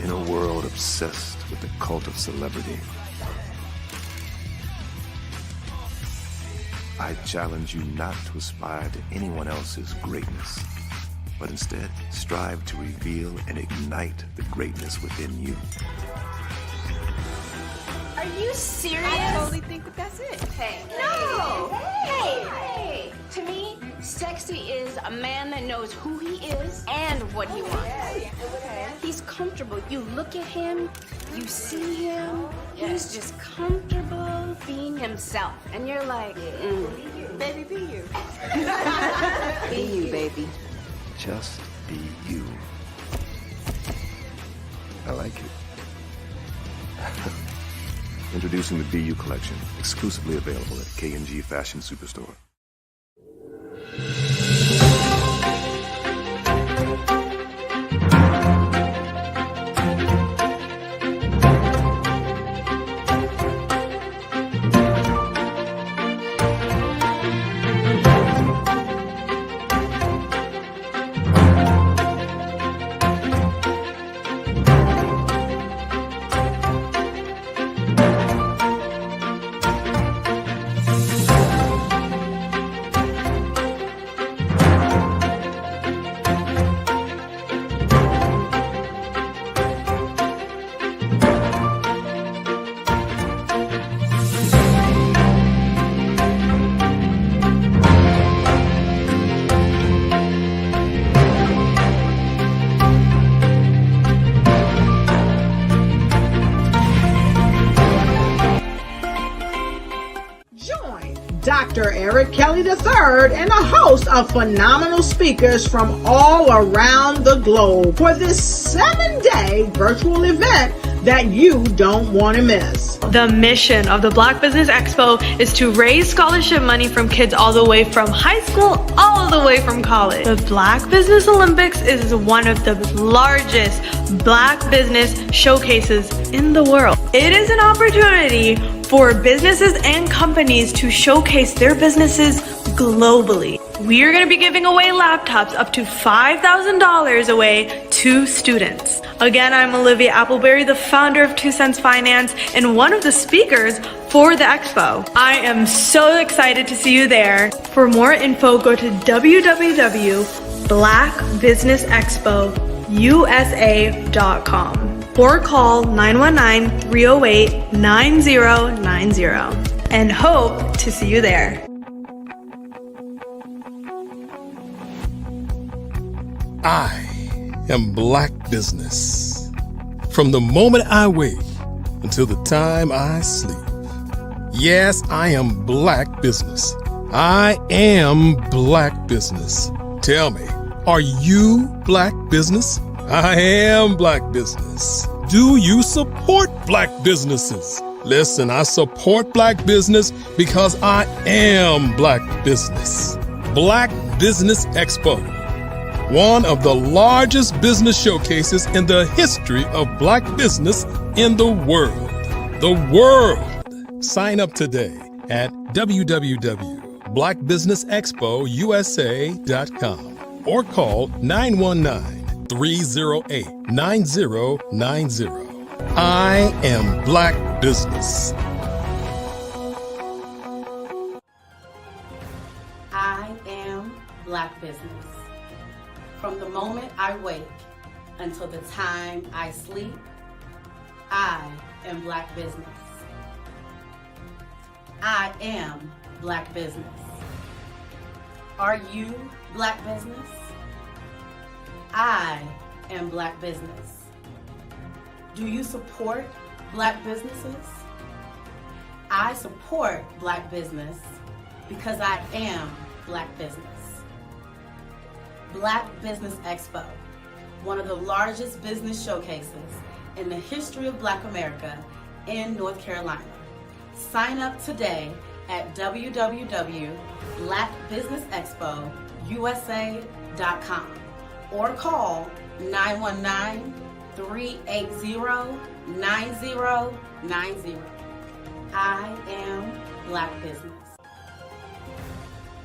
In a world obsessed with the cult of celebrity, I challenge you not to aspire to anyone else's greatness, but instead strive to reveal and ignite the greatness within you. Are you serious? I totally think that that's it. Hey. No! Hey! To me, sexy is a man that knows who he is and what he wants. He's comfortable. You look at him, you see him, he's just comfortable being himself. And you're like, Baby, be you. be you, baby. Just be you. I like it. Introducing the Be You collection, exclusively available at K&G Fashion Superstore. Dr. Eric Kelly III and a host of phenomenal speakers from all around the globe for this 7-day virtual event that you don't want to miss. The mission of the Black Business Expo is to raise scholarship money from kids all the way from high school, all the way from college. The Black Business Olympics is one of the largest Black business showcases in the world. It is an opportunity for businesses and companies to showcase their businesses globally. We are going to be giving away laptops up to $5,000 away to students. Again, I'm Olivia Appleberry, the founder of 2 Cents Finance and one of the speakers for the expo. I am so excited to see you there. For more info, go to www.blackbusinessexpousa.com or call 919-308-9090 and hope to see you there. I am Black business. From the moment I wake until the time I sleep. Yes, I am Black business. I am Black business. Tell me, are you Black business? I am Black business. Do you support Black businesses? Listen, I support Black business because I am Black business. Black Business Expo, one of the largest business showcases in the history of Black business in the world. The world. Sign up today at www.blackbusinessexpousa.com or call 919 308 9090. I am Black Business. I am Black business. From the moment I wake until the time I sleep, I am Black business. I am Black business. Are you Black business? I am Black business. Do you support Black businesses? I support Black business because I am Black business. Black Business Expo, one of the largest business showcases in the history of Black America in North Carolina. Sign up today at www.blackbusinessexpousa.com or call 919-380-9090. I am Black business.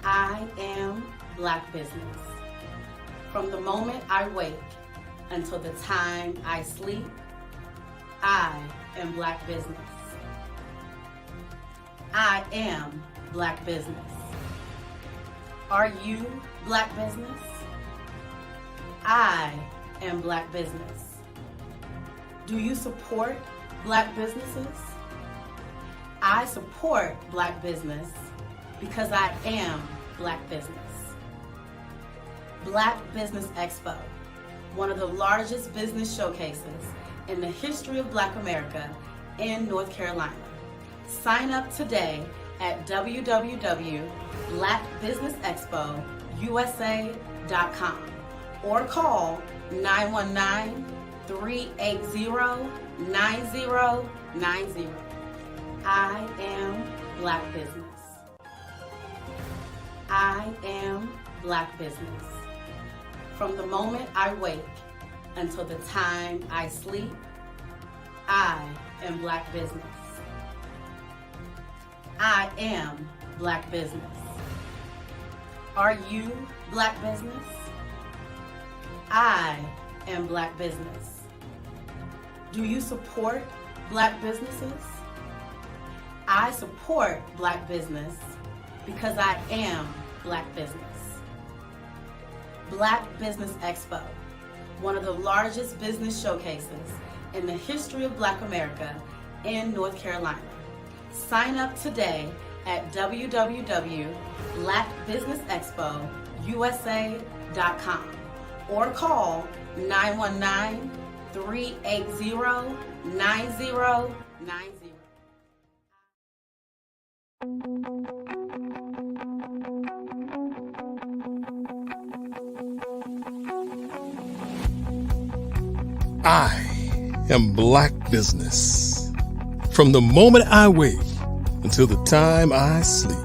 I am Black business. From the moment I wake until the time I sleep, I am Black business. I am Black business. Are you Black business? I am Black business. Do you support Black businesses? I support Black business because I am Black business. Black Business Expo, one of the largest business showcases in the history of Black America in North Carolina. Sign up today at www.blackbusinessexpousa.com or call 919-380-9090. I am Black business. I am Black business. From the moment I wake until the time I sleep, I am Black business. I am Black business. Are you Black business? I am Black business. Do you support Black businesses? I support Black business because I am Black business. Black Business Expo, one of the largest business showcases in the history of Black America in North Carolina. Sign up today at www.blackbusinessexpousa.com or call 919-380-9090. I am Black business. From the moment I wake until the time I sleep.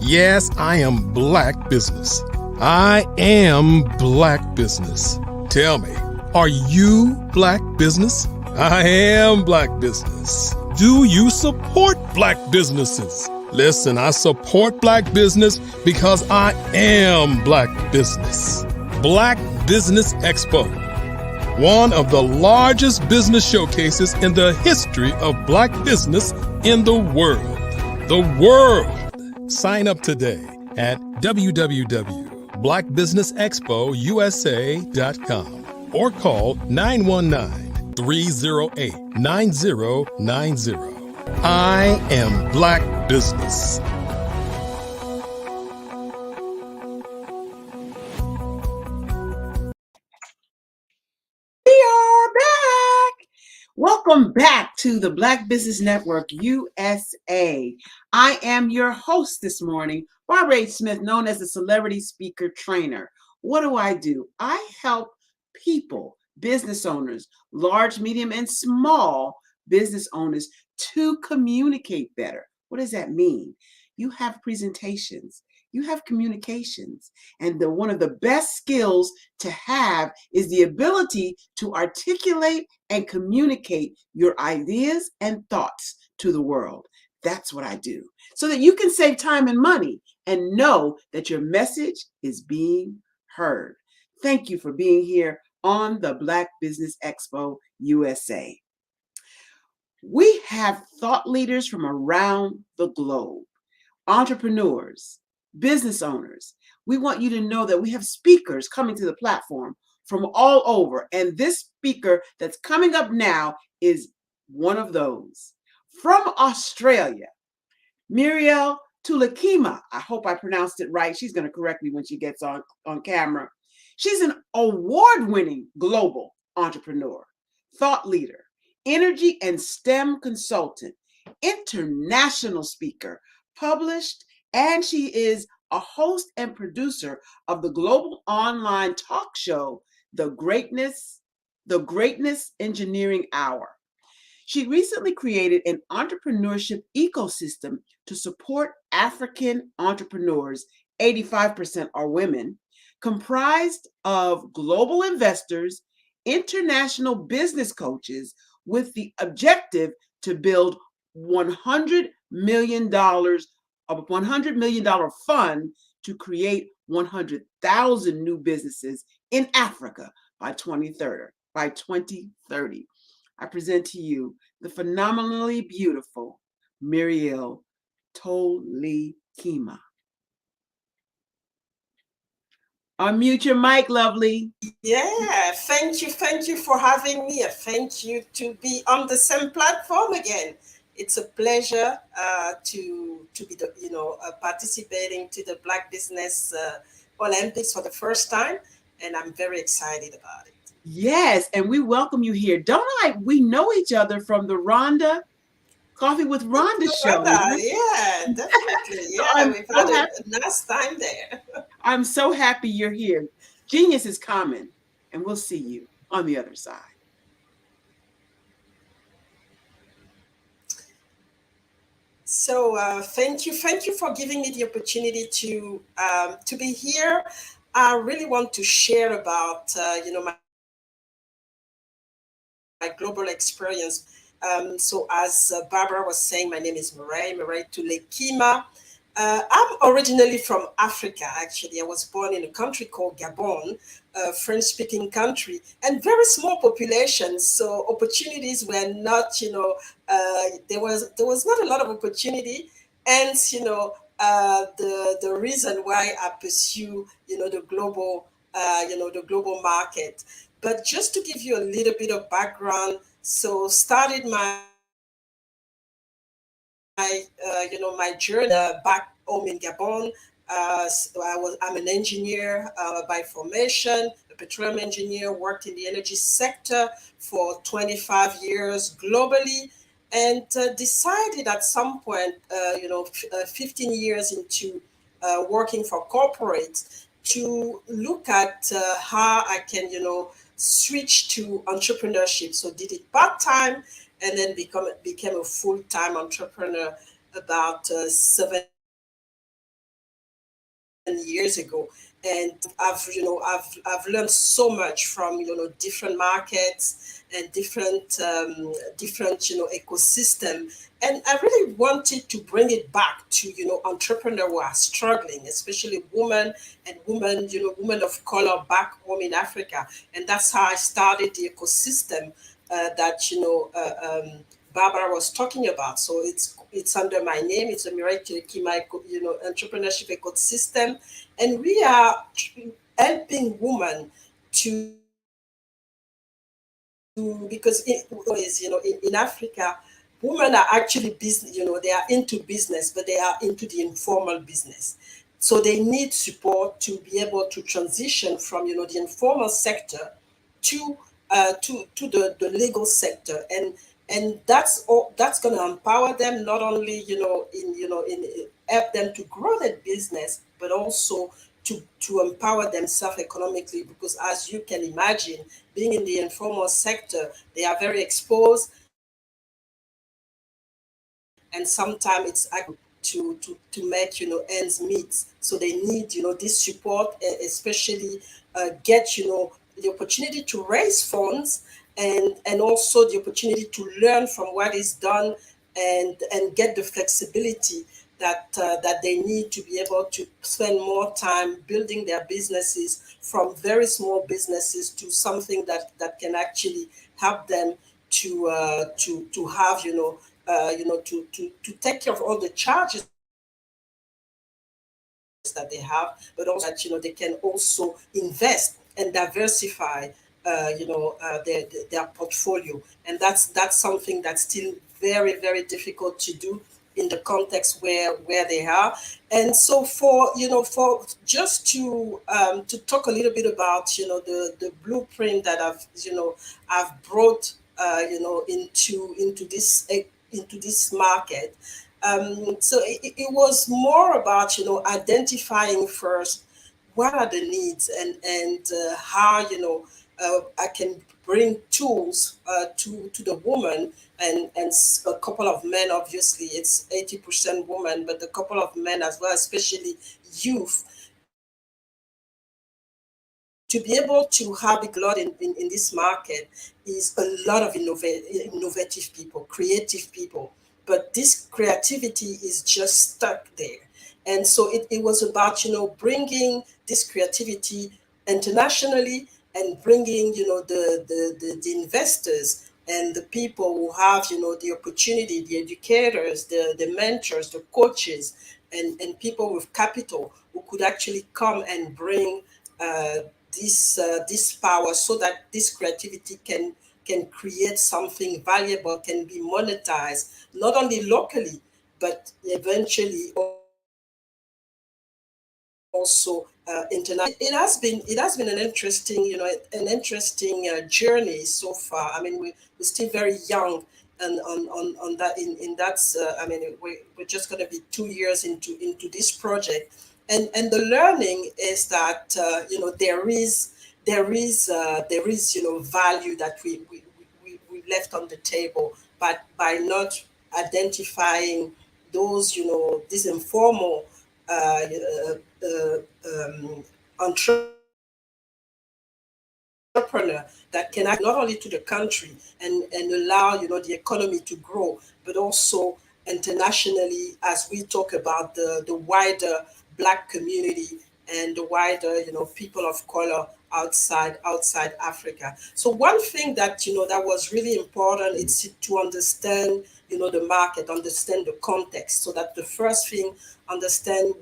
Yes, I am Black business. I am Black business. Tell me, are you Black business? I am Black business. Do you support Black businesses? Listen, I support Black business because I am Black business. Black Business Expo, one of the largest business showcases in the history of Black business in the world. The world! Sign up today at www.blackbusinessexpousa.com or call 919-308-9090. I am Black business. Welcome back to the Black Business Network USA. I am your host this morning, Barbara H. Smith, known as the Celebrity Speaker Trainer. What do? I help people, business owners, large, medium, and small business owners to communicate better. What does that mean? You have presentations. You have communications, and one of the best skills to have is the ability to articulate and communicate your ideas and thoughts to the world. That's what I do, so that you can save time and money and know that your message is being heard. Thank you for being here on the Black Business Expo USA. We have thought leaders from around the globe, entrepreneurs, business owners. We want you to know that we have speakers coming to the platform from all over. And this speaker that's coming up now is one of those. From Australia, Muriel Tulakima. I hope I pronounced it right. She's going to correct me when she gets on camera. She's an award-winning global entrepreneur, thought leader, energy and STEM consultant, international speaker, published, and she is a host and producer of the global online talk show, The Greatness Engineering Hour. She recently created an entrepreneurship ecosystem to support African entrepreneurs, 85% are women, comprised of global investors, international business coaches, with the objective to build $100 million of a $100 million fund to create 100,000 new businesses in Africa by 2030. I present to you the phenomenally beautiful Muriel Tolikima. Unmute your mic, lovely. Yeah, thank you for having me. Thank you to be on the same platform again. It's a pleasure to be participating to the Black Business Olympics for the first time, and I'm very excited about it. Yes, and we welcome you here. We know each other from the Rhonda Coffee with Rhonda show. Yeah, definitely. Yeah, we've had a nice time there. I'm so happy you're here. Genius is common, and we'll see you on the other side. So thank you for giving me the opportunity to be here. I really want to share about my global experience. So as Barbara was saying, my name is Muriel Tulekima. I'm originally from Africa, actually. I was born in a country called Gabon, a French-speaking country, and very small population. So opportunities were not, there was not a lot of opportunity. And, the reason why I pursue, the global market. But just to give you a little bit of background, so started my my journey back home in Gabon. So I'm an engineer by formation, a petroleum engineer, worked in the energy sector for 25 years globally, and decided at some point, 15 years into working for corporates, to look at how I can, switch to entrepreneurship. So did it part-time, and then became a full-time entrepreneur about 7 years ago. And I've learned so much from different markets and different ecosystem, and I really wanted to bring it back to entrepreneurs who are struggling, especially women women of color back home in Africa, and that's how I started the ecosystem that Barbara was talking about. So it's under my name. It's a Muriel Kima, entrepreneurship ecosystem, and we are helping women to, because in Africa, women are actually business. They are into business, but they are into the informal business. So they need support to be able to transition from the informal sector to the legal sector, and that's going to empower them, not only in help them to grow their business, but also to empower themselves economically, because as you can imagine, being in the informal sector, they are very exposed, and sometimes it's to make ends meet. So they need this support, especially get the opportunity to raise funds, and also the opportunity to learn from what is done, and get the flexibility that they need to be able to spend more time building their businesses from very small businesses to something that can actually help them to have to take care of all the charges that they have, but also that they can also invest and diversify their portfolio, and that's something that's still very difficult to do in the context where they are. And so for just to talk a little bit about the blueprint that I've brought into this market. So it was more about identifying first what are the needs, and how I can bring tools to the woman, and a couple of men. Obviously it's 80% women, but a couple of men as well, especially youth, to be able to have a lot in this market is a lot of innovative people, creative people. But this creativity is just stuck there. And so it was about, bringing this creativity internationally, and bringing, the investors and the people who have, the opportunity, the educators, the mentors, the coaches, and people with capital who could actually come and bring uh, this power, so that this creativity can create something valuable, can be monetized not only locally but eventually also international. It has been an interesting journey so far. I mean, we're still very young, and on that in that I mean, we're just going to be 2 years into this project, and the learning is that there is value that we left on the table, but by not identifying those these informal uh, uh, entrepreneur that can act not only to the country, and allow the economy to grow, but also internationally, as we talk about the wider Black community, and the wider people of color outside Africa. So one thing that was really important is to understand the market, understand the context, so that the first thing, understand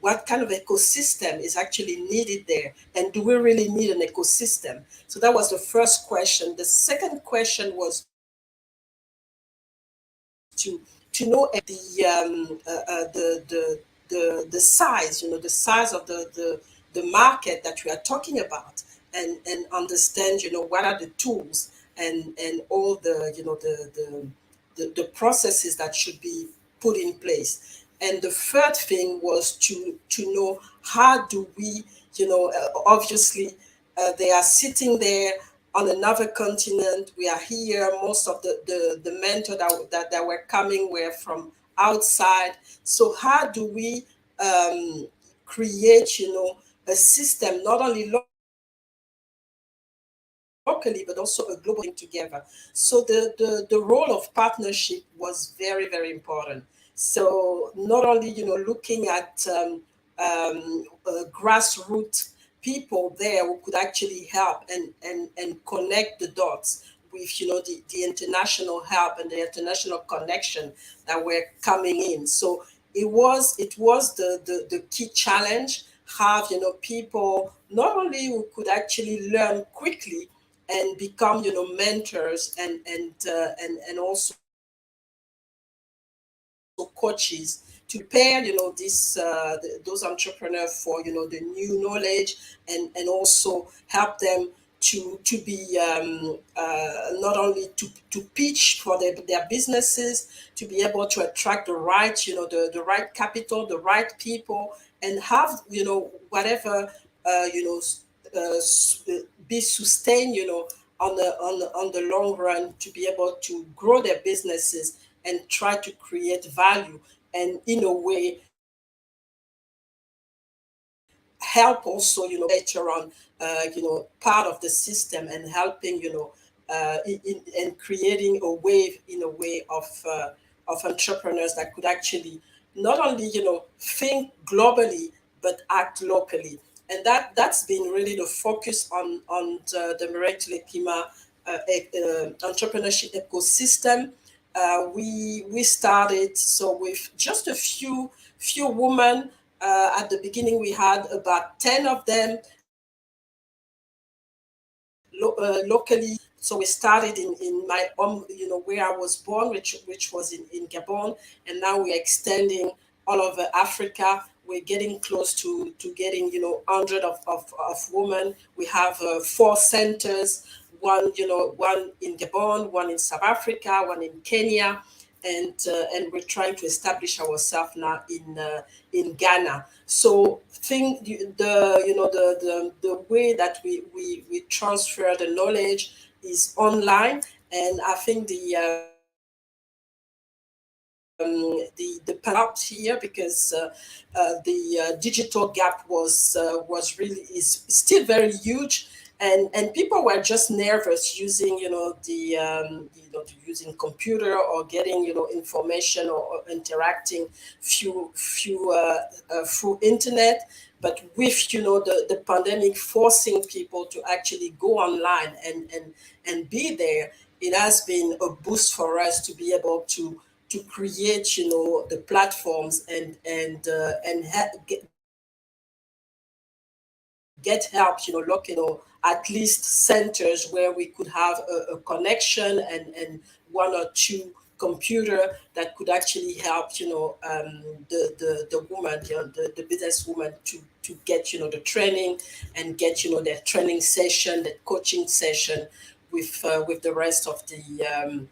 what kind of ecosystem is actually needed there, and do we really need an ecosystem? So that was the first question. The second question was to know the size, the size of the market that we are talking about, and understand what are the tools, and all the processes that should be put in place. And the third thing was to know, how do we, obviously, they are sitting there on another continent. We are here. Most of the mentor that were coming were from outside. So how do we create, a system, not only locally, but also a global thing together? So the role of partnership was very important. So not only looking at grassroots people there who could actually help, and connect the dots with the international help and the international connection that were coming in. So it was the key challenge. Have people not only who could actually learn quickly and become mentors, and also coaches, to prepare those entrepreneurs for the new knowledge, and also help them to be not only to pitch for their businesses, to be able to attract the right the right capital, the right people, and have whatever be sustained on the long run, to be able to grow their businesses and try to create value, and in a way help also later on part of the system, and helping in creating a wave, in a way of entrepreneurs that could actually not only think globally but act locally. And that's been really the focus on the Mireille Tulekima entrepreneurship ecosystem. We started so with just a few women. At the beginning, we had about 10 of them locally. So we started in my where I was born, which was in Gabon, and now we're extending all over Africa. We're getting close to getting hundred of women. We have four centers, one in Gabon, one in South Africa, one in Kenya, and we're trying to establish ourselves now in Ghana. So think the way that we transfer the knowledge is online, and I think the helped here because the digital gap was really is still very huge, and people were just nervous using using computer or getting information or interacting through internet. But with the pandemic forcing people to actually go online and be there, it has been a boost for us to be able to create the platforms and get help, look, at least centers where we could have a connection and one or two computer that could actually help, the woman, the business woman to get, the training and get, their training session, the coaching session with the rest of the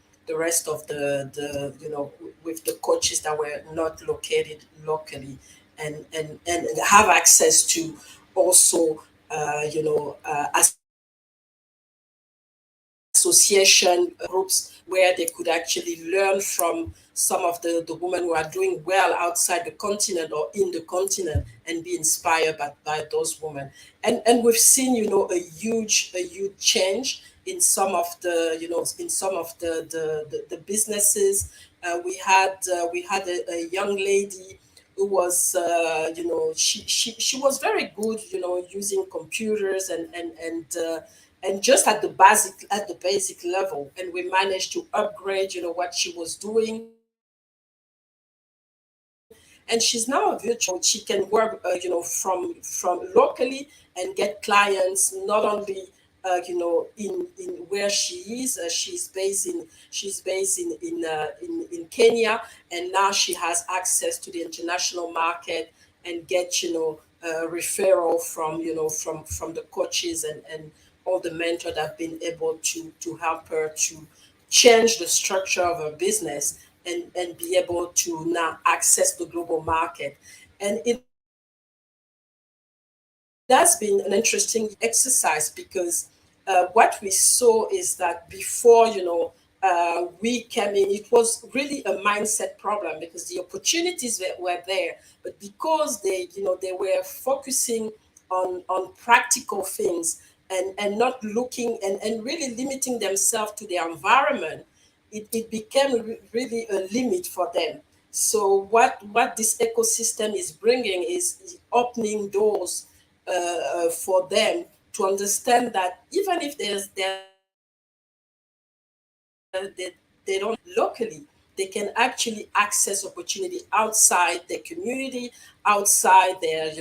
with the coaches that were not located locally and have access to also association groups where they could actually learn from some of the women who are doing well outside the continent or in the continent and be inspired by those women. And we've seen, a huge change in some of the businesses. We had a young lady who was she was very good using computers and just at the basic level, and we managed to upgrade what she was doing, and she's now a virtual. She can work from locally and get clients not only in where she is. She's based in Kenya, and now she has access to the international market and get referral from from the coaches and all the mentors that have been able to help her to change the structure of her business and be able to now access the global market. And it has been an interesting exercise because what we saw is that before we came in, it was really a mindset problem because the opportunities were there, but because they were focusing on practical things and not looking and really limiting themselves to their environment, it became really a limit for them. So what this ecosystem is bringing is opening doors for them to understand that even if they don't locally, they can actually access opportunity outside their community, outside their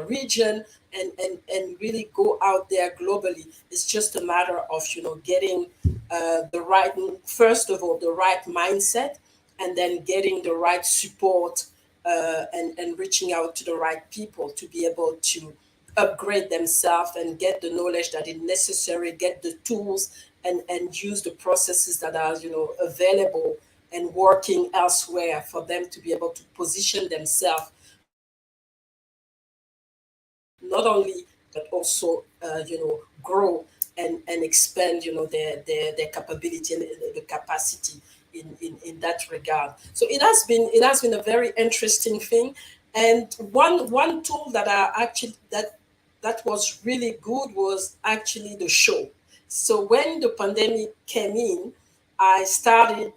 region, and really go out there globally. It's just a matter of getting the right, first of all, the right mindset, and then getting the right support and reaching out to the right people to be able to upgrade themselves and get the knowledge that is necessary, get the tools and use the processes that are available and working elsewhere for them to be able to position themselves not only but also grow and expand their capability and the capacity in that regard. So it has been a very interesting thing. And one tool that I actually that was really good was actually the show. So when the pandemic came in, I started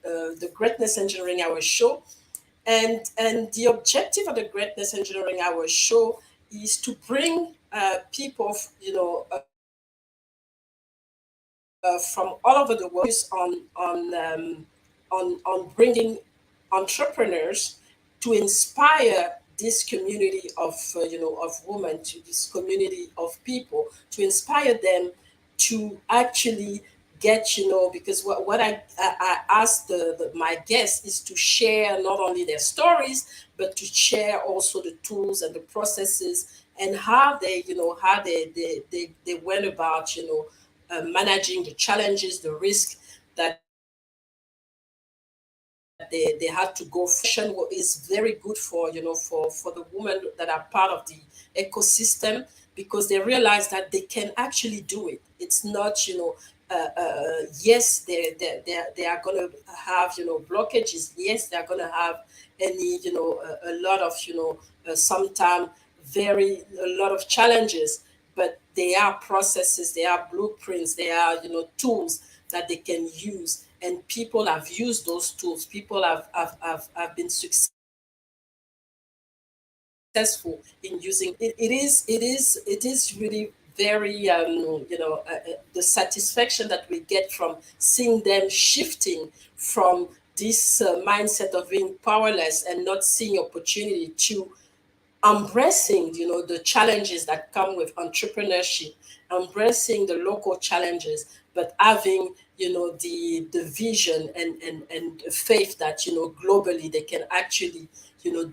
the Greatness Engineering Hour show. And the objective of the Greatness Engineering Hour show is to bring people, from all over the world on bringing entrepreneurs to inspire this community of of women, to this community of people, to inspire them to actually get, because what I asked my guests is to share not only their stories, but to share also the tools and the processes and how they went about managing the challenges, the risk that they had to go. Fashion is very good for for the women that are part of the ecosystem, because they realize that they can actually do it. It's not yes, they are going to have blockages. Yes, they are going to have any a lot of sometimes very a lot of challenges, but they are processes, they are blueprints, they are tools that they can use, and people have used those tools. People have been successful in using it. It is really very the satisfaction that we get from seeing them shifting from this mindset of being powerless and not seeing opportunity to embracing the challenges that come with entrepreneurship, embracing the local challenges, but having the vision and faith that globally they can actually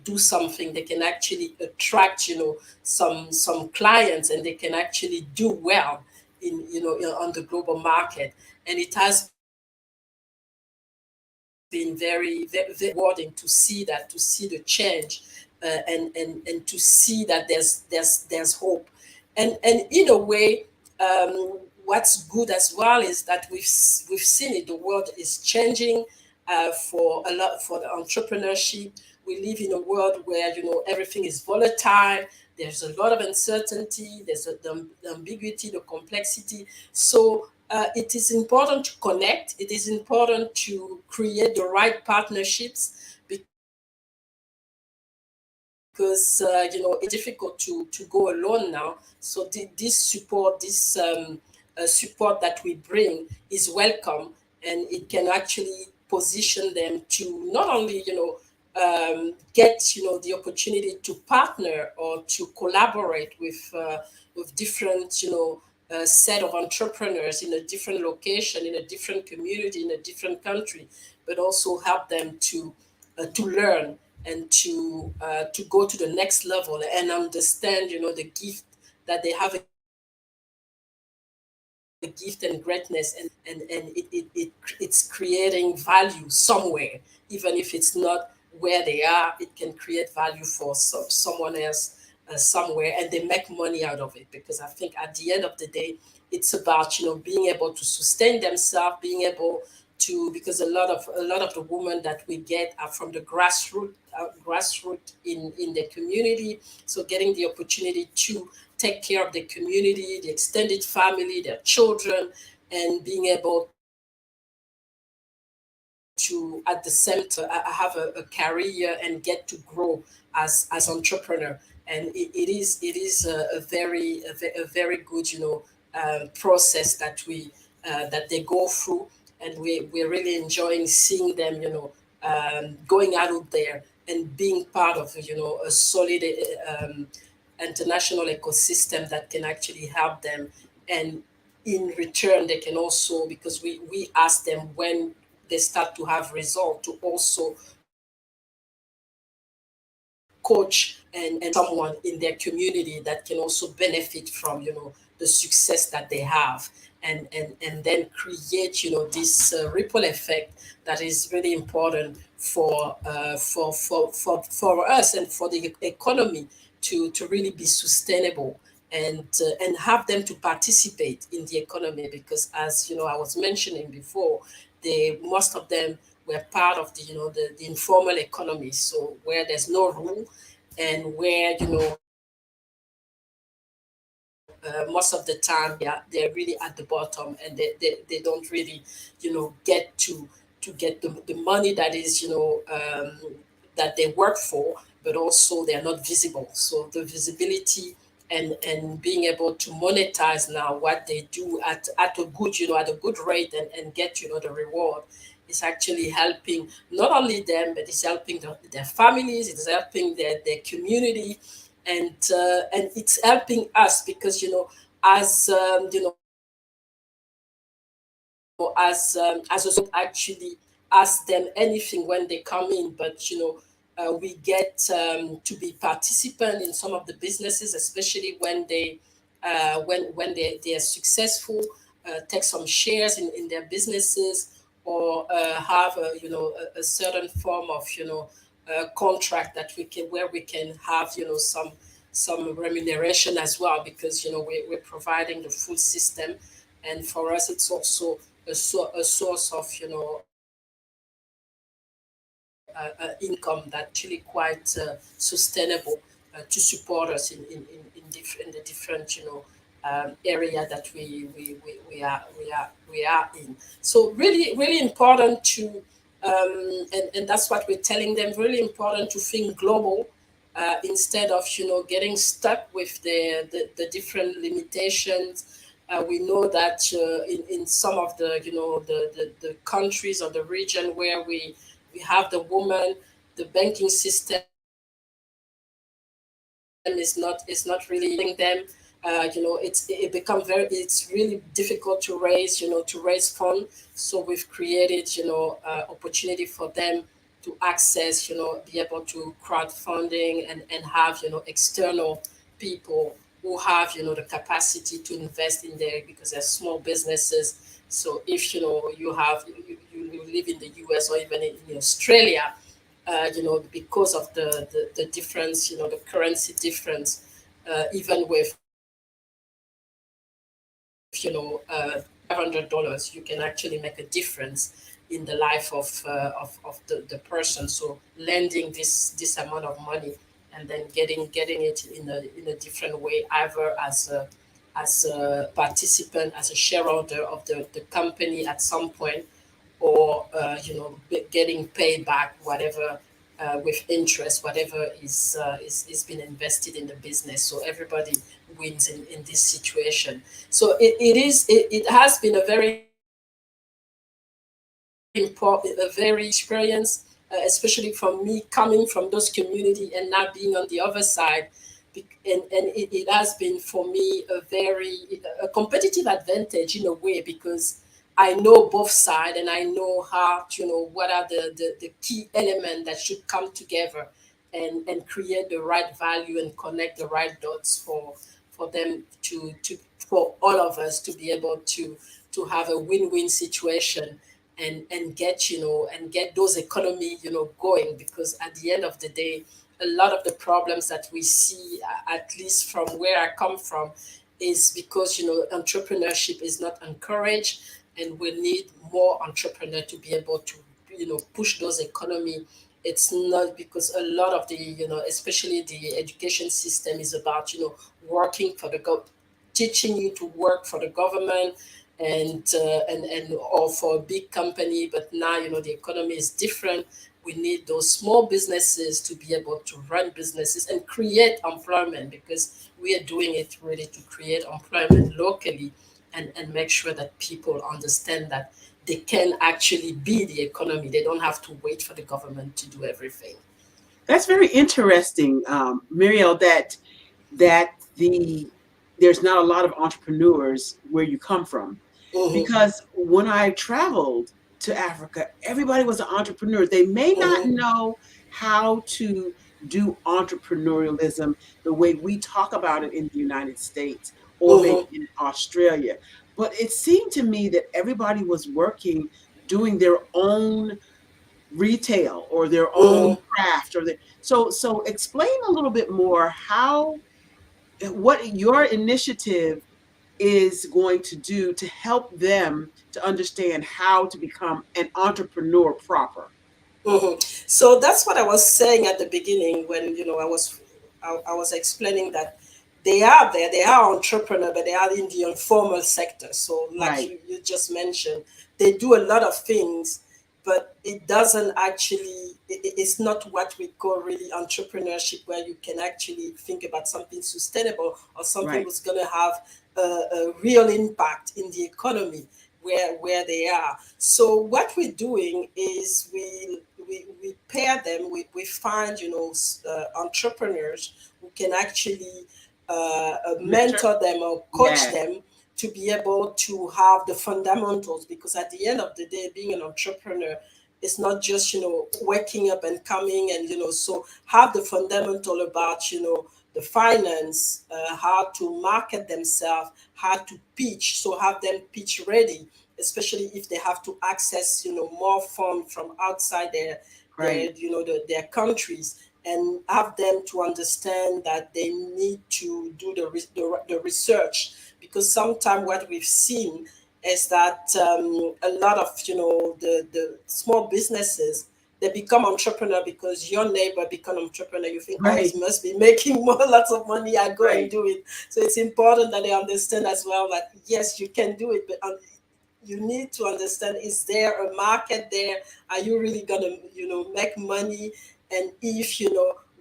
do something. They can actually attract some clients, and they can actually do well in on the global market. And it has been very rewarding to see that, to see the change, and to see that there's hope. And in a way, what's good as well is that we've seen it. The world is changing for a lot, for the entrepreneurship. We live in a world where everything is volatile. There's a lot of uncertainty. There's the ambiguity, the complexity. So it is important to connect. It is important to create the right partnerships, because it's difficult to go alone now. So this support, this support that we bring is welcome, and it can actually position them to not only get the opportunity to partner or to collaborate with different set of entrepreneurs in a different location, in a different community, in a different country, but also help them to learn and to go to the next level and understand the gift that they have, a gift and greatness, and it's creating value somewhere. Even if it's not where they are, it can create value for someone else somewhere, and they make money out of it. Because I think at the end of the day, it's about being able to sustain themselves, being able to, because a lot of the women that we get are from the grassroots in the community. So getting the opportunity to take care of the community, the extended family, their children, and being able to at the same time have a career and get to grow as entrepreneur. And it is a very good process that we that they go through, and we're really enjoying seeing them going out there and being part of a solid international ecosystem that can actually help them. And in return, they can also, because we ask them when they start to have result, to also coach and someone in their community that can also benefit from the success that they have, and then create this ripple effect that is really important for us and for the economy to really be sustainable, and have them to participate in the economy. Because as I was mentioning before, most of them were part of the informal economy, so where there's no rule, and where most of the time they're really at the bottom, and they don't really get to to get the money that is, that they work for, but also they are not visible. So the visibility and being able to monetize now what they do at a good, at a good rate, and get, the reward, is actually helping not only them, but it's helping their families, it's helping their community, and it's helping us because, as as a actually ask them anything when they come in, but we get to be participant in some of the businesses, especially when they are successful, take some shares in their businesses, or have a certain form of contract that we can where we can have some remuneration as well, because we're providing the full system, and for us it's also a source of income that actually quite sustainable to support us in the different area that we are in. So really really important to and that's what we're telling them, really important to think global, instead of getting stuck with the different limitations. We know that in some of the the countries or the region where we have the woman, the banking system is not really them. It become very, it's really difficult to raise funds. So we've created opportunity for them to access, be able to crowdfunding, and have external people who have the capacity to invest in there, because they're small businesses. So if you live in the US or even in Australia, because of the difference, the currency difference, even with $500, you can actually make a difference in the life of the person. So lending this amount of money, and then getting it in a different way, either as a participant, as a shareholder of the company at some point, or getting paid back whatever, with interest, whatever is been invested in the business. So everybody wins in this situation. So it has been a very important, a very experience, especially for me coming from those community and now being on the other side. And it has been for me a competitive advantage in a way, because I know both sides, and I know how what are the key element that should come together, and create the right value and connect the right dots for them to for all of us to be able to have a win-win situation, and get those economy going, because at the end of the day, a lot of the problems that we see, at least from where I come from, is because entrepreneurship is not encouraged, and we need more entrepreneur to be able to push those economy. It's not because a lot of the especially the education system is about working for the teaching you to work for the government, and or for a big company. But now the economy is different. We need those small businesses to be able to run businesses and create employment, because we are doing it really to create employment locally, and make sure that people understand that they can actually be the economy. They don't have to wait for the government to do everything. That's very interesting, Muriel, that there's not a lot of entrepreneurs where you come from. Because when I traveled to Africa, everybody was an entrepreneur. They may not know how to do entrepreneurialism the way we talk about it in the United States, or maybe in Australia. But it seemed to me that everybody was working, doing their own retail or their own craft, so explain a little bit more what your initiative is going to do to help them to understand how to become an entrepreneur proper. So that's what I was saying at the beginning, when I was explaining that they are entrepreneur, but they are in the informal sector. So like you just mentioned, they do a lot of things, but it doesn't actually, it's not what we call really entrepreneurship, where you can actually think about something sustainable or something Right. that's going to have a real impact in the economy where they are. So what we're doing is we pair them, we find, entrepreneurs who can actually mentor them or coach Yeah. them to be able to have the fundamentals, because at the end of the day, being an entrepreneur is not just, waking up and coming and, so have the fundamental about, the finance, how to market themselves, how to pitch, so have them pitch ready, especially if they have to access, more funds from outside their Right. their countries, and have them to understand that they need to do the research, because sometimes what we've seen is that a lot of the small businesses, they become entrepreneur because your neighbor become entrepreneur. You think, oh, Right. he must be making more lots of money. I go and Right. do it. So it's important that they understand as well that yes, you can do it, but you need to understand, is there a market there? Are you really gonna make money? And if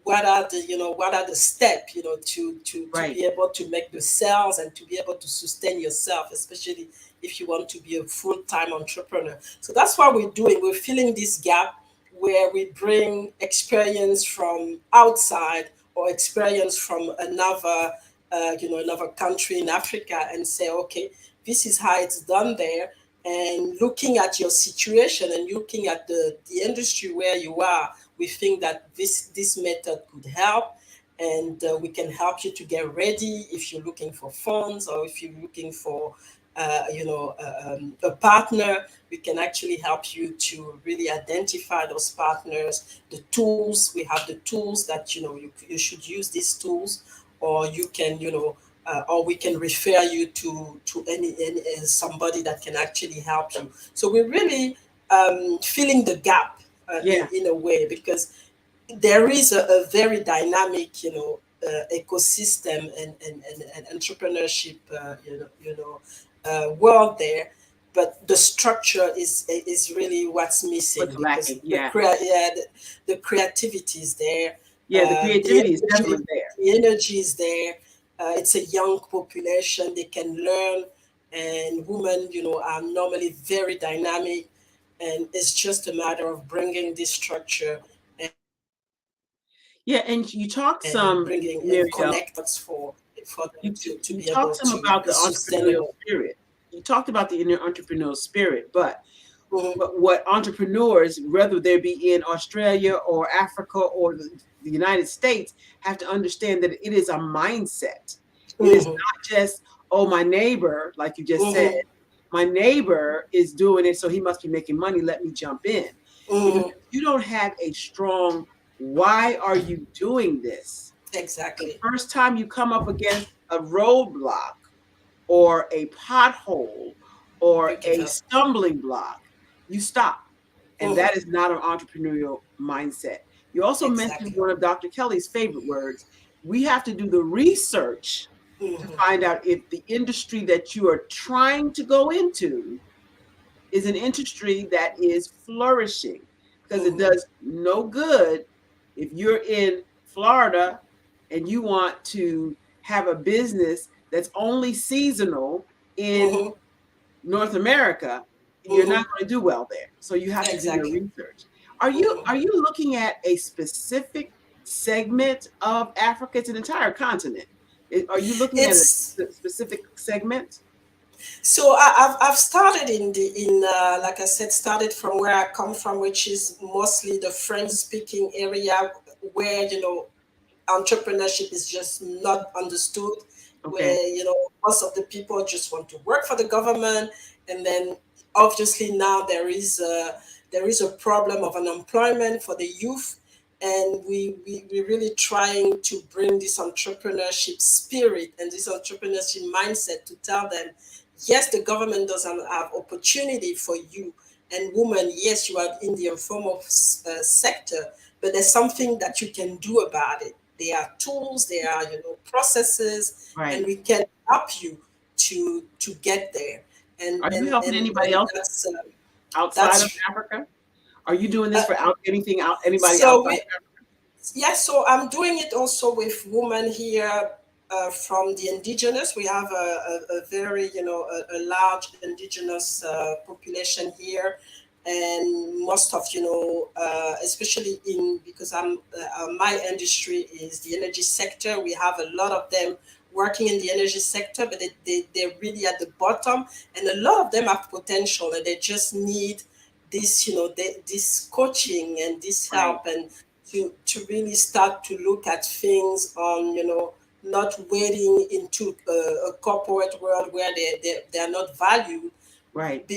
what are the steps to Right. be able to make the sales and to be able to sustain yourself, especially if you want to be a full-time entrepreneur. So that's what we're doing. We're filling this gap where we bring experience from outside or experience from another country in Africa, and say, okay, this is how it's done there. And looking at your situation and looking at the industry where you are, we think that this method could help, and we can help you to get ready if you're looking for funds, or if you're looking for a partner. We can actually help you to really identify those partners. The tools, we have the tools that you should use these tools, or you can or we can refer you to any somebody that can actually help you. So we're really filling the gap Yeah. in a way, because there is a very dynamic ecosystem and entrepreneurship world there, but the structure is really what's missing, What's because lacking? Yeah. the creativity is there, Yeah. The creativity is energy, definitely there. the energy is there. It's a young population, they can learn, and women are normally very dynamic, and it's just a matter of bringing this structure Yeah. And you talked and some, bringing and Muriel. connect us for them to You be able talked some to about be the entrepreneurial sustainable. spirit. You talked about the inner entrepreneurial spirit, but Mhm, what entrepreneurs, whether they be in Australia or Africa or the United States, have to understand that it is a mindset. It is mhm, not just, oh, my neighbor, like you just said, mhm, my neighbor is doing it, so he must be making money. Let me jump in. Because mhm. if you don't have a strong, why are you doing this? The Exactly. first time you come up against a roadblock or a pothole or You give a up. stumbling block, you stop. And Mhm, that is not an entrepreneurial mindset. You also mentioned exactly. one of Dr. Kelly's favorite words. We have to do the research to Mhm, find out if the industry that you are trying to go into is an industry that is flourishing, because it mhm, does no good if you're in Florida and you want to have a business that's only seasonal in mhm, North America. You're not mhm. going to do well there. So you have to do your Exactly. research. Are you looking at a specific segment of Africa? It's an entire continent. Are you looking at a It's specific segment? so I've started like I said, started from where I come from, which is mostly the French speaking area, where entrepreneurship is just not understood, Okay. where most of the people just want to work for the government, and then obviously now there is a problem of unemployment for the youth, and we really trying to bring this entrepreneurship spirit and this entrepreneurship mindset to tell them, yes, the government doesn't have opportunity for you, and women, yes, you are in the informal sector, but there's something that you can do about it. There are tools, there are processes, and Right. we can help you to get there. And Are you and helping and, anybody and else outside of that's Africa? Are you doing this for anybody So outside? yes, so I'm doing it also with women here from the indigenous. We have a very, a large indigenous population here, and most of, especially because my industry is the energy sector. We have a lot of them working in the energy sector, but they're really at the bottom, and a lot of them have potential, and they just need this, this coaching and this help, and to really start to look at things on, not wading into a corporate world where they are not valued, right?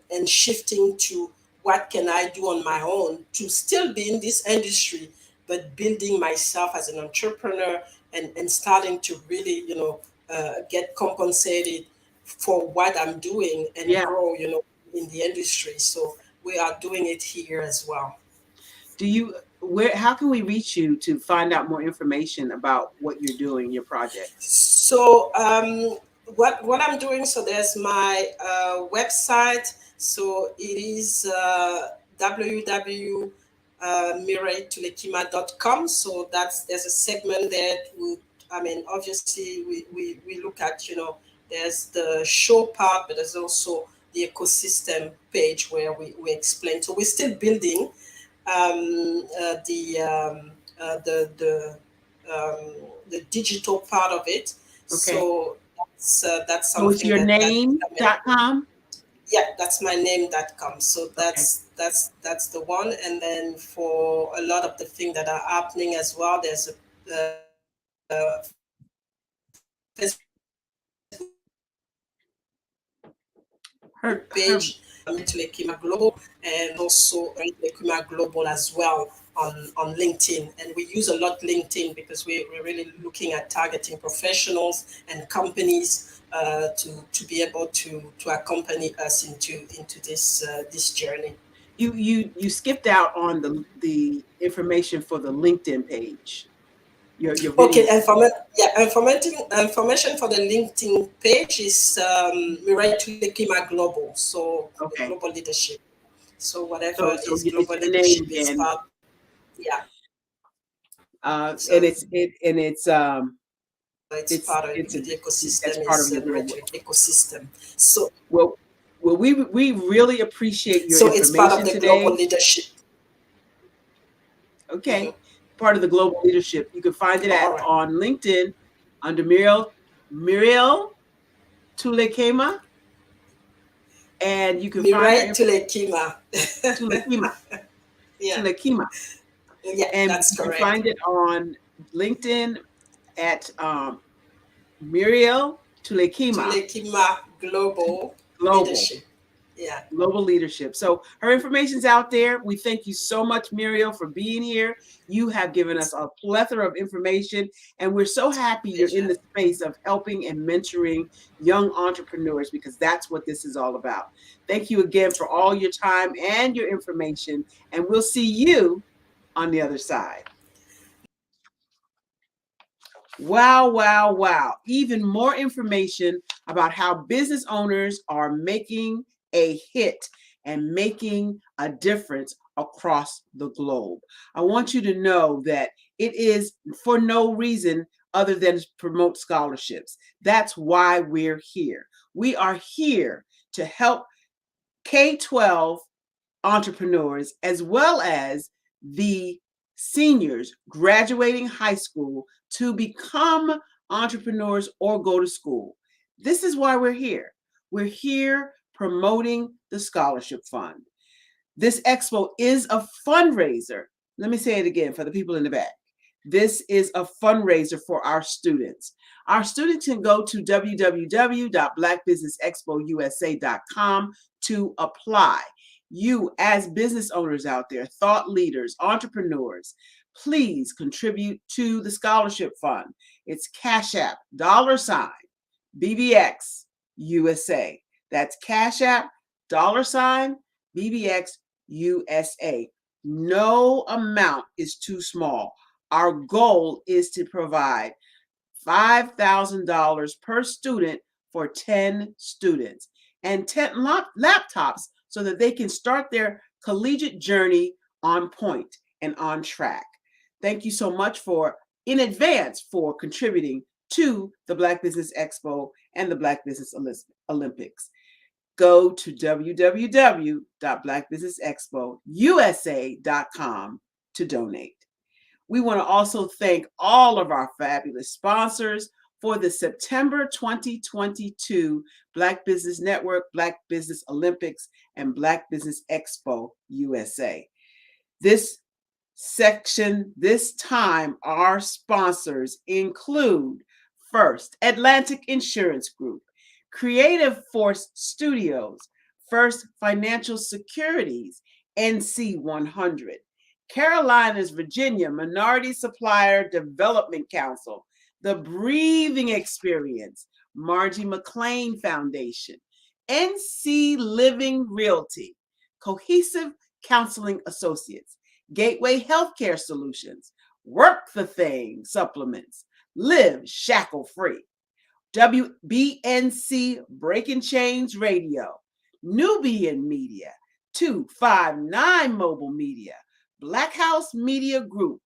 And shifting to what can I do on my own to still be in this industry, but building myself as an entrepreneur, and starting to really, get compensated for what I'm doing and grow, in the industry. So we are doing it here as well. How can we reach you to find out more information about what you're doing, your project? So what I'm doing, so there's my website. So it is www.mireitulekima.com. So there's a segment there. Obviously we look at, there's the show part, but there's also the ecosystem page where we explain. So we're still building the digital part of it. Okay. So that's So it's something your name.com? Yeah, that's my name.com. So that's the one. And then for a lot of the things that are happening as well, there's a page, Lekima Global, and also Lekima Global as well on LinkedIn. And we use a lot LinkedIn because we're really looking at targeting professionals and companies to be able to accompany us into this journey. You skipped out on the information for the LinkedIn page. Your video. Okay, information for the LinkedIn page is Mirai Lekima Global, so the global leadership. So whatever is global leadership is part. Yeah. And it's part of the ecosystem. It's part of your global ecosystem. So well, we really appreciate your information it's part of the today. global leadership. Okay, part of the global leadership. You can find it on LinkedIn under Muriel Tulekema, and you can find Tulekima. Tulekima. Yeah. Tulekima. Yeah, and that's you correct. can find it on LinkedIn at Muriel Tulekima. Tulekima Global Leadership. Yeah. Global leadership. So her information's out there. We thank you so much, Muriel, for being here. You have given us a plethora of information, and we're so happy you're in the space of helping and mentoring young entrepreneurs, because that's what this is all about. Thank you again for all your time and your information, and we'll see you on the other side. Wow, wow, wow. Even more information about how business owners are making a hit and making a difference across the globe. I want you to know that it is for no reason other than to promote scholarships. That's why we're here. We are here to help K-12 entrepreneurs as well as the seniors graduating high school to become entrepreneurs or go to school. This is why we're here. We're here promoting the scholarship fund. This expo is a fundraiser. Let me say it again for the people in the back. This is a fundraiser for our students. Our students can go to www.blackbusinessexpousa.com to apply. You, as business owners out there, thought leaders, entrepreneurs, please contribute to the scholarship fund. It's Cash App, $BBX USA. That's Cash App, $BBX USA. No amount is too small. Our goal is to provide $5,000 per student for 10 students and 10 laptops so that they can start their collegiate journey on point and on track. Thank you so much in advance for contributing to the Black Business Expo and the Black Business Olympics. Go to www.blackbusinessexpousa.com to donate. We want to also thank all of our fabulous sponsors for the September 2022 Black Business Network, Black Business Olympics, and Black Business Expo USA. This time, our sponsors include First, Atlantic Insurance Group, Creative Force Studios, First Financial Securities, NC 100, Carolinas, Virginia Minority Supplier Development Council, The Breathing Experience, Margie McLean Foundation, NC Living Realty, Cohesive Counseling Associates, Gateway Healthcare Solutions, Work the Thing Supplements, Live Shackle Free, WBNC Breaking Chains Radio, Nubian Media, 259 Mobile Media, Black House Media Group,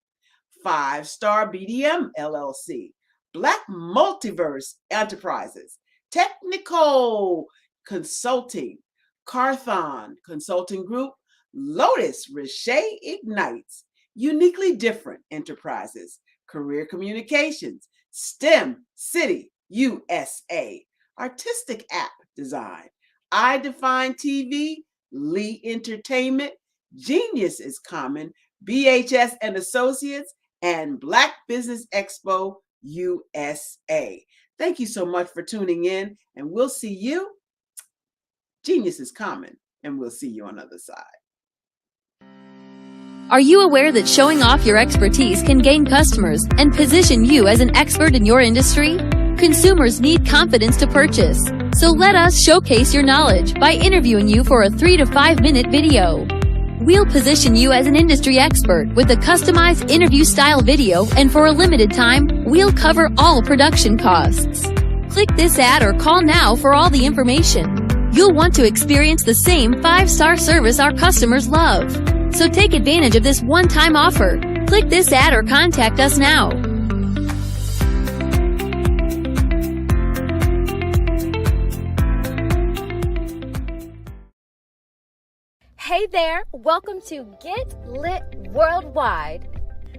5 Star BDM LLC, Black Multiverse Enterprises, Technical Consulting, Carthon Consulting Group, Lotus Richey Ignites, Uniquely Different Enterprises, Career Communications, STEM City USA, Artistic App Design, I Define TV, Lee Entertainment, Genius is Common, BHS and Associates, and Black Business Expo USA. Thank you so much for tuning in, and we'll see you. Genius is Common, and we'll see you on the other side. Are you aware that showing off your expertise can gain customers and position you as an expert in your industry? Consumers need confidence to purchase, so let us showcase your knowledge by interviewing you for a 3 to 5 minute video. We'll position you as an industry expert with a customized interview style video, and for a limited time, we'll cover all production costs. Click this ad or call now for all the information. You'll want to experience the same 5-star service our customers love. So take advantage of this one-time offer. Click this ad or contact us now. Hey there, welcome to Get Lit Worldwide.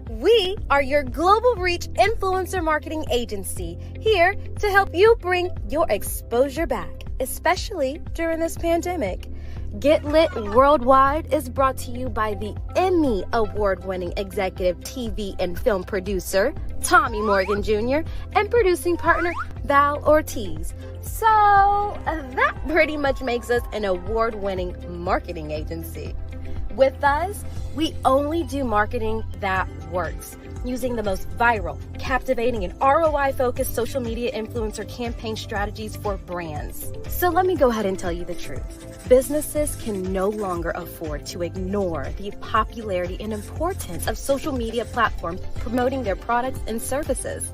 We are your global reach influencer marketing agency, here to help you bring your exposure back, especially during this pandemic. Get Lit Worldwide is brought to you by the Emmy Award-winning executive TV and film producer, Tommy Morgan Jr., and producing partner, Val Ortiz. So that pretty much makes us an award-winning marketing agency. With us, we only do marketing that works, using the most viral, captivating, and ROI-focused social media influencer campaign strategies for brands. So let me go ahead and tell you the truth. Businesses can no longer afford to ignore the popularity and importance of social media platforms promoting their products and services.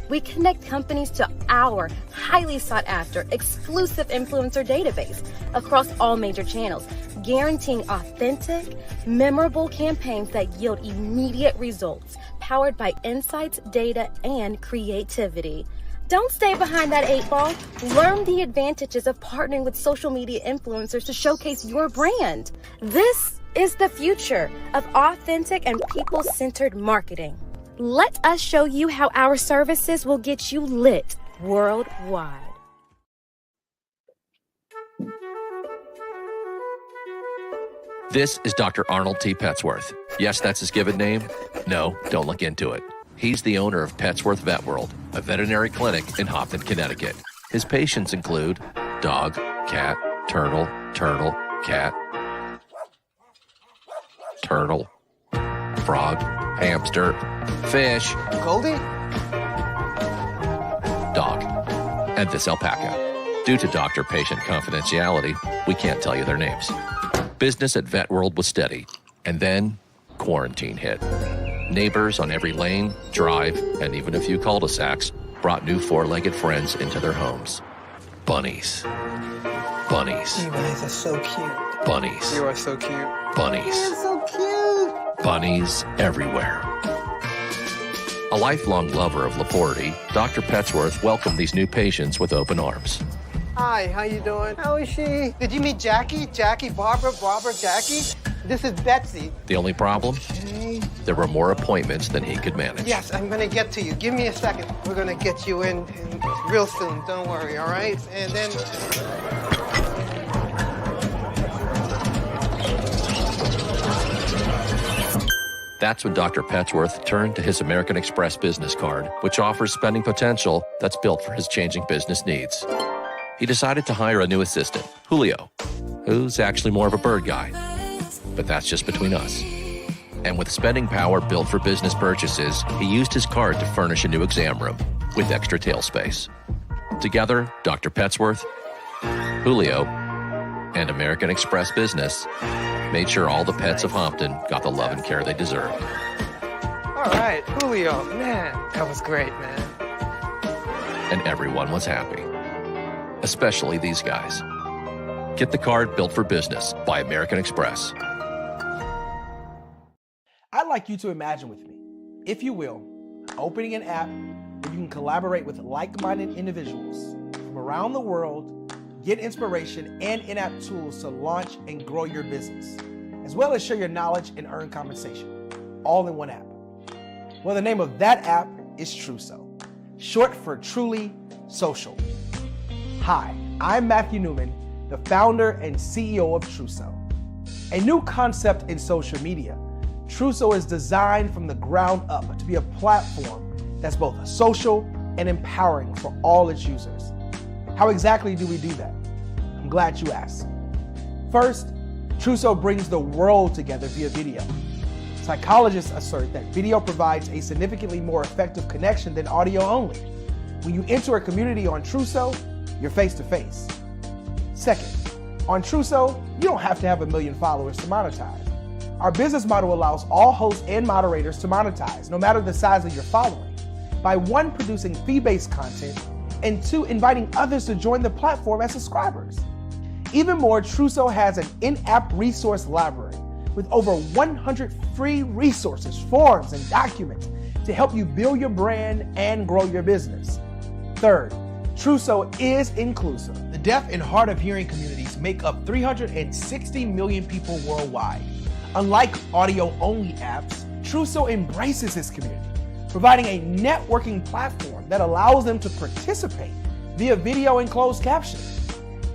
We connect companies to our highly sought-after, exclusive influencer database across all major channels, guaranteeing authentic, memorable campaigns that yield immediate results, powered by insights, data, and creativity. Don't stay behind that 8 ball. Learn the advantages of partnering with social media influencers to showcase your brand. This is the future of authentic and people-centered marketing. Let us show you how our services will get you lit worldwide. This is Dr. Arnold T. Petsworth. Yes, that's his given name. No, don't look into it. He's the owner of Petsworth Vet World, a veterinary clinic in Hoffman, Connecticut. His patients include dog, cat, turtle, cat, turtle, frog, hamster, fish, Goldie, dog, and this alpaca. Due to doctor-patient confidentiality, we can't tell you their names. Business at Vet World was steady, and then quarantine hit. Neighbors on every lane, drive, and even a few cul-de-sacs brought new four-legged friends into their homes. Bunnies. Bunnies. You guys are so cute. Bunnies. You are so cute. Bunnies. You're so cute. Bunnies everywhere. A lifelong lover of Laporte, Dr. Petsworth welcomed these new patients with open arms. Hi, how you doing? How is she? Did you meet Jackie? Jackie, Barbara, Jackie? This is Betsy. The only problem? There were more appointments than he could manage. Yes, I'm gonna get to you. Give me a second. We're gonna get you in real soon. Don't worry, all right? And then... That's when Dr. Petsworth turned to his American Express business card, which offers spending potential that's built for his changing business needs. He decided to hire a new assistant, Julio, who's actually more of a bird guy. But that's just between us. And with spending power built for business purchases, he used his card to furnish a new exam room with extra tail space. Together, Dr. Petsworth, Julio, and American Express Business made sure all the pets of Hompton got the love and care they deserved. All right, Julio, man, that was great, man. And everyone was happy, especially these guys. Get the card built for business by American Express. I'd like you to imagine with me, if you will, opening an app where you can collaborate with like-minded individuals from around the world, get inspiration and in-app tools to launch and grow your business, as well as share your knowledge and earn compensation, all in one app. Well, the name of that app is Truso, short for Truly Social. Hi, I'm Matthew Newman, the founder and CEO of Truso. A new concept in social media, Truso is designed from the ground up to be a platform that's both social and empowering for all its users. How exactly do we do that? I'm glad you asked. First, Truso brings the world together via video. Psychologists assert that video provides a significantly more effective connection than audio only. When you enter a community on Truso, you're face to face. Second, on Truso, you don't have to have 1 million followers to monetize. Our business model allows all hosts and moderators to monetize, no matter the size of your following, by 1, producing fee-based content, and 2, inviting others to join the platform as subscribers. Even more, Truso has an in-app resource library with over 100 free resources, forms, and documents to help you build your brand and grow your business. Third, Truso is inclusive. The deaf and hard of hearing communities make up 360 million people worldwide. Unlike audio-only apps, Truso embraces this community, providing a networking platform that allows them to participate via video and closed captioning.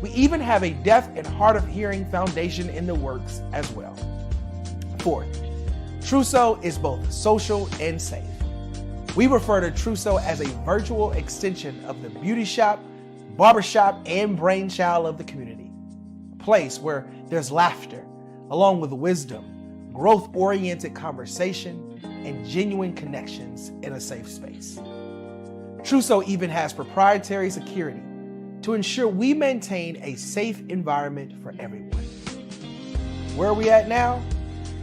We even have a deaf and hard of hearing foundation in the works as well. Fourth, Truso is both social and safe. We refer to Truso as a virtual extension of the beauty shop, barbershop, and brainchild of the community. A place where there's laughter, along with wisdom, growth-oriented conversation, and genuine connections in a safe space. Truso even has proprietary security to ensure we maintain a safe environment for everyone. Where are we at now?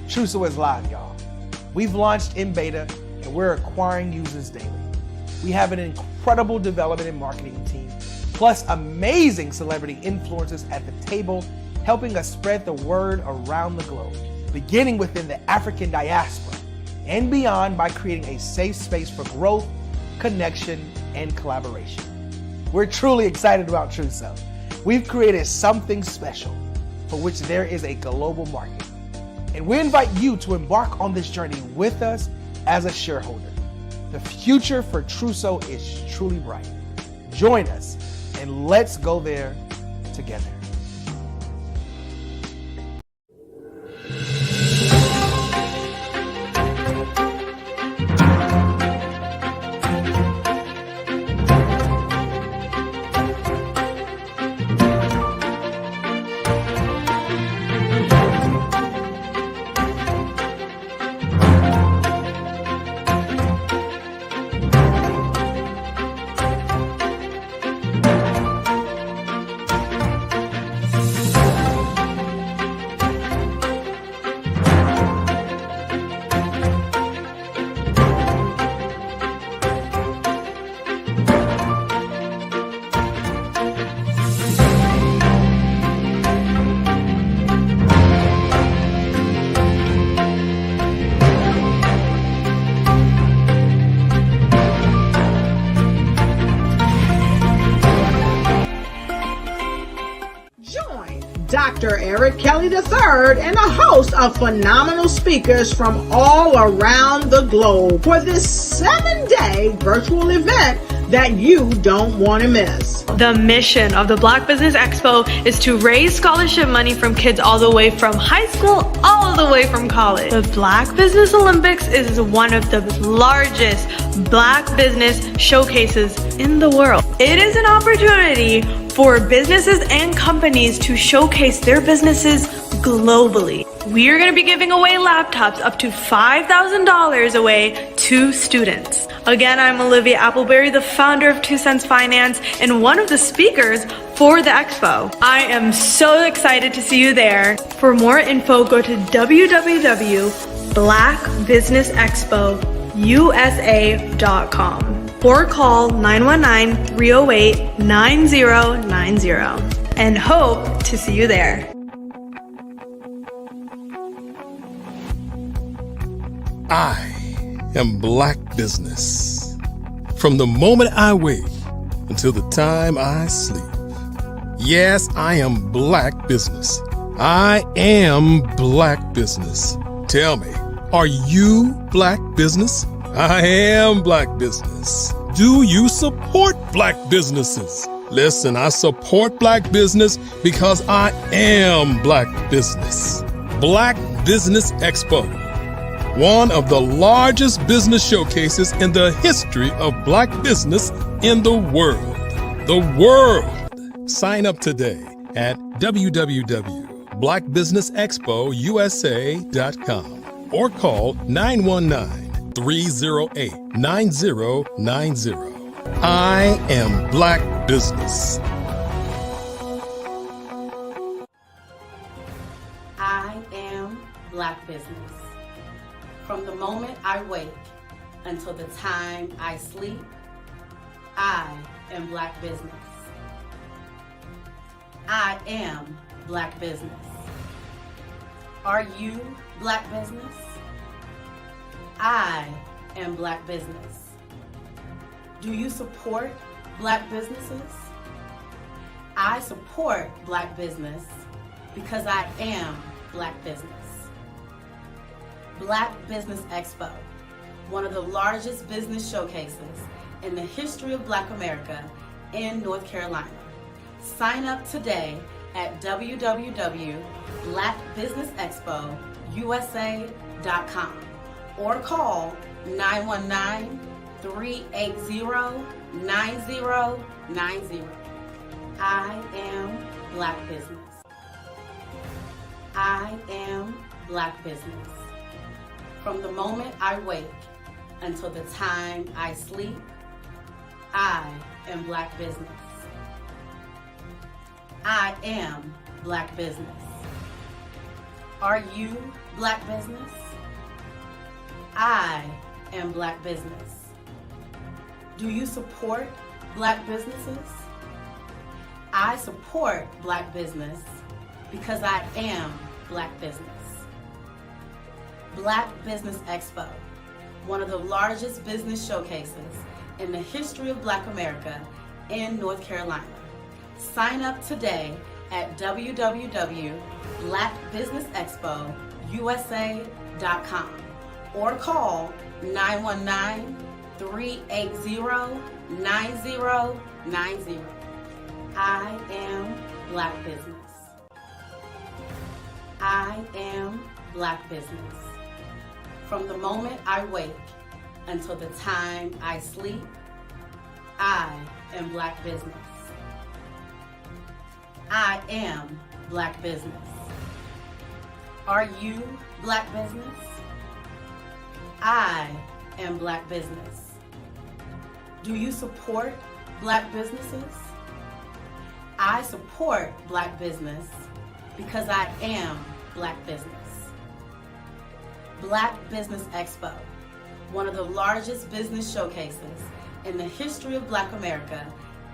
Truso is live, y'all. We've launched in beta, and we're acquiring users daily. We have an incredible development and marketing team, plus amazing celebrity influencers at the table, helping us spread the word around the globe, beginning within the African diaspora and beyond by creating a safe space for growth, connection, and collaboration. We're truly excited about Truso. We've created something special for which there is a global market. And we invite you to embark on this journey with us as a shareholder. The future for Truso is truly bright. Join us and let's go there together. Dr. Eric Kelly III and a host of phenomenal speakers from all around the globe for this 7-day virtual event that you don't want to miss. The mission of the Black Business Expo is to raise scholarship money from kids all the way from high school, all the way from college. The Black Business Olympics is one of the largest Black business showcases in the world. It is an opportunity for businesses and companies to showcase their businesses globally. We are going to be giving away laptops up to $5,000 away to students. Again, I'm Olivia Appleberry, the founder of 2 Cents Finance and one of the speakers for the expo. I am so excited to see you there. For more info, go to www.blackbusinessexpousa.com or call 919-308-9090 and hope to see you there. I am Black business. From the moment I wake until the time I sleep. Yes, I am Black business. I am Black business. Tell me, are you Black business? I am Black business. Do you support Black businesses? Listen, I support Black business because I am Black business. Black Business Expo, one of the largest business showcases in the history of Black business in the world. The world! Sign up today at www.blackbusinessexpousa.com or call 919-308-9090. I am Black business. I am Black business. From the moment I wake until the time I sleep, I am Black business. I am Black business. Are you Black business? I am Black business. Do you support Black businesses? I support Black business because I am Black business. Black Business Expo, one of the largest business showcases in the history of Black America in North Carolina. Sign up today at www.blackbusinessexpousa.com or call 919-380-9090. I am Black business. I am Black business. From the moment I wake until the time I sleep, I am Black business. I am Black business. Are you Black business? I am Black business. Do you support Black businesses? I support Black business because I am Black business. Black Business Expo, one of the largest business showcases in the history of Black America in North Carolina. Sign up today at www.blackbusinessexpousa.com or call 919-380-9090. I am Black business. I am Black business. From the moment I wake until the time I sleep, I am Black business. I am Black business. Are you Black business? I am Black business. Do you support Black businesses? I support Black business because I am Black business. Black Business Expo, one of the largest business showcases in the history of Black America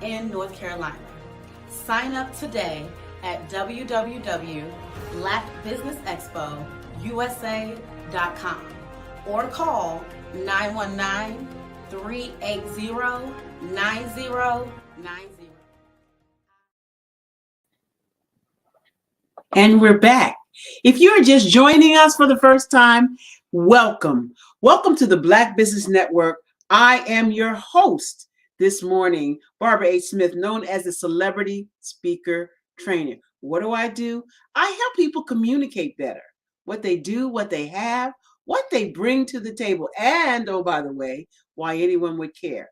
in North Carolina. Sign up today at www.blackbusinessexpousa.com or call 919-380-9090. And we're back. If you're just joining us for the first time, welcome. Welcome to the Black Business Network. I am your host this morning, Barbara H. Smith, known as the Celebrity Speaker Trainer. What do? I help people communicate better. What they do, what they have, what they bring to the table, and, oh, by the way, why anyone would care.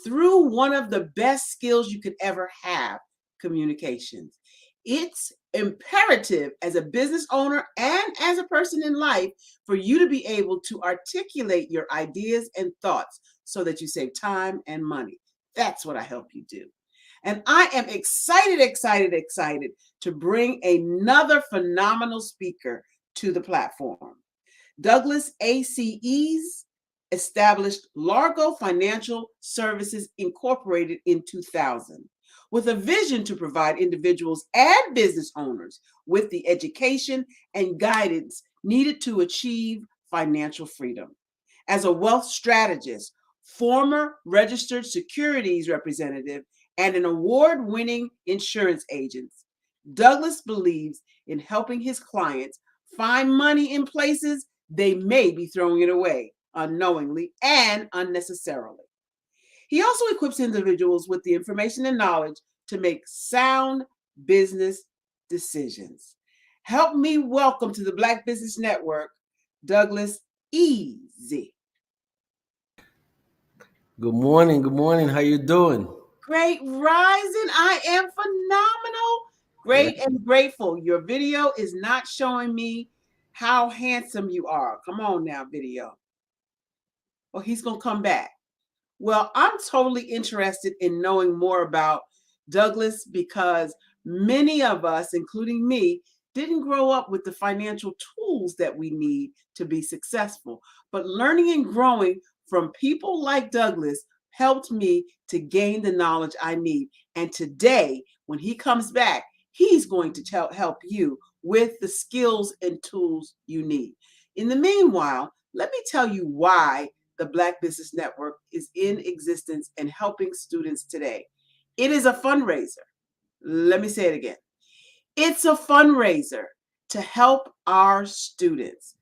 Through one of the best skills you could ever have, communications. It's imperative as a business owner and as a person in life for you to be able to articulate your ideas and thoughts so that you save time and money. That's what I help you do. And I am excited to bring another phenomenal speaker to the platform. Douglas ACEs established Largo Financial Services Incorporated in 2000 with a vision to provide individuals and business owners with the education and guidance needed to achieve financial freedom. As a wealth strategist, former registered securities representative, and an award-winning insurance agent, Douglas believes in helping his clients find money in places they may be throwing it away unknowingly and unnecessarily. He also equips individuals with the information and knowledge to make sound business decisions. Help me welcome to the Black Business Network, Douglas Easy. Good morning. Good morning. How you doing? Great rising. I am phenomenal. Great and grateful. Your video is not showing me how handsome you are. Come on now, video. Well, he's going to come back. Well, I'm totally interested in knowing more about Douglas because many of us, including me, didn't grow up with the financial tools that we need to be successful. But learning and growing from people like Douglas helped me to gain the knowledge I need. And today, when he comes back, he's going to help you with the skills and tools you need. In the meanwhile, let me tell you why the Black Business Network is in existence and helping students today. It is a fundraiser. Let me say it again. It's a fundraiser to help our students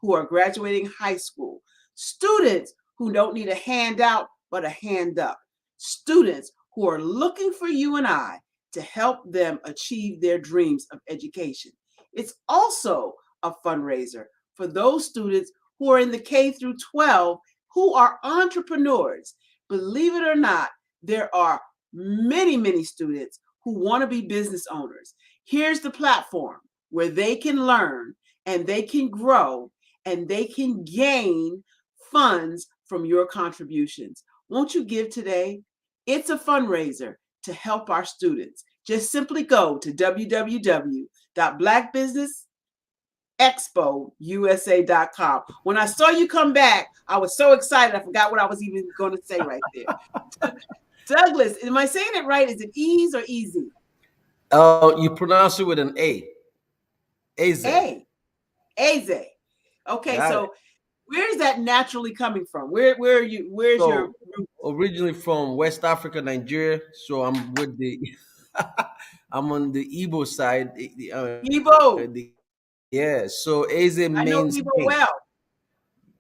who are graduating high school, students who don't need a handout but a hand up, students who are looking for you and I to help them achieve their dreams of education. It's also a fundraiser for those students who are in the K through 12 who are entrepreneurs. Believe it or not, there are many students who want to be business owners. Here's the platform where they can learn and they can grow and they can gain funds from your contributions. Won't you give today? It's a fundraiser to help our students. Just simply go to www.blackbusinessexpousa.com. When I saw you come back, I was so excited. I forgot what I was even going to say right there. Douglas, am I saying it right? Is it ease or easy? You pronounce it with an A. Aze. Aze. Okay, Got so it. where is that naturally coming from? Where are you? Where's your root? Originally from West Africa, Nigeria. So I'm with the I'm on the Igbo side. Igbo. Yeah. So Eze I know means Igbo king. well.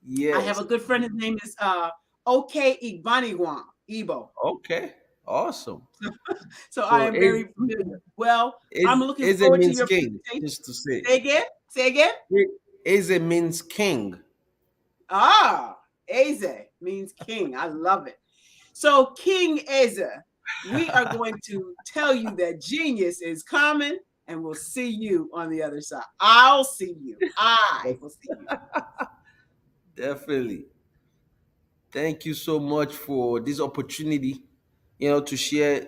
Yes. I have a good friend. His name is OK Igbanigwan. Igbo. Okay. Awesome. So I am very familiar. Well, I'm looking Eze forward to means your king, presentation. just to say. Say again? Say again? Eze means king. Ah, Eze means king. I love it. So, King Eze, we are going to tell you that genius is coming and we'll see you on the other side. I'll see you. I will see you. Definitely. Thank you so much for this opportunity, to share.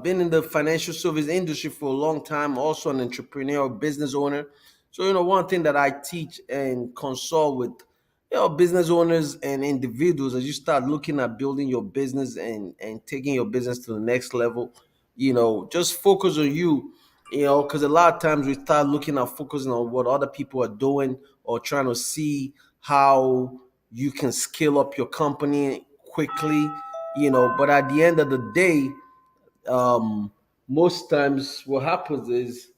Been in the financial service industry for a long time, also an entrepreneur, business owner. So, one thing that I teach and consult with, business owners and individuals as you start looking at building your business and taking your business to the next level, just focus on you, because a lot of times we start looking at focusing on what other people are doing or trying to see how you can scale up your company quickly, but at the end of the day, most times what happens is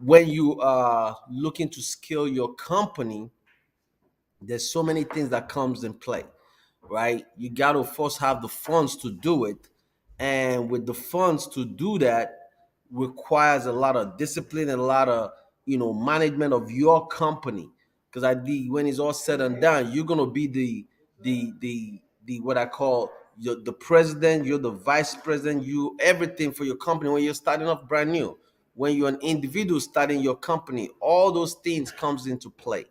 when you are looking to scale your company, there's so many things that comes in play, right? You got to first have the funds to do it, and with the funds to do that requires a lot of discipline and a lot of management of your company. Because when it's all said and done, you're gonna be the what I call the president, you're the vice president, you everything for your company when you're starting off brand new. When you're an individual starting your company, all those things comes into play,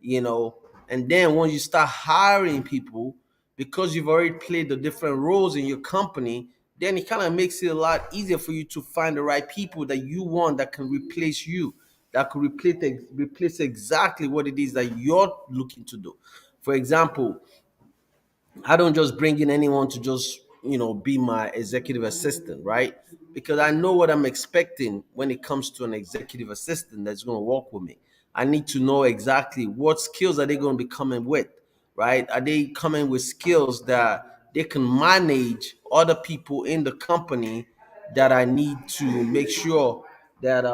you know. And then when you start hiring people, because you've already played the different roles in your company, then it kind of makes it a lot easier for you to find the right people that you want that can replace you, that could replace exactly what it is that you're looking to do. For example, I don't just bring in anyone to just, be my executive assistant, right? Because I know what I'm expecting when it comes to an executive assistant that's going to work with me. I need to know exactly what skills are they going to be coming with, right? Are they coming with skills that they can manage other people in the company that I need to make sure that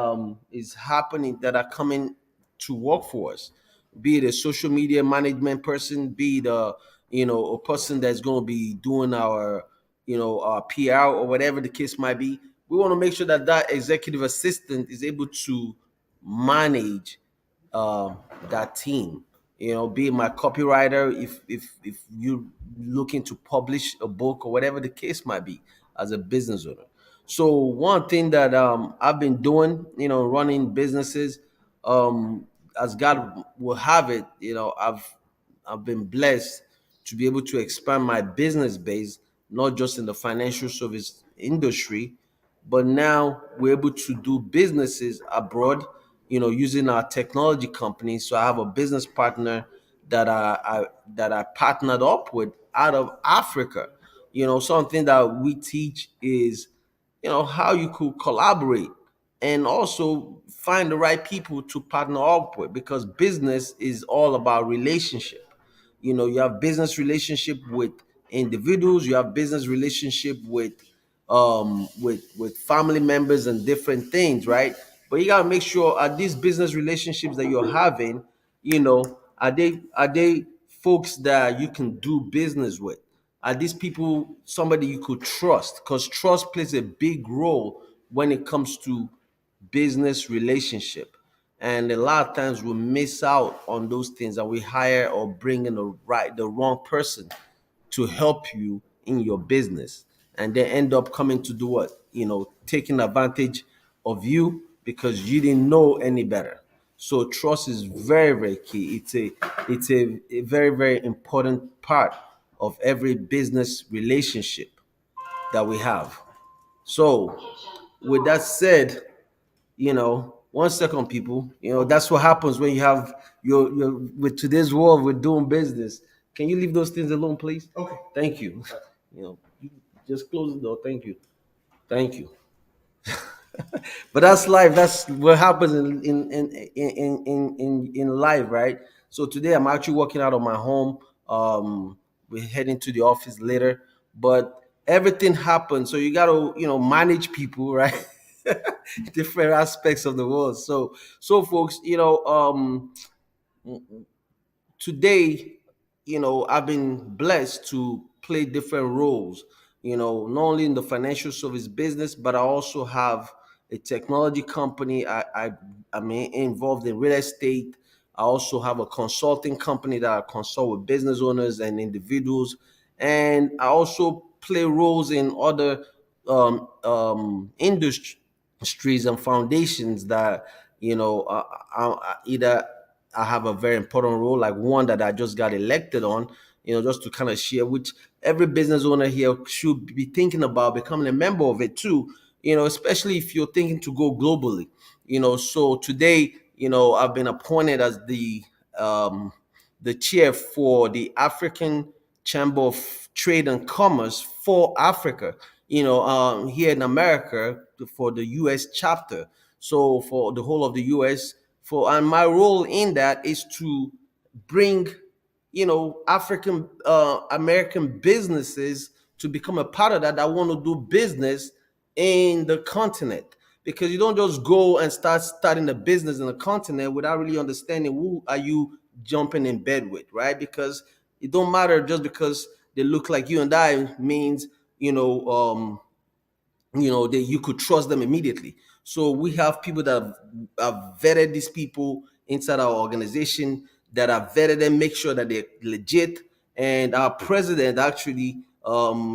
is happening, that are coming to work for us, be it a social media management person, be it a person that's going to be doing our our PR or whatever the case might be. We want to make sure that that executive assistant is able to manage that team. Be it my copywriter, if you're looking to publish a book or whatever the case might be as a business owner. So one thing that I've been doing, running businesses, as God will have it, I've been blessed to be able to expand my business base, not just in the financial service industry, but now we're able to do businesses abroad, using our technology company. So I have a business partner that I partnered up with out of Africa. Something that we teach is, how you could collaborate and also find the right people to partner up with, because business is all about relationship. You have business relationship with individuals, you have business relationship with family members and different things, right? But you got to make sure, are these business relationships that you're having, are they folks that you can do business with? Are these people somebody you could trust? Because trust plays a big role when it comes to business relationship. And a lot of times we miss out on those things, and we hire or bring in the wrong person to help you in your business, and they end up coming to do what? Taking advantage of you because you didn't know any better. So trust is very, very key. It's a very, very important part of every business relationship that we have. So with that said, 1 second, people. That's what happens when you have your with today's world. We're doing business. Can you leave those things alone, please? Okay. Thank you. You just close the door. Thank you. Thank you. But that's life. That's what happens in life, right? So today I'm actually working out of my home. We're heading to the office later, but everything happens. So you got to manage people, right? Different aspects of the world. So folks, today, I've been blessed to play different roles, not only in the financial service business, but I also have a technology company. I'm involved in real estate. I also have a consulting company that I consult with business owners and individuals. And I also play roles in other industries and foundations that, either I have a very important role, like one that I just got elected on, just to kind of share, which every business owner here should be thinking about becoming a member of it too, especially if you're thinking to go globally. So today, I've been appointed as the chair for the African Chamber of Trade and Commerce for Africa, here in America, for the US chapter. So for the whole of the US, and my role in that is to bring African American businesses to become a part of that want to do business in the continent, because you don't just go and starting a business in a continent without really understanding who are you jumping in bed with, right? Because it don't matter just because they look like you and I means, you know, that you could trust them immediately. So we have people that have vetted these people inside our organization, that have vetted them, make sure that they're legit. And our president actually,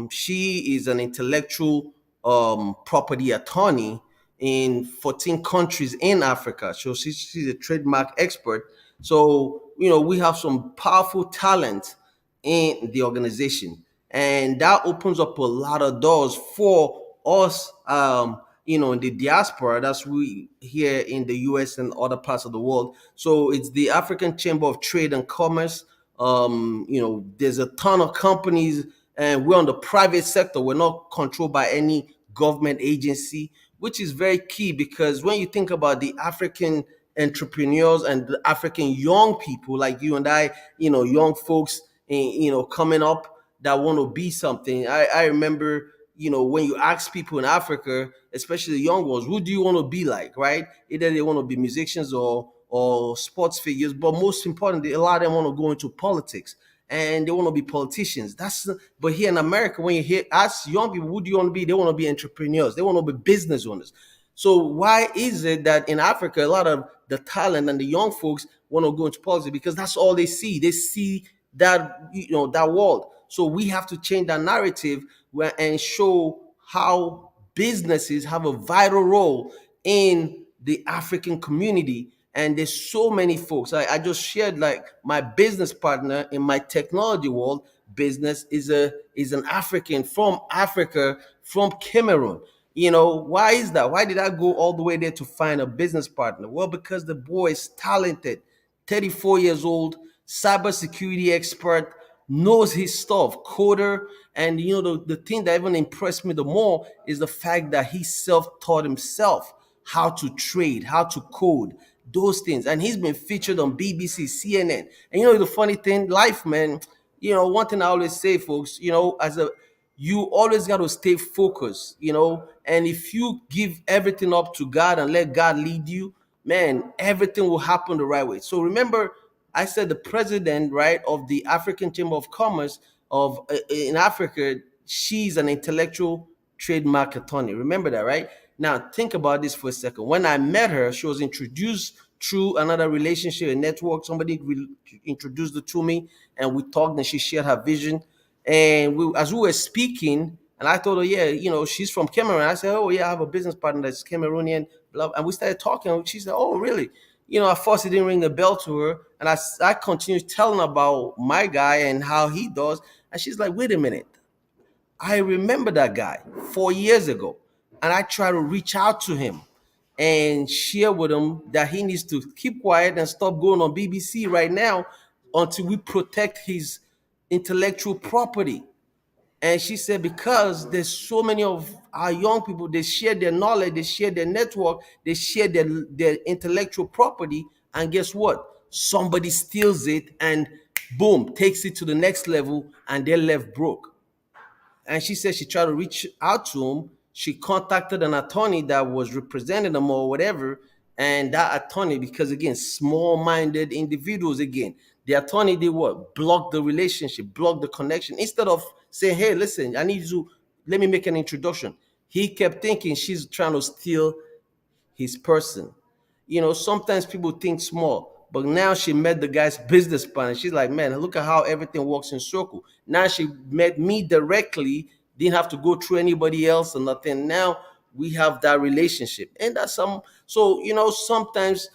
she is an intellectual property attorney in 14 countries in Africa. So she's a trademark expert. So, we have some powerful talent in the organization. And that opens up a lot of doors for us, in the diaspora. That's we here in the US and other parts of the world. So it's the African Chamber of Trade and Commerce. There's a ton of companies, and we're on the private sector. We're not controlled by any government agency, which is very key, because when you think about the African entrepreneurs and the African young people like you and I, young folks, coming up that want to be something. I remember, when you ask people in Africa, especially the young ones, who do you want to be like, right? Either they want to be musicians or sports figures, but most importantly, a lot of them want to go into politics and they want to be politicians. But here in America, when you hear ask young people, who do you want to be? They want to be entrepreneurs. They want to be business owners. So why is it that in Africa, a lot of the talent and the young folks want to go into politics? Because that's all they see. They see that, that world. So we have to change that narrative and show how businesses have a vital role in the African community. And there's so many folks. I just shared, like, my business partner in my technology world business is an African from Africa, from Cameroon. Why is that? Why did I go all the way there to find a business partner? Well, because the boy is talented, 34 years old, cybersecurity expert, knows his stuff, coder. And the thing that even impressed me the more is the fact that he self-taught himself how to trade, how to code, those things. And he's been featured on BBC, CNN. And the funny thing, life, man, one thing I always say, folks, you always got to stay focused, and if you give everything up to God and let God lead you, man, everything will happen the right way. So remember, I said the president, right, of the African Chamber of Commerce of in Africa, she's an intellectual trademark attorney. Remember that, right? Now think about this for a second. When I met her, she was introduced through another relationship, a network. Somebody introduced her to me, and we talked, and she shared her vision. And as we were speaking, and I told her, yeah, she's from Cameroon. I said, oh yeah, I have a business partner that's Cameroonian, blah. And we started talking. She said, oh really? At first it didn't ring a bell to her. And I continued telling her about my guy and how he does. And she's like, wait a minute. I remember that guy 4 years ago. And I try to reach out to him and share with him that he needs to keep quiet and stop going on BBC right now until we protect his intellectual property. And she said, because there's so many of our young people, they share their knowledge, they share their network, they share their intellectual property. And guess what? Somebody steals it and boom, takes it to the next level, and they're left broke. And she said she tried to reach out to him. She contacted an attorney that was representing them or whatever. And that attorney, because again, small-minded individuals, again, the attorney did what? Block the relationship, block the connection. Instead of saying, hey, listen, let me make an introduction. He kept thinking she's trying to steal his person. Sometimes people think small, but now she met the guy's business plan. She's like, man, look at how everything works in circle. Now she met me directly, didn't have to go through anybody else or nothing. Now we have that relationship. And that's sometimes,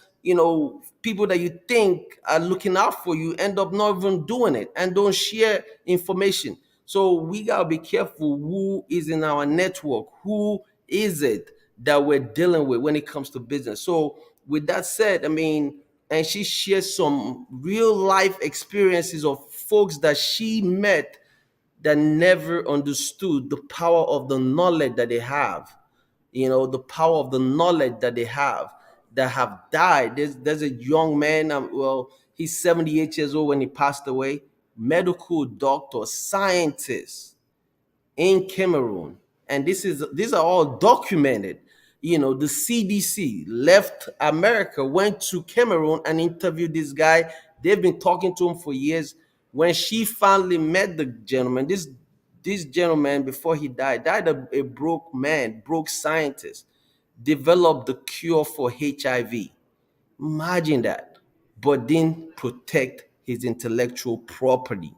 people that you think are looking out for you end up not even doing it and don't share information. So we gotta be careful who is in our network. Who is it that we're dealing with when it comes to business? So with that said, and she shares some real life experiences of folks that she met that never understood the power of the knowledge that they have. The power of the knowledge that have died. There's a young man, he's 78 years old when he passed away, medical doctor, scientist in Cameroon. And these are all documented. The CDC left America, went to Cameroon and interviewed this guy. They've been talking to him for years. When she finally met the gentleman, this gentleman, before he died a broke man, broke scientist, developed the cure for HIV. Imagine that. But didn't protect his intellectual property,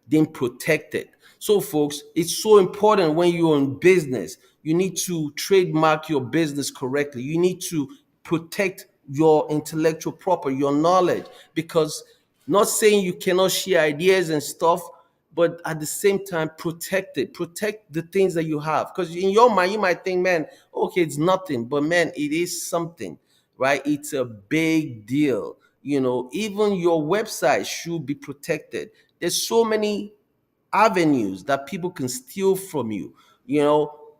didn't protect it. So, folks, it's so important when you're in business. You need to trademark your business correctly. You need to protect your intellectual property, your knowledge, because not saying you cannot share ideas and stuff, but at the same time, protect it. Protect the things that you have. Because in your mind, you might think, man, okay, it's nothing. But man, it is something, right? It's a big deal. Even your website should be protected. There's so many avenues that people can steal from you.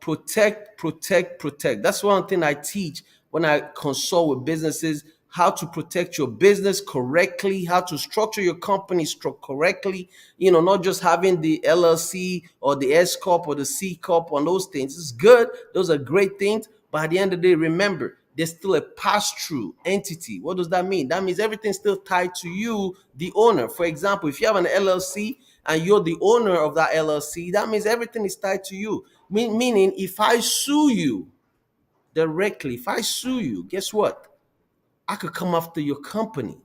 Protect, protect, protect. That's one thing I teach when I consult with businesses: how to protect your business correctly, how to structure your company correctly. Not just having the LLC or the S corp or the C corp on those things. It's good; those are great things. But at the end of the day, remember, there's still a pass-through entity. What does that mean? That means everything's still tied to you, the owner. For example, if you have an LLC and you're the owner of that LLC, that means everything is tied to you. Meaning, if I sue you directly, if I sue you, guess what? I could come after your company.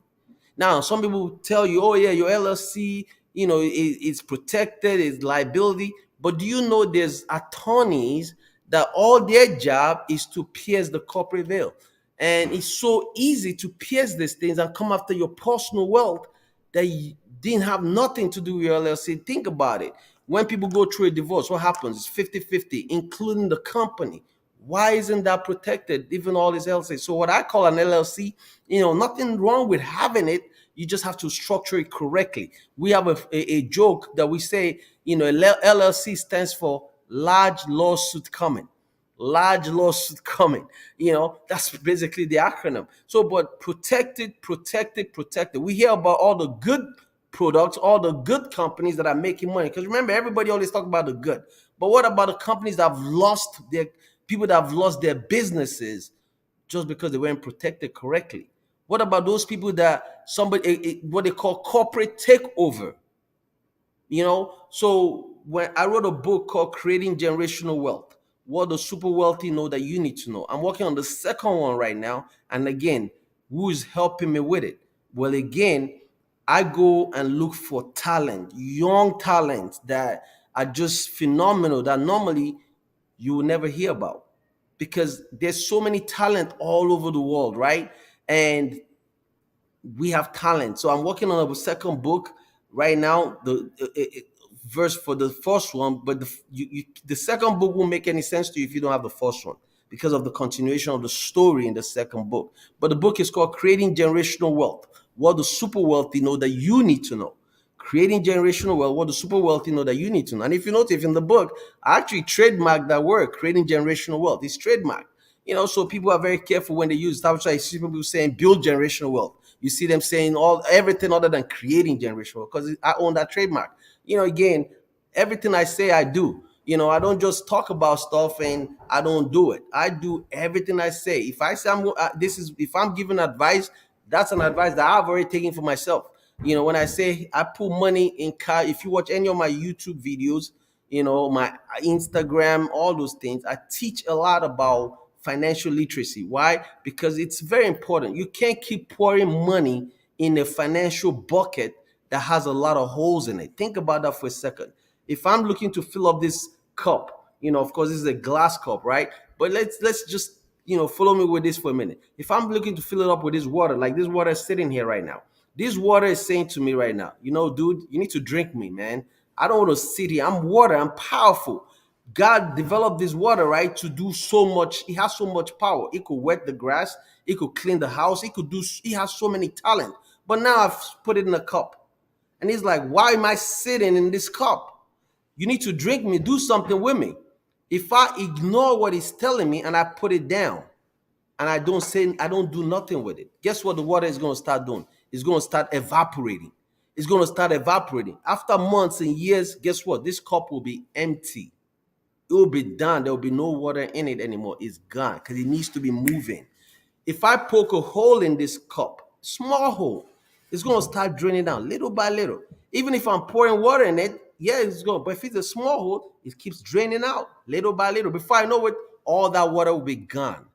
Now, some people tell you, oh yeah, your LLC, it's protected, it's liability. But do you know there's attorneys that all their job is to pierce the corporate veil? And it's so easy to pierce these things and come after your personal wealth that didn't have nothing to do with your LLC. Think about it. When people go through a divorce, what happens? It's 50-50, including the company. Why isn't that protected? Even all this LLC. So what I call an LLC, nothing wrong with having it. You just have to structure it correctly. We have a joke that we say, LLC stands for large lawsuit coming. Large lawsuit coming. That's basically the acronym. So, but protect it, protect it, protect it. We hear about all the good products, all the good companies that are making money. Because remember, everybody always talk about the good. But what about the companies that have lost their people that have lost their businesses just because they weren't protected correctly? What about those people that what they call corporate takeover? So when I wrote a book called Creating Generational Wealth, what the super wealthy know that you need to know. I'm working on the second one right now. And again, who is helping me with it? Well, again, I go and look for talent, young talent that are just phenomenal that normally you will never hear about, because there's so many talent all over the world, right? And we have talent. So I'm working on a second book right now. The verse for the first one, but the second book won't make any sense to you if you don't have the first one, because of the continuation of the story in the second book. But the book is called Creating Generational Wealth: What the Super Wealthy Know That You Need to Know. Creating Generational Wealth: What the Super Wealthy Know That You Need to Know. And if you notice in the book, I actually trademarked that word, creating generational wealth. It's trademarked. So people are very careful when they use it. That's why I see people saying build generational wealth. You see them saying everything other than creating generational wealth, because I own that trademark. Again, everything I say, I do. I don't just talk about stuff and I don't do it. I do everything I say. If I say if I'm giving advice, that's an advice that I've already taken for myself. When I say I put money in car, if you watch any of my YouTube videos, my Instagram, all those things, I teach a lot about financial literacy. Why? Because it's very important. You can't keep pouring money in a financial bucket that has a lot of holes in it. Think about that for a second. If I'm looking to fill up this cup, of course, this is a glass cup, right? But let's just, follow me with this for a minute. If I'm looking to fill it up with this water, like this water is sitting here right now, this water is saying to me right now, dude, you need to drink me, man. I don't want to sit here. I'm water. I'm powerful. God developed this water, right, to do so much. It has so much power. It could wet the grass. It could clean the house. It has so many talent. But now I've put it in a cup. And he's like, why am I sitting in this cup? You need to drink me. Do something with me. If I ignore what he's telling me and I put it down and I don't do nothing with it, guess what the water is going to start doing? It's going to start evaporating. It's going to start evaporating. After months and years, guess what? This cup will be empty. it will be done. There will be no water in it anymore. It's gone because it needs to be moving. If I poke a hole in this cup, small hole, it's going to start draining down little by little. Even if I'm pouring water in it, yeah, it's going. But if it's a small hole, it keeps draining out little by little. Before I know it, all that water will be gone.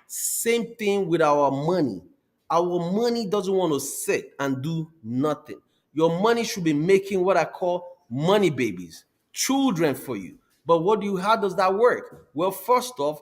Same thing with our money. Our money doesn't want to sit and do nothing. Your money should be making what I call money babies, children for you. But how does that work? Well, first off,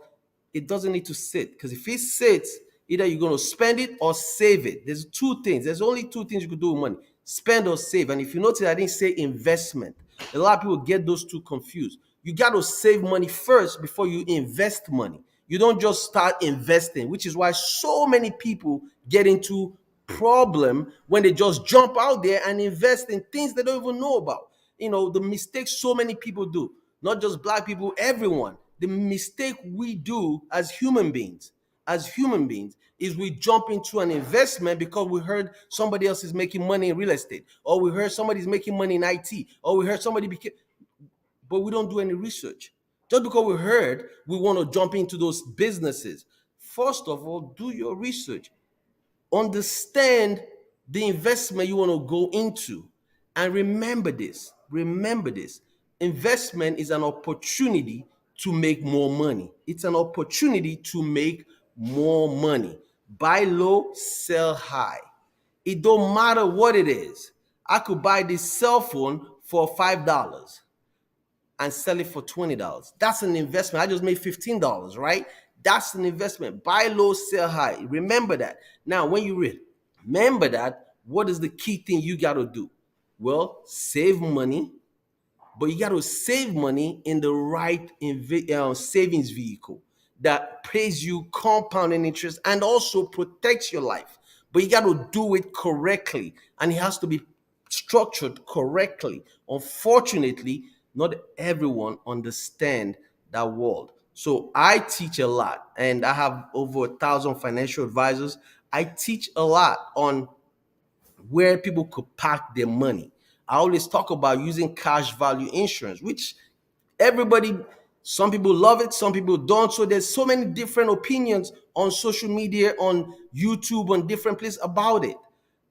it doesn't need to sit, because if it sits, either you're going to spend it or save it. There's two things. There's only two things you could do with money: spend or save. And if you notice, I didn't say investment. A lot of people get those two confused. You got to save money first before you invest money. You don't just start investing, which is why so many people get into problem when they just jump out there and invest in things they don't even know about. The mistakes so many people do, not just black people, everyone. The mistake we do as human beings is we jump into an investment because we heard somebody else is making money in real estate, or we heard somebody's making money in IT, or we heard somebody became, but we don't do any research. Just because we heard, we want to jump into those businesses. First of all, do your research. Understand the investment you want to go into. And remember this. Investment is an opportunity to make more money. It's an opportunity to make more money. Buy low, sell high. It don't matter what it is. I could buy this cell phone for $5 and sell it for $20. That's an investment. I just made $15, right? That's an investment. Buy low, sell high. Remember that. Now, when you remember that, what is the key thing you got to do? Well, save money, but you got to save money in the right savings vehicle that pays you compounding interest and also protects your life. But you got to do it correctly, and it has to be structured correctly. Unfortunately, not everyone understand that world. So I teach a lot, and I have over 1,000 financial advisors. I teach a lot on where people could park their money. I always talk about using cash value insurance, which everybody, some people love it, some people don't. So there's so many different opinions on social media, on YouTube, on different places about it.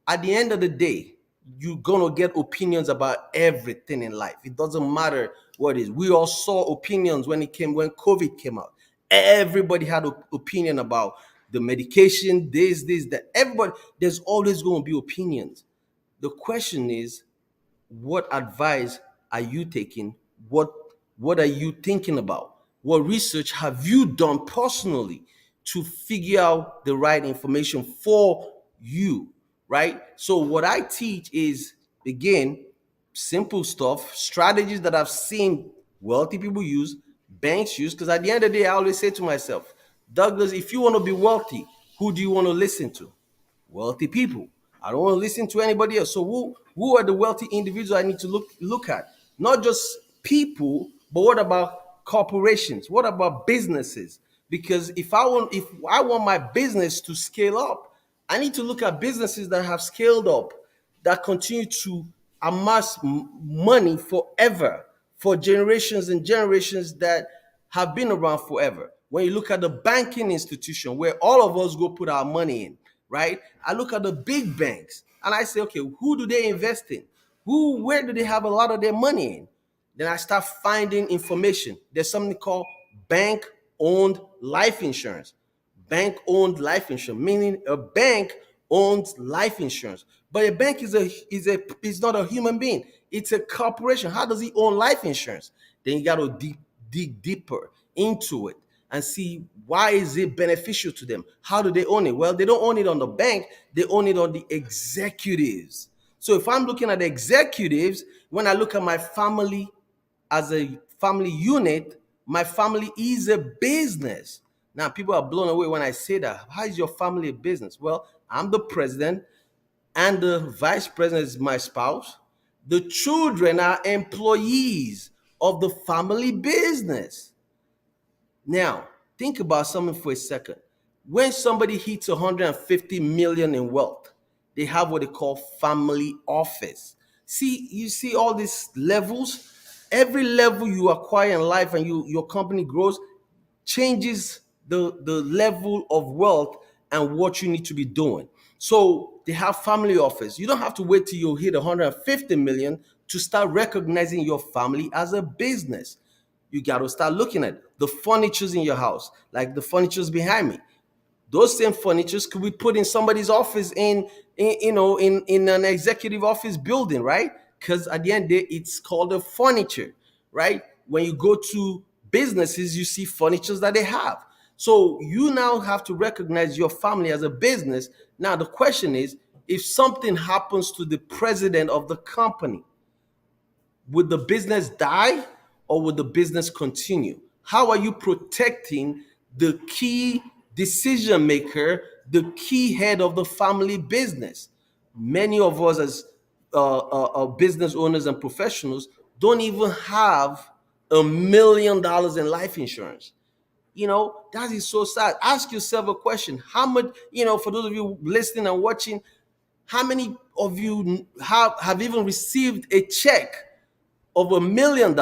At the end of the day, you're gonna get opinions about everything in life. It doesn't matter what it is. We all saw opinions when COVID came out. Everybody had an opinion about the medication, this, that. Everybody, there's always going to be opinions. The question is, what advice are you taking? What are you thinking about? What research have you done personally to figure out the right information for you, right? So what I teach is, again, simple stuff, strategies that I've seen wealthy people use, banks use. Because at the end of the day, I always say to myself, Douglas, if you want to be wealthy, who do you want to listen to? Wealthy people. I don't want to listen to anybody else. So who are the wealthy individuals I need to look at? Not just people, but what about corporations? What about businesses? Because if I want my business to scale up, I need to look at businesses that have scaled up, that continue to amass money forever, for generations and generations, that have been around forever. When you look at the banking institution where all of us go put our money in, right? I look at the big banks and I say, okay, who do they invest in? Where do they have a lot of their money in? Then I start finding information. There's something called bank-owned life insurance. Bank-owned life insurance, meaning a bank owns life insurance. But a bank is not a human being. It's a corporation. How does he own life insurance? Then you got to dig deeper into it and see, why is it beneficial to them? How do they own it? Well, they don't own it on the bank. They own it on the executives. So if I'm looking at the executives, when I look at my family as a family unit, my family is a business. Now, people are blown away when I say that. How is your family a business? Well, I'm the president, and the vice president is my spouse. The children are employees of the family business. Now, think about something for a second. When somebody hits 150 million in wealth, they have what they call family office. You see all these levels. Every level you acquire in life and your company grows changes the level of wealth and what you need to be doing. So they have family office. You don't have to wait till you hit 150 million to start recognizing your family as a business. You got to start looking at the furnitures in your house, like the furnitures behind me. Those same furnitures could be put in somebody's office in an executive office building, right? Because at the end of the day, it's called a furniture, right? When you go to businesses, you see furnitures that they have. So you now have to recognize your family as a business. Now the question is, if something happens to the president of the company, would the business die or would the business continue? How are you protecting the key decision maker, the key head of the family business? Many of us, as business owners and professionals, don't even have $1 million in life insurance. That is so sad. Ask yourself a question. How much, for those of you listening and watching, how many of you have even received a check of $1 million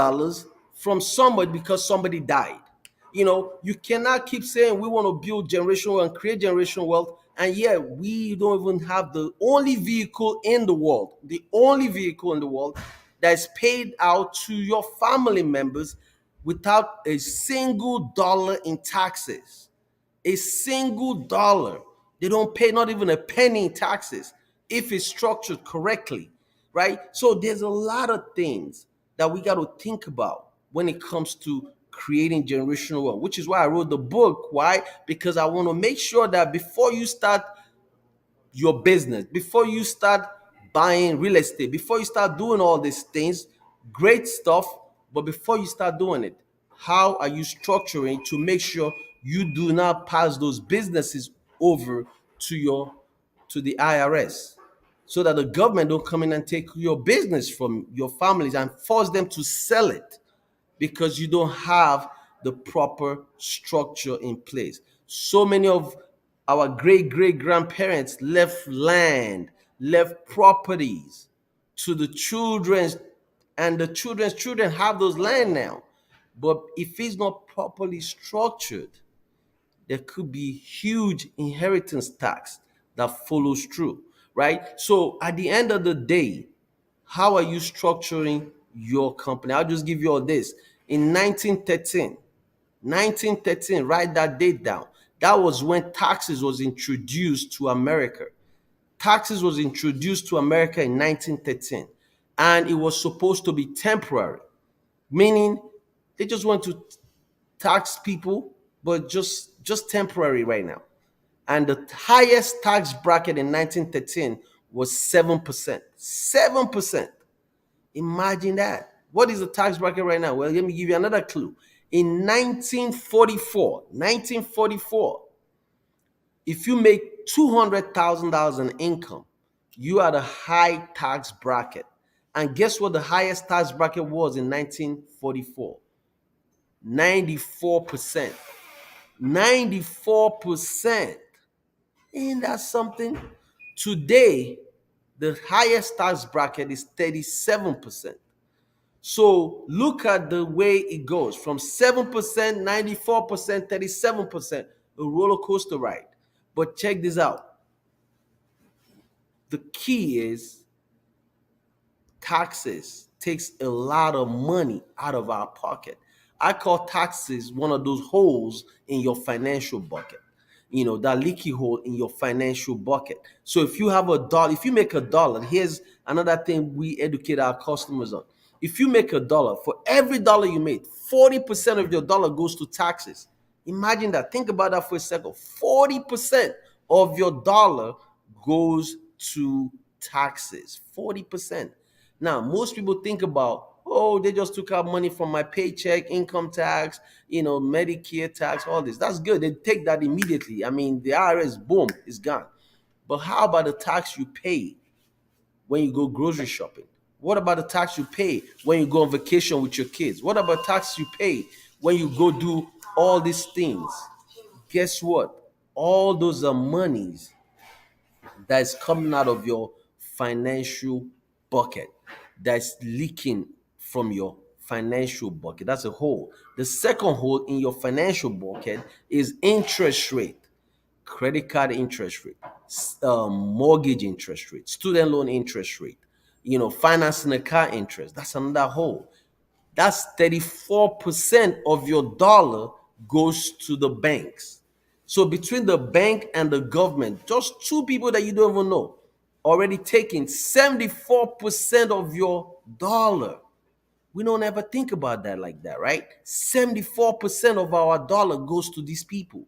from somebody because somebody died? You cannot keep saying we want to build generational and create generational wealth, and yet we don't even have the only vehicle in the world that is paid out to your family members without a single dollar in taxes. A single dollar. They don't pay not even a penny in taxes if it's structured correctly, right? So there's a lot of things that we got to think about when it comes to creating generational wealth, which is why I wrote the book. Why? Because I want to make sure that before you start your business, before you start buying real estate, before you start doing all these things, great stuff, but before you start doing it, how are you structuring to make sure you do not pass those businesses over to the IRS, so that the government don't come in and take your business from your families and force them to sell it because you don't have the proper structure in place. So many of our great great grandparents left land, left properties to the children's, and the children's children have those land now. But if it's not properly structured, there could be huge inheritance tax that follows through, right? So at the end of the day, how are you structuring your company? I'll just give you all this. In 1913, write that date down. That was when taxes was introduced to America. Taxes was introduced to America in 1913, and it was supposed to be temporary, meaning they just want to tax people, but just temporary right now. And the highest tax bracket in 1913 was 7%. 7%. Imagine that. What is the tax bracket right now? Well, let me give you another clue. In 1944, if you make $200,000 in income, you are the high tax bracket. And guess what the highest tax bracket was in 1944? 94%. 94%. Ain't that something? Today, the highest tax bracket is 37%. So look at the way it goes from 7%, 94%, 37%, a roller coaster ride. But check this out. The key is taxes takes a lot of money out of our pocket. I call taxes one of those holes in your financial bucket. That leaky hole in your financial bucket. So if you have $1, if you make $1, here's another thing we educate our customers on. If you make $1, for every dollar you made, 40% of your dollar goes to taxes. Imagine that. Think about that for a second. 40% of your dollar goes to taxes. 40%. Now, most people think about, oh, they just took out money from my paycheck, income tax, Medicare tax, all this. That's good. They take that immediately. I mean, the IRS, boom, is gone. But how about the tax you pay when you go grocery shopping? What about the tax you pay when you go on vacation with your kids? What about tax you pay when you go do all these things? Guess what? All those are monies that is coming out of your financial bucket, that's leaking from your financial bucket. That's a hole. The second hole in your financial bucket is interest rate, credit card interest rate, mortgage interest rate, student loan interest rate, financing a car interest. That's another hole. That's 34% of your dollar goes to the banks. So between the bank and the government, just two people that you don't even know, already taking 74% of your dollar. We don't ever think about that like that, right? 74% of our dollar goes to these people.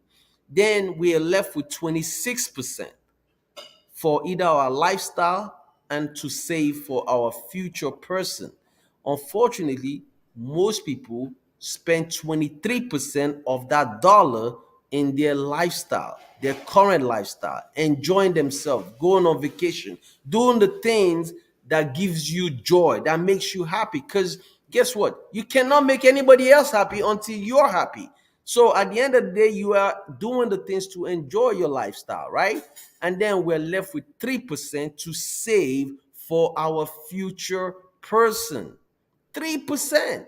Then we are left with 26% for either our lifestyle and to save for our future person. Unfortunately, most people spend 23% of that dollar in their lifestyle, their current lifestyle, enjoying themselves, going on vacation, doing the things that gives you joy, that makes you happy. Because guess what? You cannot make anybody else happy until you're happy. So at the end of the day, you are doing the things to enjoy your lifestyle, right? And then we're left with 3% to save for our future person. 3%.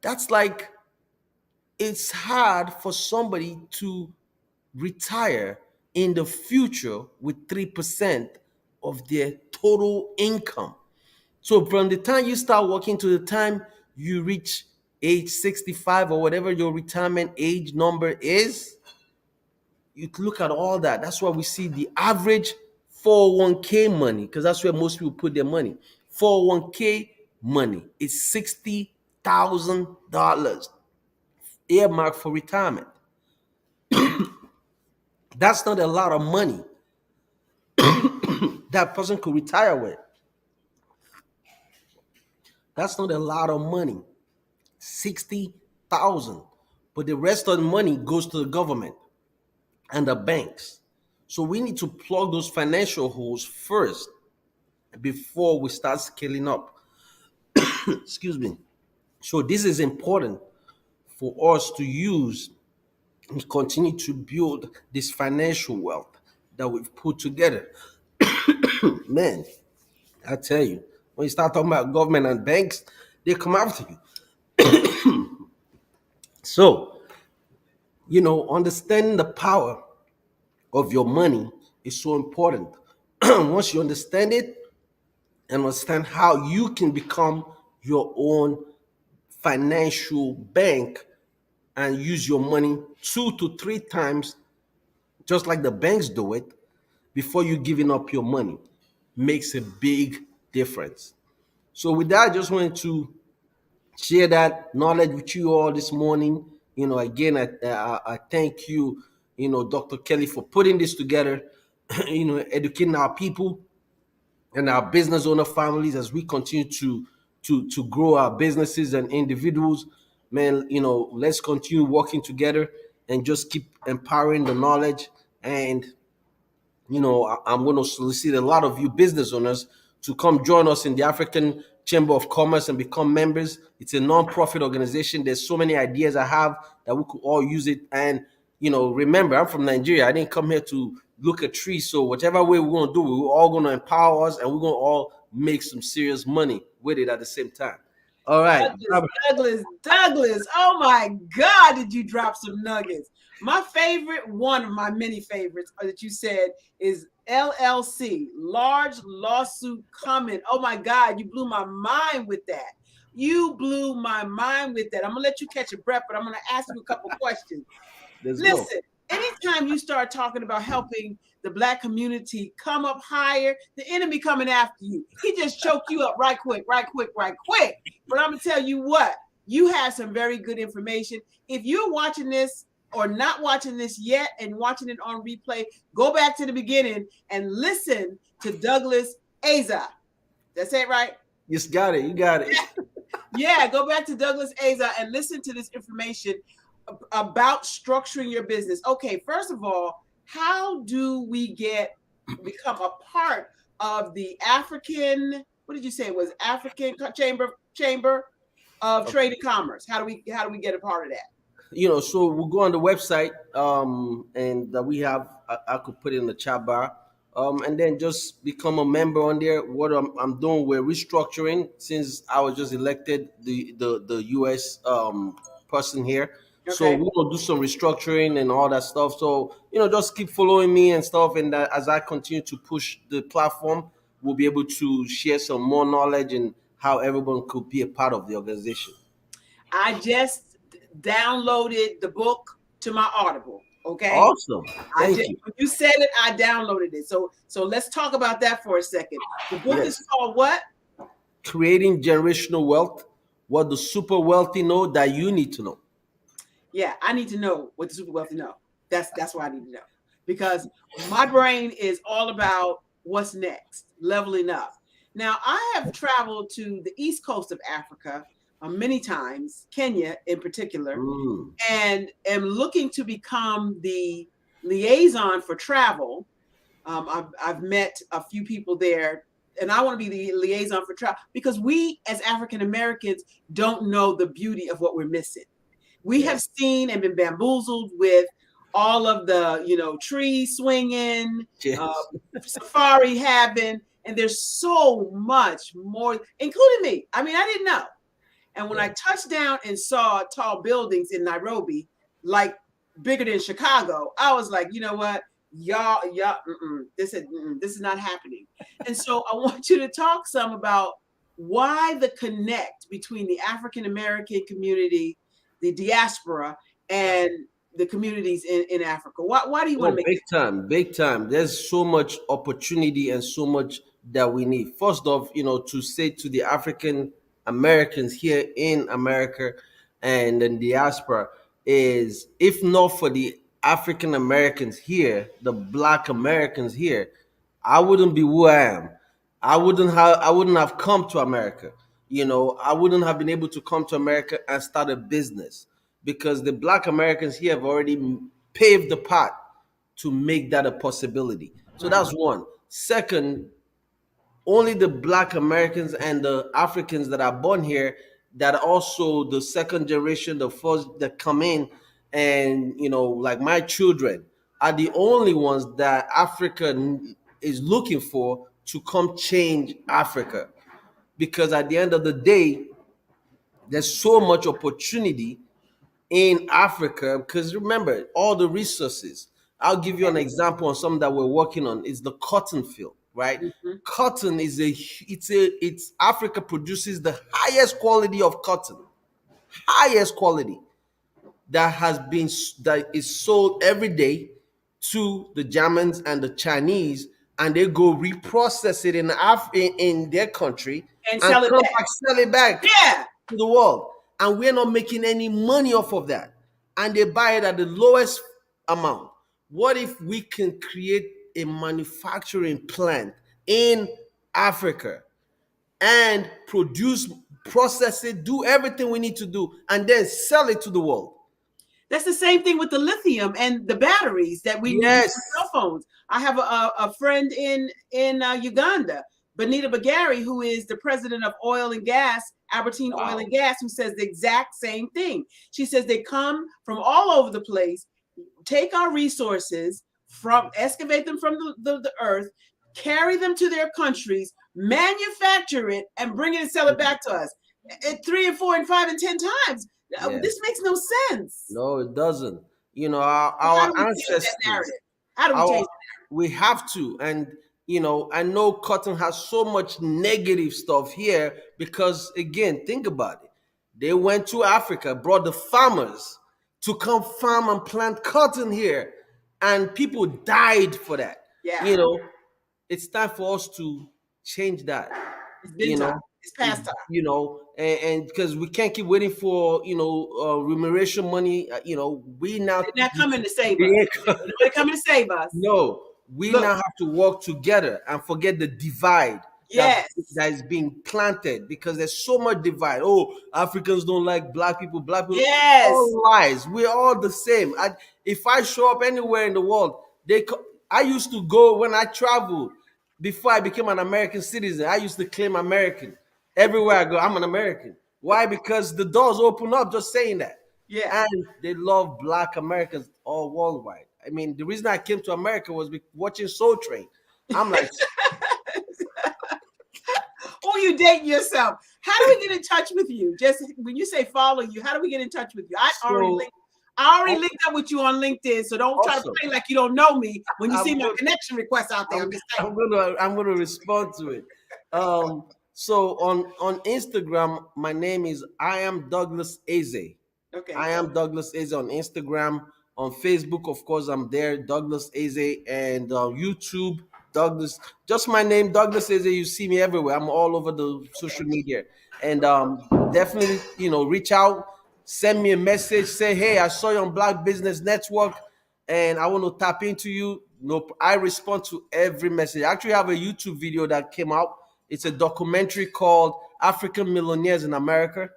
That's like, it's hard for somebody to retire in the future with 3% of their total income. So from the time you start working to the time you reach age 65 or whatever your retirement age number is, you look at all that. That's why we see the average 401k money, because that's where most people put their money. 401k money is $60,000 earmarked for retirement. That's not a lot of money that person could retire with. That's not a lot of money. 60,000. But the rest of the money goes to the government and the banks. So we need to plug those financial holes first before we start scaling up. Excuse me. So this is important for us to use and continue to build this financial wealth that we've put together. Man, I tell you, when you start talking about government and banks, they come after you. So, understanding the power of your money is so important. Once you understand it and understand how you can become your own financial bank and use your money 2 to 3 times, just like the banks do it, before you giving up your money, makes a big difference. So with that, I just wanted to share that knowledge with you all this morning. Again, I thank you, Dr. Kelly, for putting this together, educating our people and our business owner families as we continue to grow our businesses and individuals. Man, let's continue working together and just keep empowering the knowledge. And I'm going to solicit a lot of you business owners to come join us in the African Chamber of Commerce and become members. It's a non-profit organization. There's so many ideas I have that we could all use it. And, remember, I'm from Nigeria. I didn't come here to look at trees. So whatever way we're going to do, we're all going to empower us and we're going to all make some serious money with it at the same time. All right. Douglas. Oh my God, did you drop some nuggets? My favorite, one of my many favorites that you said is LLC, large lawsuit coming. Oh my God, you blew my mind with that. You blew my mind with that. I'm gonna let you catch your breath, but I'm gonna ask you a couple questions. Listen, anytime you start talking about helping the Black community come up higher, the enemy coming after you. He just choked you up right quick. But I'm gonna tell you what, you have some very good information. If you're watching this or not watching this yet and watching it on replay, go back to the beginning and listen to Douglas Aza. That's it, right? You got it. You got it. Yeah, go back to Douglas Aza and listen to this information about structuring your business. Okay, first of all, how do we become a part of the African, what did you say it was, African Chamber of Trade and Commerce? How do we get a part of that? So we'll go on the website, and we have, I could put it in the chat bar. and then just become a member on there. What I'm doing, we're restructuring since I was just elected the U.S. Person here. So Okay. we're gonna do some restructuring and all that stuff. So just keep following me and stuff. And that as I continue to push the platform, we'll be able to share some more knowledge and how everyone could be a part of the organization. I just downloaded the book to my Audible. Okay. Awesome. Thank you. When you said it, I downloaded it. So let's talk about that for a second. The book is Yes. called what? Creating generational wealth. What the super wealthy know that you need to know. Yeah, I need to know what the super wealthy know. That's what I need to know, because my brain is all about what's next, leveling up. Now, I have traveled to the east coast of Africa many times, Kenya in particular, and am looking to become the liaison for travel. I've met a few people there, and I want to be the liaison for travel because we as African Americans don't know the beauty of what we're missing. We have seen and been bamboozled with all of the, trees swinging, safari having, and there's so much more, including me. I mean, I didn't know. And when I touched down and saw tall buildings in Nairobi, like bigger than Chicago, I was like, you know what? Y'all, this is not happening. And so I want you to talk some about why the connect between the African American community, the diaspora, and the communities in Africa. Why do you want to make big time, big time. There's so much opportunity and so much that we need. First off, to say to the African Americans here in America and in diaspora is, if not for the African Americans here, the Black Americans here, I wouldn't be who I am. I wouldn't have come to America. I wouldn't have been able to come to America and start a business because the Black Americans here have already paved the path to make that a possibility. So that's one. Second, only the Black Americans and the Africans that are born here, that are also the second generation, the first that come in, and like my children, are the only ones that Africa is looking for to come change Africa. Because at the end of the day, there's so much opportunity in Africa. Because remember, all the resources. I'll give you an example on something that we're working on. Is the cotton field, right? Cotton is it's Africa produces the highest quality of cotton, highest quality that is sold every day to the Germans and the Chinese, and they go reprocess it in their country and sell it back. Sell it back to the world. And we're not making any money off of that. And they buy it at the lowest amount. What if we can create a manufacturing plant in Africa and process it, do everything we need to do, and then sell it to the world? That's the same thing with the lithium and the batteries that we need for cell phones. I have a friend in Uganda, Benita Bagari, who is the president of Oil and Gas, Aberdeen Oil and Gas, who says the exact same thing. She says they come from all over the place, take our resources, excavate them from the earth, carry them to their countries, manufacture it, and bring it and sell it back to us at 3 and 4 and 5 and 10 times. Yeah. This makes no sense. No, it doesn't. Our ancestors. How do we change that? We have to. And I know cotton has so much negative stuff here because, again, think about it. They went to Africa, brought the farmers to come farm and plant cotton here, and people died for that. Yeah. It's time for us to change that. It's been time. It's past time. And because we can't keep waiting for remuneration money. They're not coming to save us. They're coming to save us. No, we now have to work together and forget the divide. That is being planted, because there's so much divide. Oh, Africans don't like black people. Black people. Yes. All lies. We're all the same. If I show up anywhere in the world, I used to go when I traveled before I became an American citizen. I used to claim American. Everywhere I go, I'm an American. Why? Because the doors open up just saying that. Yeah. And they love Black Americans all worldwide. I mean, the reason I came to America was watching Soul Train. I'm like, Who you dating yourself? How do we get in touch with you? Just when you say follow you, how do we get in touch with you? I already linked up with you on LinkedIn, so don't try to play like you don't know me when you see my connection request out there. I'm gonna respond to it. So on Instagram, my name is I am Douglas Eze. Okay. I am Douglas Eze on Instagram. On Facebook, of course, I'm there, Douglas Eze, and YouTube, Douglas. Just my name, Douglas Eze. You see me everywhere. I'm all over the social media, and definitely, reach out, send me a message, say, hey, I saw you on Black Business Network, and I want to tap into you. No, I respond to every message. I actually have a YouTube video that came out. It's a documentary called African Millionaires in America.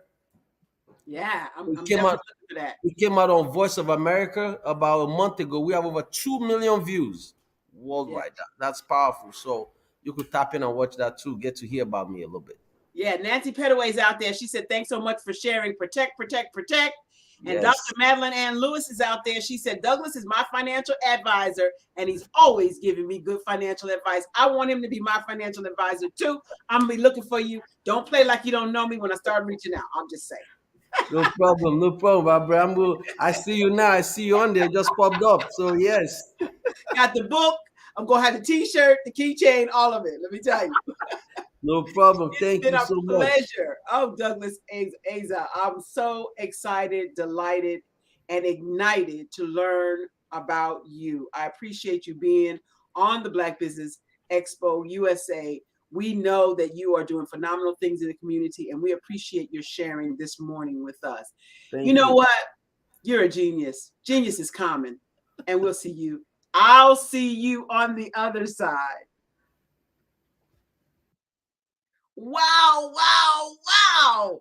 Yeah, I'm It came definitely out. looking for that. It came out on Voice of America about a month ago. We have over 2 million views worldwide. That's powerful. So you could tap in and watch that too. Get to hear about me a little bit. Yeah, Nancy Pettaway's out there. She said, thanks so much for sharing. Protect, protect, protect. And Yes. Dr. Madeline Ann Lewis is out there. She said, Douglas is my financial advisor, and he's always giving me good financial advice. I want him to be my financial advisor too. I'm going to be looking for you. Don't play like you don't know me when I start reaching out. I'm just saying. No problem, Barbara. I see you now. I see you on there. Just popped up. So yes. Got the book. I'm going to have the t-shirt, the keychain, all of it. Let me tell you. No problem. Thank you so much. Pleasure. Oh, Douglas Eza. I'm so excited, delighted, and ignited to learn about you. I appreciate you being on the Black Business Expo USA. We know that you are doing phenomenal things in the community, and we appreciate your sharing this morning with us. You know what? You're a genius. Genius is common, and we'll see you. I'll see you on the other side. Wow, wow, wow.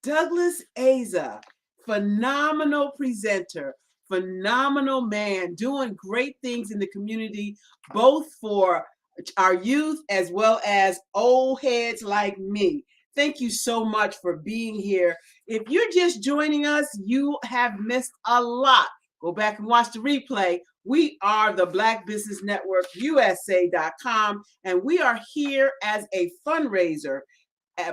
Douglas Eza, phenomenal presenter, phenomenal man, doing great things in the community, both for our youth as well as old heads like me. Thank you so much for being here. If you're just joining us, you have missed a lot. Go back and watch the replay. We are the Black Business Network USA.com, and we are here as a fundraiser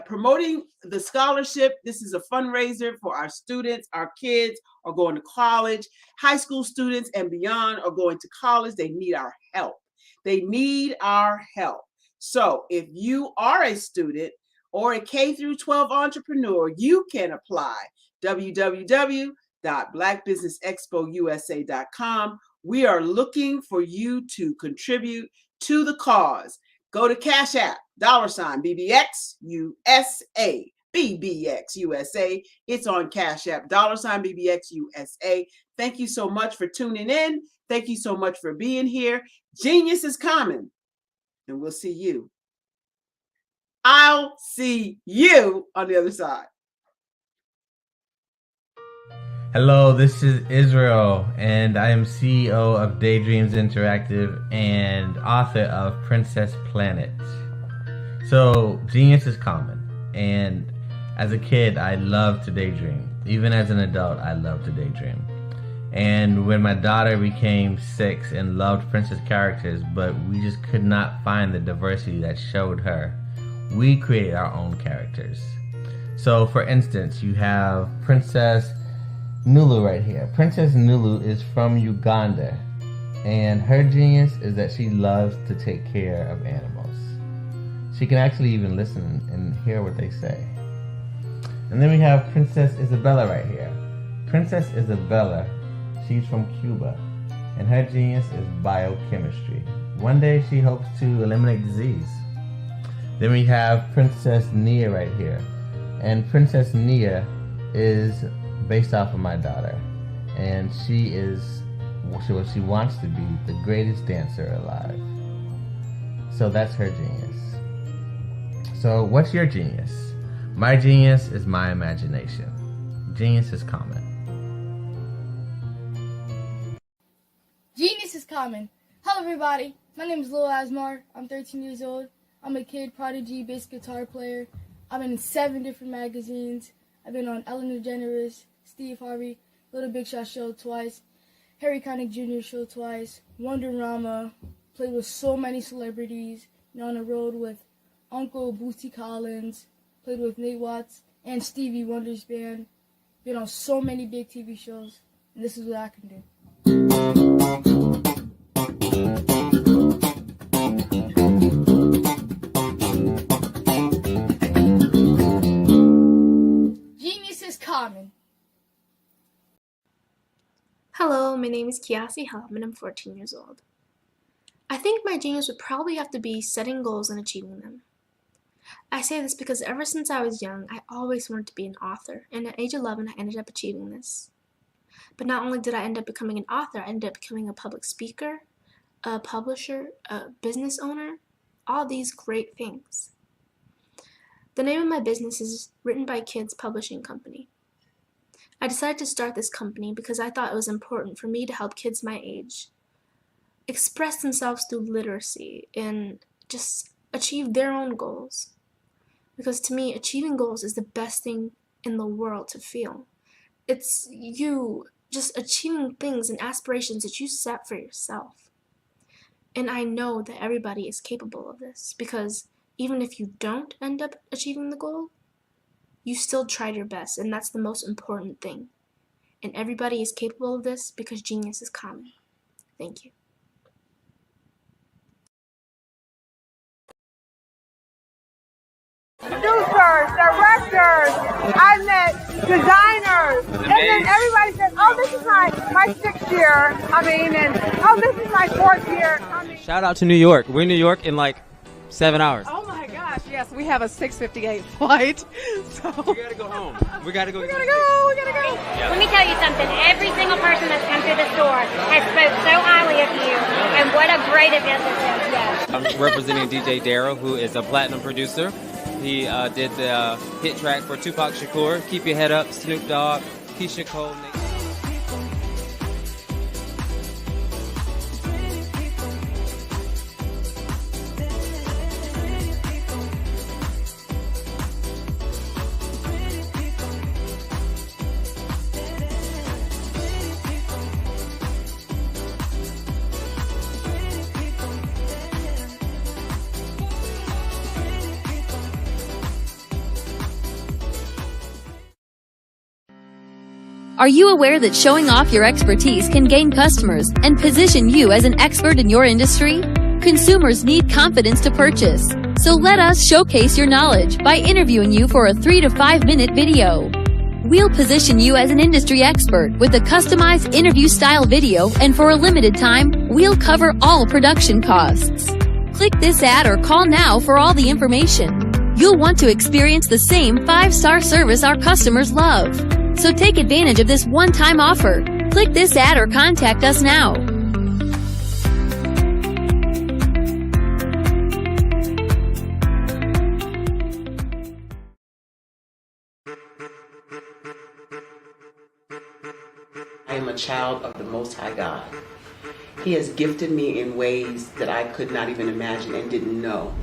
promoting the scholarship. This is a fundraiser for our students. Our kids are going to college. High school students and beyond are going to college. They need our help. They need our help. So if you are a student or a K through 12 entrepreneur, you can apply. www.blackbusinessexpousa.com. We are looking for you to contribute to the cause. Go to Cash App, $BBX USA, BBX USA. It's on Cash App, $BBX USA. Thank you so much for tuning in. Thank you so much for being here. Genius is common, and we'll see you. I'll see you on the other side. Hello, this is Israel, and I am CEO of Daydreams Interactive and author of Princess Planet. So, genius is common, and as a kid, I loved to daydream. Even as an adult, I loved to daydream. And when my daughter became 6 and loved princess characters, but we just could not find the diversity that showed her, we created our own characters. So, for instance, you have Princess Nulu right here. Princess Nulu is from Uganda, and her genius is that she loves to take care of animals. She can actually even listen and hear what they say. And then we have Princess Isabella right here. Princess Isabella, she's from Cuba, and her genius is biochemistry. One day she hopes to eliminate disease. Then we have Princess Nia right here, and Princess Nia is based off of my daughter, and she is what she wants to be, the greatest dancer alive. So that's her genius. So what's your genius? My genius is my imagination. Genius is common. Genius is common. Hello everybody, my name is Lil Asmar. I'm 13 years old. I'm a kid prodigy bass guitar player. I'm in 7 different magazines. I've been on Ellen DeGeneres, Steve Harvey, Little Big Shot show twice, Harry Connick Jr. show twice, Wonderama, played with so many celebrities, on the road with Uncle Bootsy Collins, played with Nate Watts and Stevie Wonder's band, been on so many big TV shows, and this is what I can do. Genius is common. Hello, my name is Kiasi Helm and I'm 14 years old. I think my genius would probably have to be setting goals and achieving them. I say this because ever since I was young, I always wanted to be an author, and at age 11 I ended up achieving this. But not only did I end up becoming an author, I ended up becoming a public speaker, a publisher, a business owner, all these great things. The name of my business is Written by Kids Publishing Company. I decided to start this company because I thought it was important for me to help kids my age express themselves through literacy and just achieve their own goals. Because to me, achieving goals is the best thing in the world to feel. It's you just achieving things and aspirations that you set for yourself. And I know that everybody is capable of this because even if you don't end up achieving the goal, you still tried your best, and that's the most important thing. And everybody is capable of this because genius is common. Thank you. Producers, directors, I met designers, and then everybody said, oh, this is my 6th year, and oh, this is my 4th year. Shout out to New York. We're in New York in like 7 hours. Oh my gosh, yes, we have a 6:58 flight, so. We gotta go home. We gotta go. We gotta go. Let me tell you something, every single person that's come through the store has spoke so highly of you, and what a great event this is, yes. I'm representing DJ Darryl, who is a platinum producer. He did the hit track for Tupac Shakur, Keep Your Head Up, Snoop Dogg, Keisha Cole. Are you aware that showing off your expertise can gain customers and position you as an expert in your industry? Consumers need confidence to purchase, so let us showcase your knowledge by interviewing you for a 3 to 5 minute video. We'll position you as an industry expert with a customized interview-style video, and for a limited time, we'll cover all production costs. Click this ad or call now for all the information. You'll want to experience the same 5-star service our customers love. So take advantage of this one-time offer. Click this ad or contact us now. I am a child of the Most High God. He has gifted me in ways that I could not even imagine and didn't know.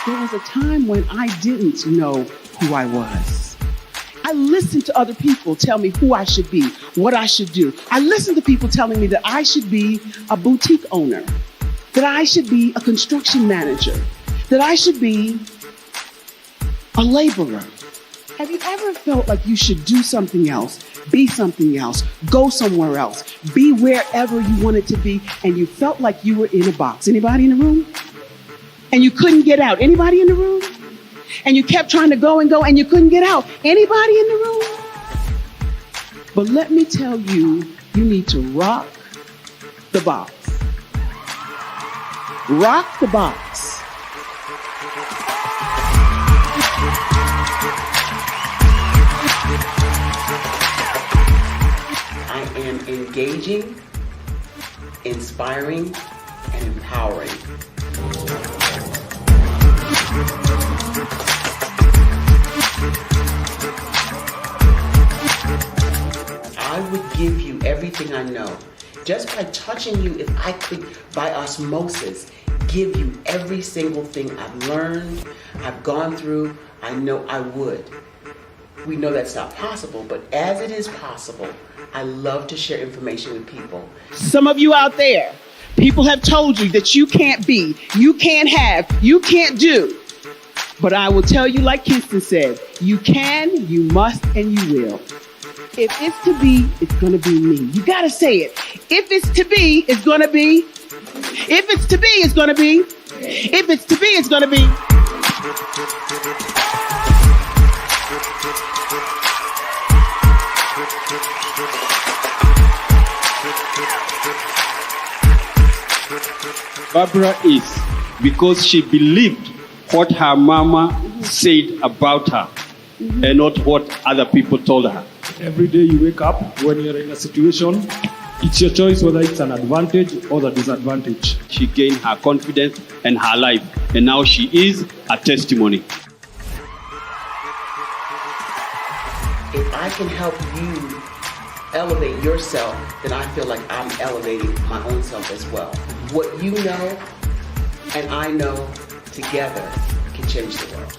There was a time when I didn't know who I was. I listened to other people tell me who I should be, what I should do. I listened to people telling me that I should be a boutique owner, that I should be a construction manager, that I should be a laborer. Have you ever felt like you should do something else, be something else, go somewhere else, be wherever you wanted to be, and you felt like you were in a box? Anybody in the room? And you couldn't get out. Anybody in the room? And you kept trying to go and you couldn't get out. Anybody in the room? But let me tell you, you need to rock the box. Rock the box. I am engaging, inspiring, and empowering. I would give you everything I know. Just by touching you, if I could, by osmosis, give you every single thing I've learned, I've gone through, I know I would. We know that's not possible, but as it is possible, I love to share information with people. Some of you out there, people have told you that you can't be, you can't have, you can't do. But I will tell you, like Kingston said, you can, you must, and you will. If it's to be, it's going to be me. You got to say it. If it's to be, it's going to be. If it's to be, it's going to be. If it's to be, it's going to be. Barbara is because she believed what her mama said about her and not what other people told her. Every day you wake up, when you're in a situation, it's your choice whether it's an advantage or the disadvantage. She gained her confidence and her life, and now she is a testimony. If I can help you elevate yourself, then I feel like I'm elevating my own self as well. What you know and I know together can change the world.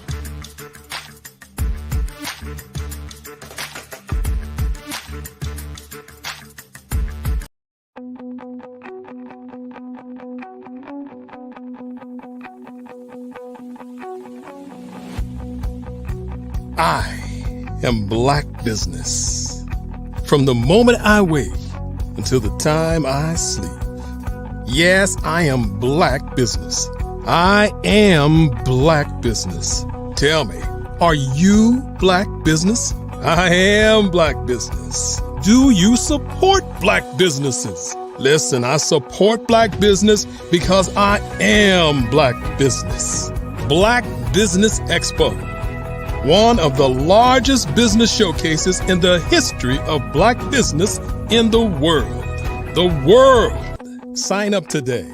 I am Black business. From the moment I wake until the time I sleep. Yes, I am Black business. I am Black business. Tell me, are you Black business? I am Black business. Do you support Black businesses? Listen, I support Black business because I am Black business. Black Business Expo, one of the largest business showcases in the history of Black business in the world. The world. Sign up today